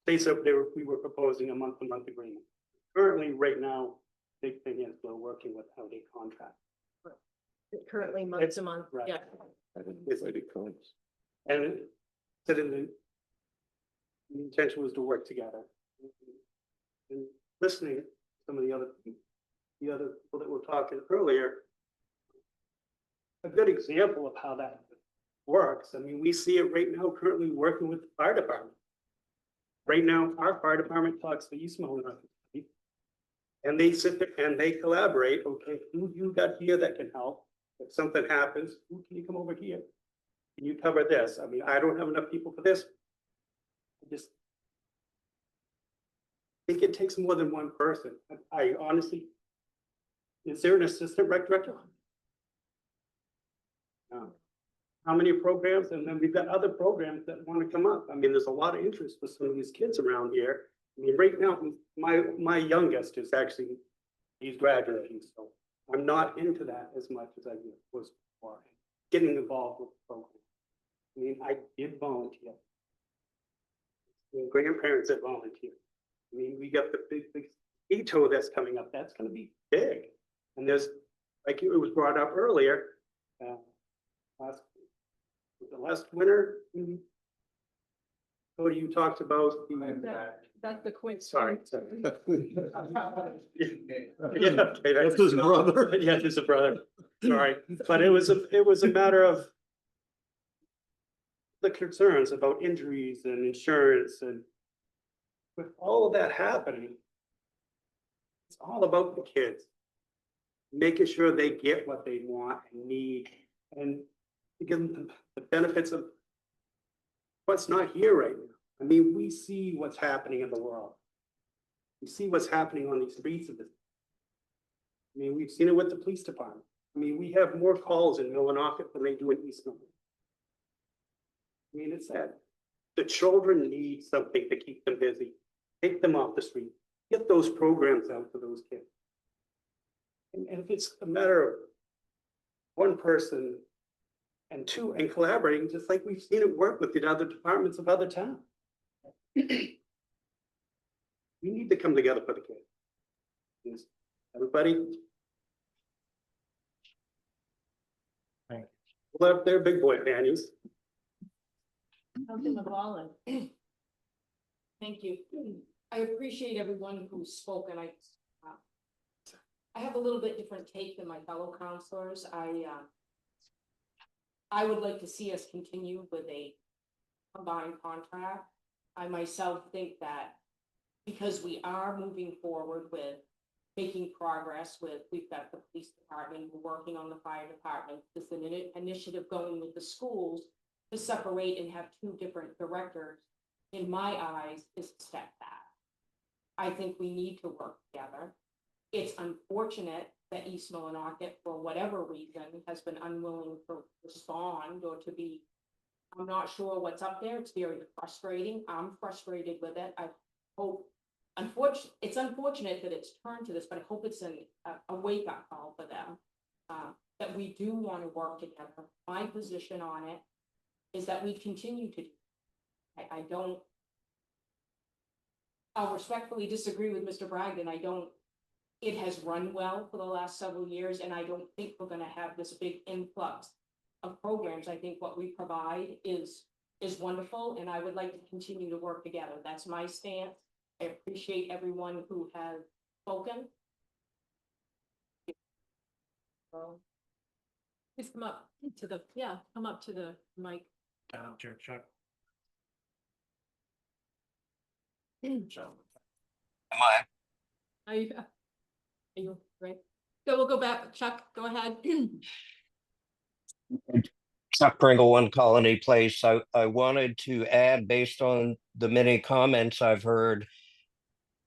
states that we were proposing a month-to-month agreement. Currently, right now, big thing is we're working with how they contract. Currently month to month, Right. yeah. It's like it comes. And it said in the intention was to work together. And listening to some of the other people that were talking earlier, a good example of how that works. I mean, we see it right now currently working with the fire department. Right now, our fire department talks to East Moline. And they sit there and they collaborate, okay, who you got here that can help? If something happens, who can you come over here? Can you cover this? I mean, I don't have enough people for this. I just think it takes more than one person. I honestly, is there an assistant rec director? No. How many programs? And then we've got other programs that want to come up. I mean, there's a lot of interest with some of these kids around here. I mean, right now, my youngest is actually, he's graduating, so I'm not into that as much as I was before. Getting involved with the program. I mean, I did volunteer. I mean, grandparents that volunteer. I mean, we got the big veto that's coming up. That's going to be big. And there's, like it was brought up earlier, last winter. So you talked about That's the quick. Sorry. Yeah, That's his brother. Yeah, his brother. Sorry, but it was a matter of the concerns about injuries and insurance, and with all of that happening, it's all about the kids. Making sure they get what they want and need, and give them the benefits of what's not here right now. I mean, we see what's happening in the world. We see what's happening on these streets of this. I mean, we've seen it with the police department. I mean, we have more calls in Millinocket than they do in East Milton. I mean, it's sad. The children need something to keep them busy. Take them off the street. Get those programs out for those kids. And if it's a matter of one person and two, and collaborating, just like we've seen it work with the other departments of other towns. We need to come together for the kids. Everybody. Love their big boy panties. Councilman McGowan. Thank you. I appreciate everyone who's spoken. I have a little bit different take than my fellow counselors. I would like to see us continue with a combined contract. I myself think that because we are moving forward with making progress with, we've got the police department, we're working on the fire department, this initiative going with the schools to separate and have two different directors, in my eyes, is a step back. I think we need to work together. It's unfortunate that East Millinocket, for whatever reason, has been unwilling to respond or to be, I'm not sure what's up there. It's very frustrating. I'm frustrated with it. I hope, it's unfortunate that it's turned to this, but I hope it's a wake-up call for them, that we do want to work together. My position on it is that we continue to, I'll respectfully disagree with Mr. Bragdon. It has run well for the last several years, and I don't think we're gonna have this big influx of programs. I think what we provide is wonderful, and I would like to continue to work together. That's my stance. I appreciate everyone who has spoken. Please come up to the, come up to the mic. Chair Chuck. Are you right? So we'll go back. Chuck, go ahead. Chuck Pringle, One Colony Place. I wanted to add, based on the many comments I've heard,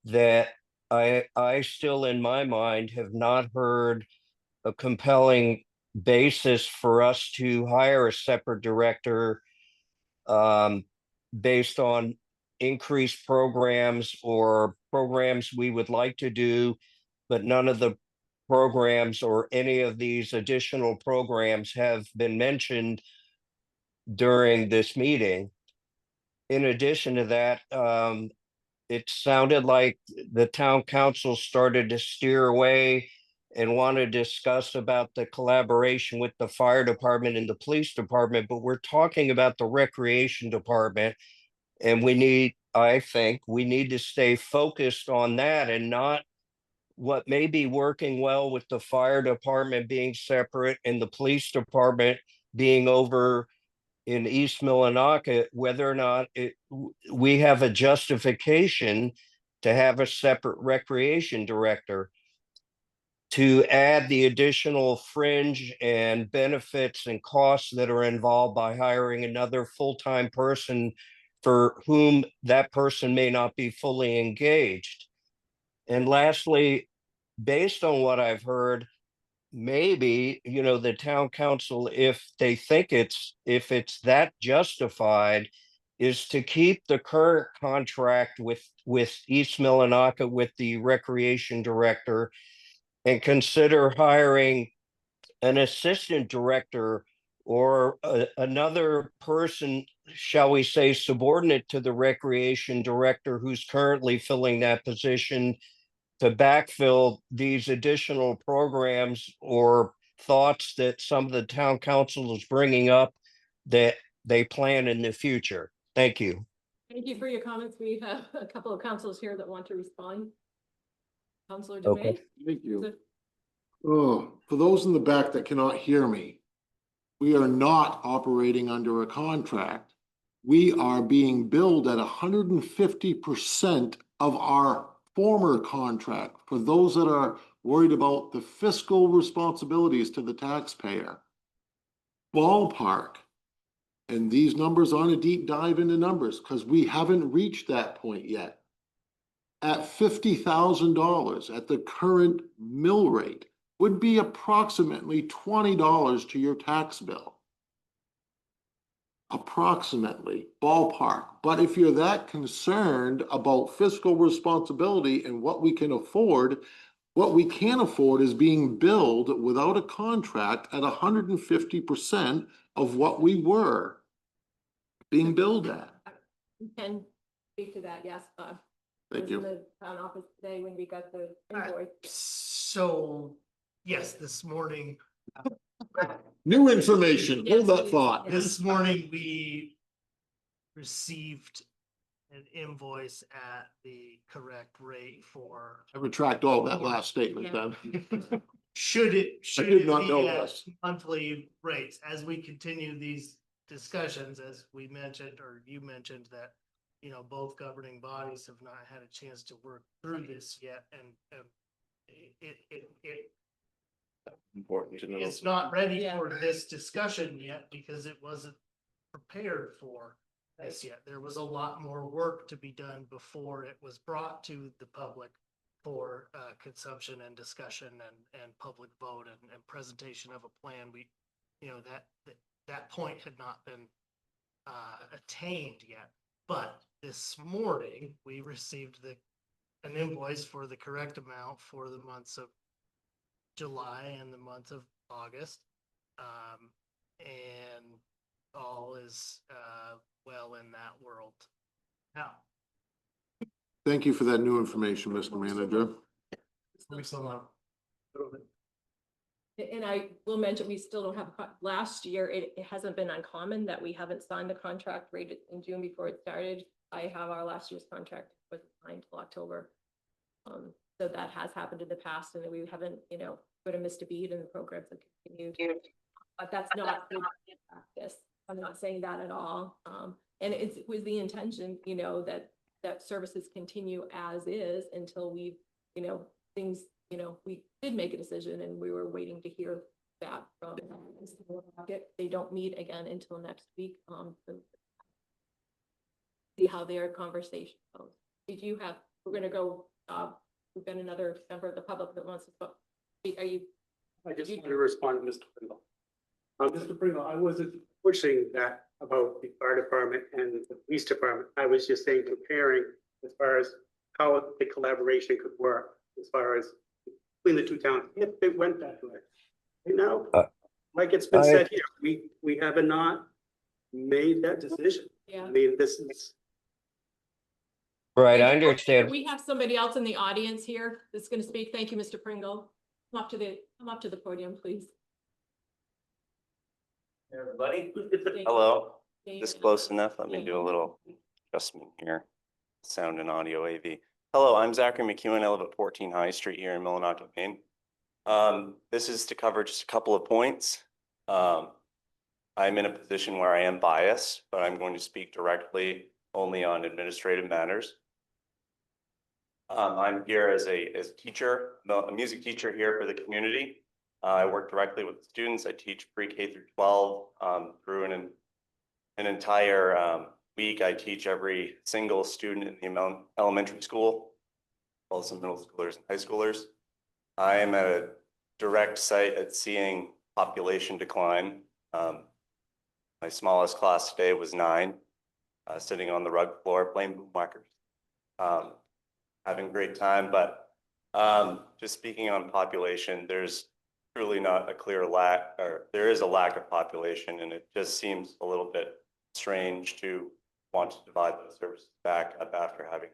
that I still, in my mind, have not heard a compelling basis for us to hire a separate director based on increased programs or programs we would like to do, but none of the programs or any of these additional programs have been mentioned during this meeting. In addition to that, it sounded like the town council started to steer away and want to discuss about the collaboration with the fire department and the police department, but we're talking about the recreation department. And I think we need to stay focused on that and not what may be working well with the fire department being separate and the police department being over in East Millinocket, whether or not we have a justification to have a separate recreation director to add the additional fringe and benefits and costs that are involved by hiring another full-time person for whom that person may not be fully engaged. And lastly, based on what I've heard, maybe, the town council, if they think if it's that justified, is to keep the current contract with East Millinocket with the recreation director and consider hiring an assistant director or another person, shall we say, subordinate to the recreation director who's currently filling that position to backfill these additional programs or thoughts that some of the town council is bringing up that they plan in the future. Thank you. Thank you for your comments. We have a couple of councils here that want to respond. Councilor Okay. Dume? Thank you. Oh, for those in the back that cannot hear me, we are not operating under a contract. We are being billed at 150% of our former contract for those that are worried about the fiscal responsibilities to the taxpayer. Ballpark. And these numbers aren't a deep dive into numbers because we haven't reached that point yet. At $50,000 at the current mill rate would be approximately $20 to your tax bill. Approximately, ballpark. But if you're that concerned about fiscal responsibility and what we can afford, what we can afford is being billed without a contract at 150% of what we were being billed at. You can speak to that, yes, Bob. Thank Was you. in the town office today when we got the invoice. So, yes, this morning. New information, hold that thought. This morning, we received an invoice at the correct rate for. I retract all that last statement then. Should it did not be know at this. monthly rates, as we continue these discussions, as we mentioned, or you mentioned that, both governing bodies have not had a chance to work through this yet, and it Important to know. it's not ready for this discussion yet because it wasn't prepared for this yet. There was a lot more work to be done before it was brought to the public for consumption and discussion and public vote and presentation of a plan. We, that point had not been attained yet. But this morning, we received an invoice for the correct amount for the months of July and the month of August. And all is well in that world now. Thank you for that new information, Mr. Manager. And I will mention, we still don't have, last year, it hasn't been uncommon that we haven't signed the contract right in June before it started. I have our last year's contract was signed till October. So that has happened in the past and we haven't, sort of missed a beat and the programs have continued. But that's not good practice. I'm not saying that at all. And it was the intention, that services continue as is until we, things, we did make a decision and we were waiting to hear back from they don't meet again until next week. See how their conversation goes. We're gonna go, we've got another member of the public that wants to speak. Are you? I just want to respond to Mr. Pringle. Mr. Pringle, I wasn't pushing that about the fire department and the police department. I was just saying comparing as far as how the collaboration could work as far as between the two towns, if it went that way. Like it's been said here, we have not made that decision. Yeah. I mean, this is. Right, I understand. We have somebody else in the audience here that's going to speak. Thank you, Mr. Pringle. Come up to the podium, please. Everybody, hello. This close enough? Let me do a little adjustment here. Sound and audio AV. Hello, I'm Zachary McEwen. I live at 14 High Street here in Millinocket, Maine. This is to cover just a couple of points. I'm in a position where I am biased, but I'm going to speak directly only on administrative matters. I'm here as a teacher, a music teacher here for the community. I work directly with the students. I teach pre-K through 12 through an entire week. I teach every single student in the elementary school, also middle schoolers and high schoolers. I am at a direct site at seeing population decline. My smallest class today was 9, sitting on the rug floor playing boom markers. Having a great time, but just speaking on population, there's truly not a clear lack, or there is a lack of population, and it just seems a little bit strange to want to divide those services back up after having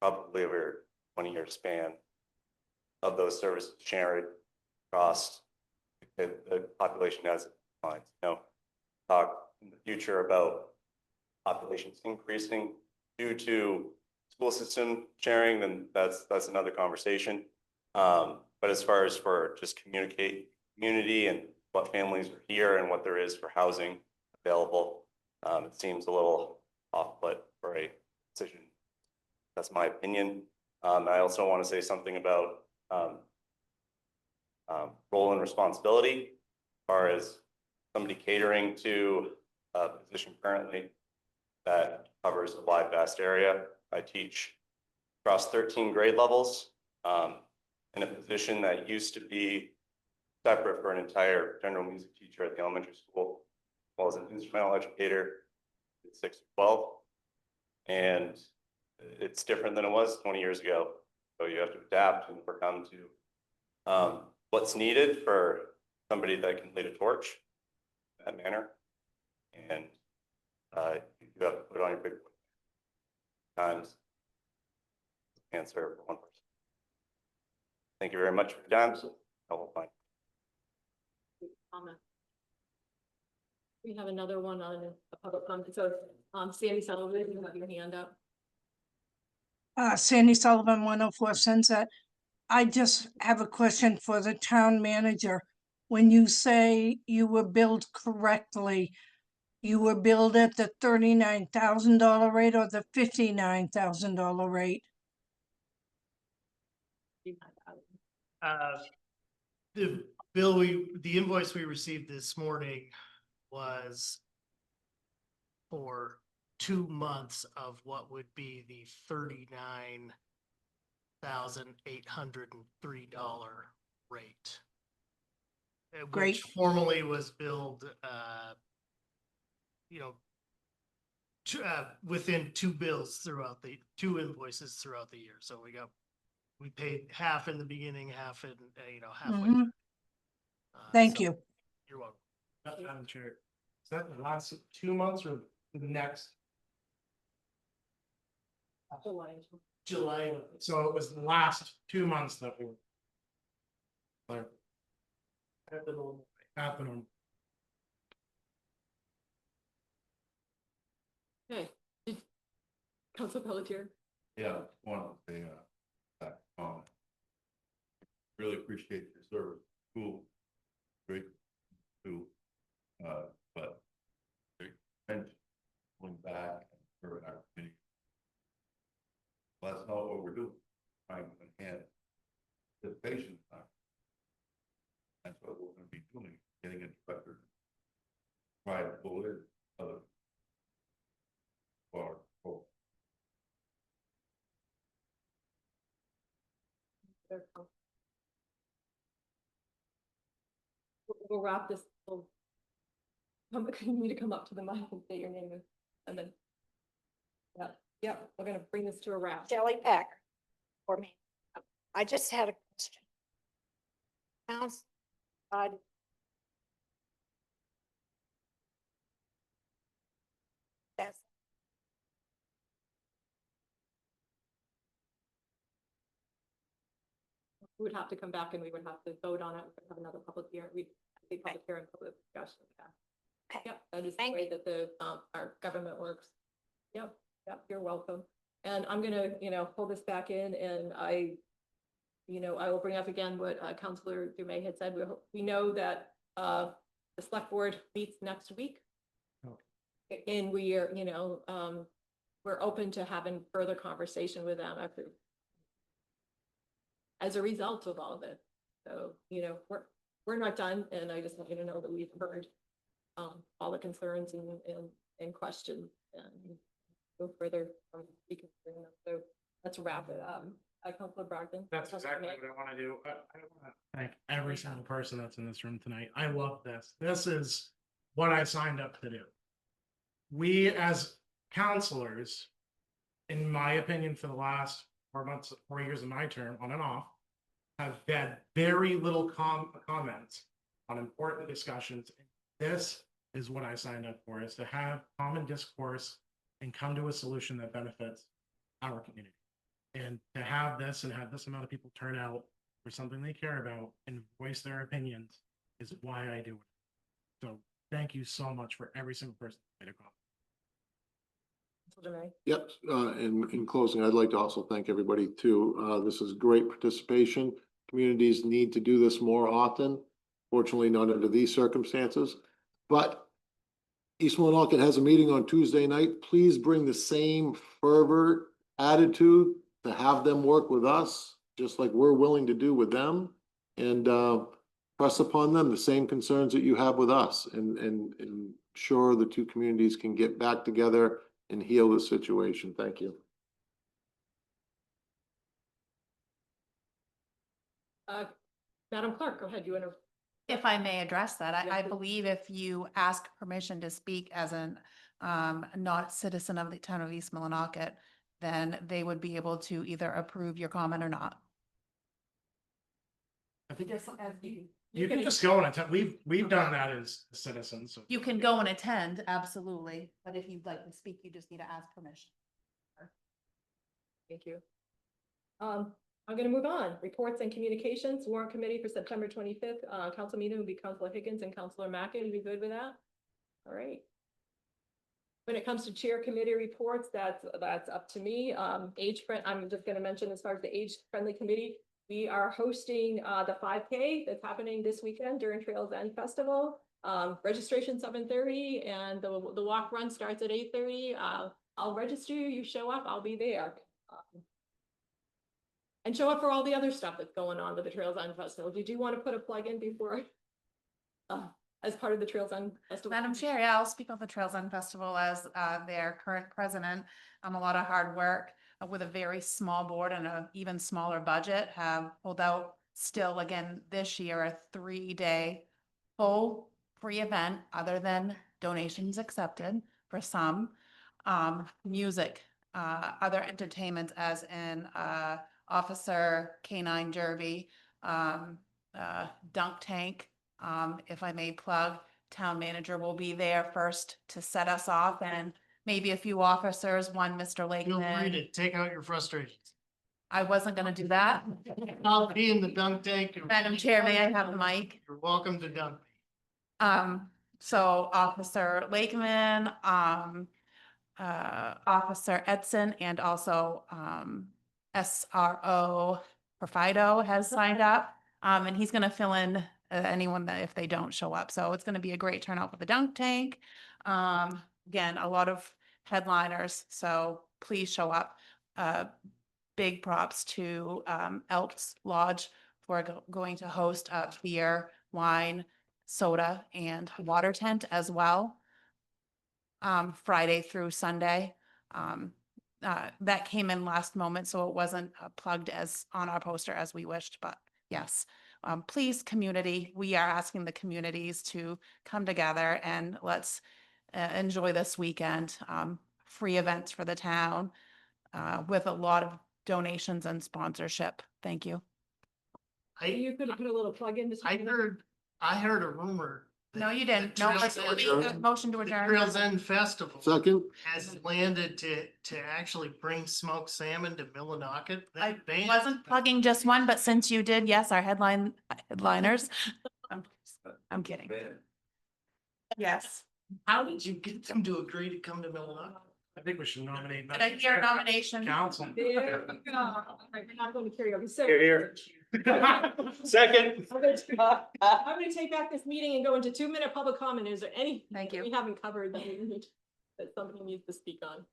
probably over 20-year span of those services shared across the population as it declines. You know, talk in the future about populations increasing due to school system sharing, then that's another conversation. But as far as for just community and what families are here and what there is for housing available, it seems a little off-put for a decision. That's my opinion. I also want to say something about role and responsibility as far as somebody catering to a position currently that covers a wide, vast area. I teach across 13 grade levels in a position that used to be separate for an entire general music teacher at the elementary school, as well as an instrumental educator at 6 to 12. And it's different than it was 20 years ago. So you have to adapt and overcome to what's needed for somebody that can lead a torch in that manner. And you have to put on your big times answer for one person. Thank you very much for your time. I will find. Comment. We have another one on a public comment. So, Sandy Sullivan, you have your hand up. Sandy Sullivan, 104 Sunset. I just have a question for the town manager. When you say you were billed correctly, you were billed at the $39,000 rate or the $59,000 rate? The invoice we received this morning was for 2 months of what would be the $39,803 rate. Great. Which formally was billed, within 2 bills throughout the 2 invoices throughout the year. So we paid half in the beginning, half in, halfway. Mhm. Thank So you. You're welcome. Madam Chair, is that the last 2 months or the next? July, so it was the last 2 months that we were. Happening. Okay. Council Pelletier. Yeah, one of the, really appreciate your service. Cool. Great. Cool. But going back for our community. Well, that's not what we're doing. Trying to enhance the patient time. That's what we're going to be doing, getting it better. Try to pull in other. Or. We'll wrap this. You need to come up to the mic and say your name and then. Yeah, we're gonna bring this to a wrap. Shelley Packer for me. I just had a question. Sounds odd. That's We would have to come back and we would have to vote on it. We would have another public hearing. We'd have a public hearing, public discussion. okay. Yep, that is the way that the our government works. Yep, you're welcome. And I'm gonna, pull this back in and I will bring up again what Councilor Dumais had said. We know that The select board meets next week. Oh. And we are, we're open to having further conversation with them after. As a result of all of it. So, we're not done, and I just want you to know that we've heard all the concerns and questions and go further from reconsidering them. So let's wrap it up. Councilor Brogdon. That's exactly what I want to do. I want to thank every single person that's in this room tonight. I love this. This is what I signed up to do. We as counselors, in my opinion, for the last 4 years of my term, on and off, have had very little comments on important discussions. This is what I signed up for, is to have common discourse and come to a solution that benefits our community. And to have this and have this amount of people turn out for something they care about and voice their opinions is why I do it. So thank you so much for every single person that made a comment. Yep, in closing, I'd like to also thank everybody too. This is great participation. Communities need to do this more often. Fortunately, not under these circumstances, but East Millinocket has a meeting on Tuesday night. Please bring the same fervor, attitude to have them work with us, just like we're willing to do with them, and press upon them the same concerns that you have with us, and ensure the two communities can get back together and heal the situation. Thank you. Madam Clerk, go ahead. You want to? If I may address that, I believe if you ask permission to speak as an not citizen of the town of East Millinocket, then they would be able to either approve your comment or not. I think you can just go and attend. We've done that as citizens. So. You can go and attend, absolutely, but if you'd like to speak, you just need to ask permission. Thank you. I'm going to move on. Reports and communications, warrant committee for September 25th. Council meeting will be Councilor Higgins and Councilor Mackin. You good with that? All right. When it comes to chair committee reports, that's up to me. I'm just going to mention, as far as the age-friendly committee, we are hosting the 5K that's happening this weekend during Trails End Festival. Registration 7:30, and the walk run starts at 8:30. I'll register you. You show up, I'll be there. And show up for all the other stuff that's going on with the Trails End Festival. Did you want to put a plug in before? As part of the Trails End Festival? Madam Chair, yeah, I'll speak on the Trails End Festival as their current president. A lot of hard work with a very small board and an even smaller budget have pulled out still again this year a 3-day full free event other than donations accepted for some, music, other entertainment as in Officer K9 Derby, dunk tank. If I may plug, town manager will be there first to set us off, and maybe a few officers, one Mr. Feel free Lakeman. to take out your frustrations. I wasn't gonna do that. I'll be in the dunk tank. Madam Chair, may I have the mic? You're welcome to dunk. So Officer Lakeman, Officer Edson, and also SRO Profido has signed up. And he's gonna fill in anyone that if they don't show up. So it's gonna be a great turnout for the dunk tank. Again, a lot of headliners, so please show up. Big props to Elks Lodge for going to host a beer, wine, soda, and water tent as well. Friday through Sunday. That came in last moment, so it wasn't plugged as on our poster as we wished, but yes. Please, community, we are asking the communities to come together and let's enjoy this weekend. Free events for the town with a lot of donations and sponsorship. Thank you. You could have put a little plug in. I heard a rumor. No, you didn't. No, let's motion to adjourn. Trails End Festival Second. has landed to actually bring smoked salmon to Millinocket. I wasn't plugging just one, but since you did, yes, our headliners. I'm kidding. Yes. How did you get them to agree to come to Millinocket? I think we should nominate. Did I hear a nomination? Council. There we go. All right, we're not going to karaoke. So Here. Second. I'm gonna take back this meeting and go into 2-minute public comment. Is there any? Thank you. We haven't covered that somebody needs to speak on.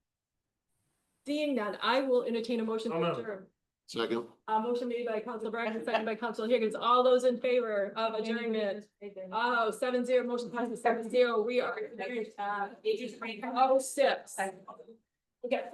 Seeing none, I will entertain a motion to adjourn. Second. Motion made by Council Brackett, seconded by Council Higgins. All those in favor of adjournment? Oh, 7-0, motion passes 7-0. We are. 6. We got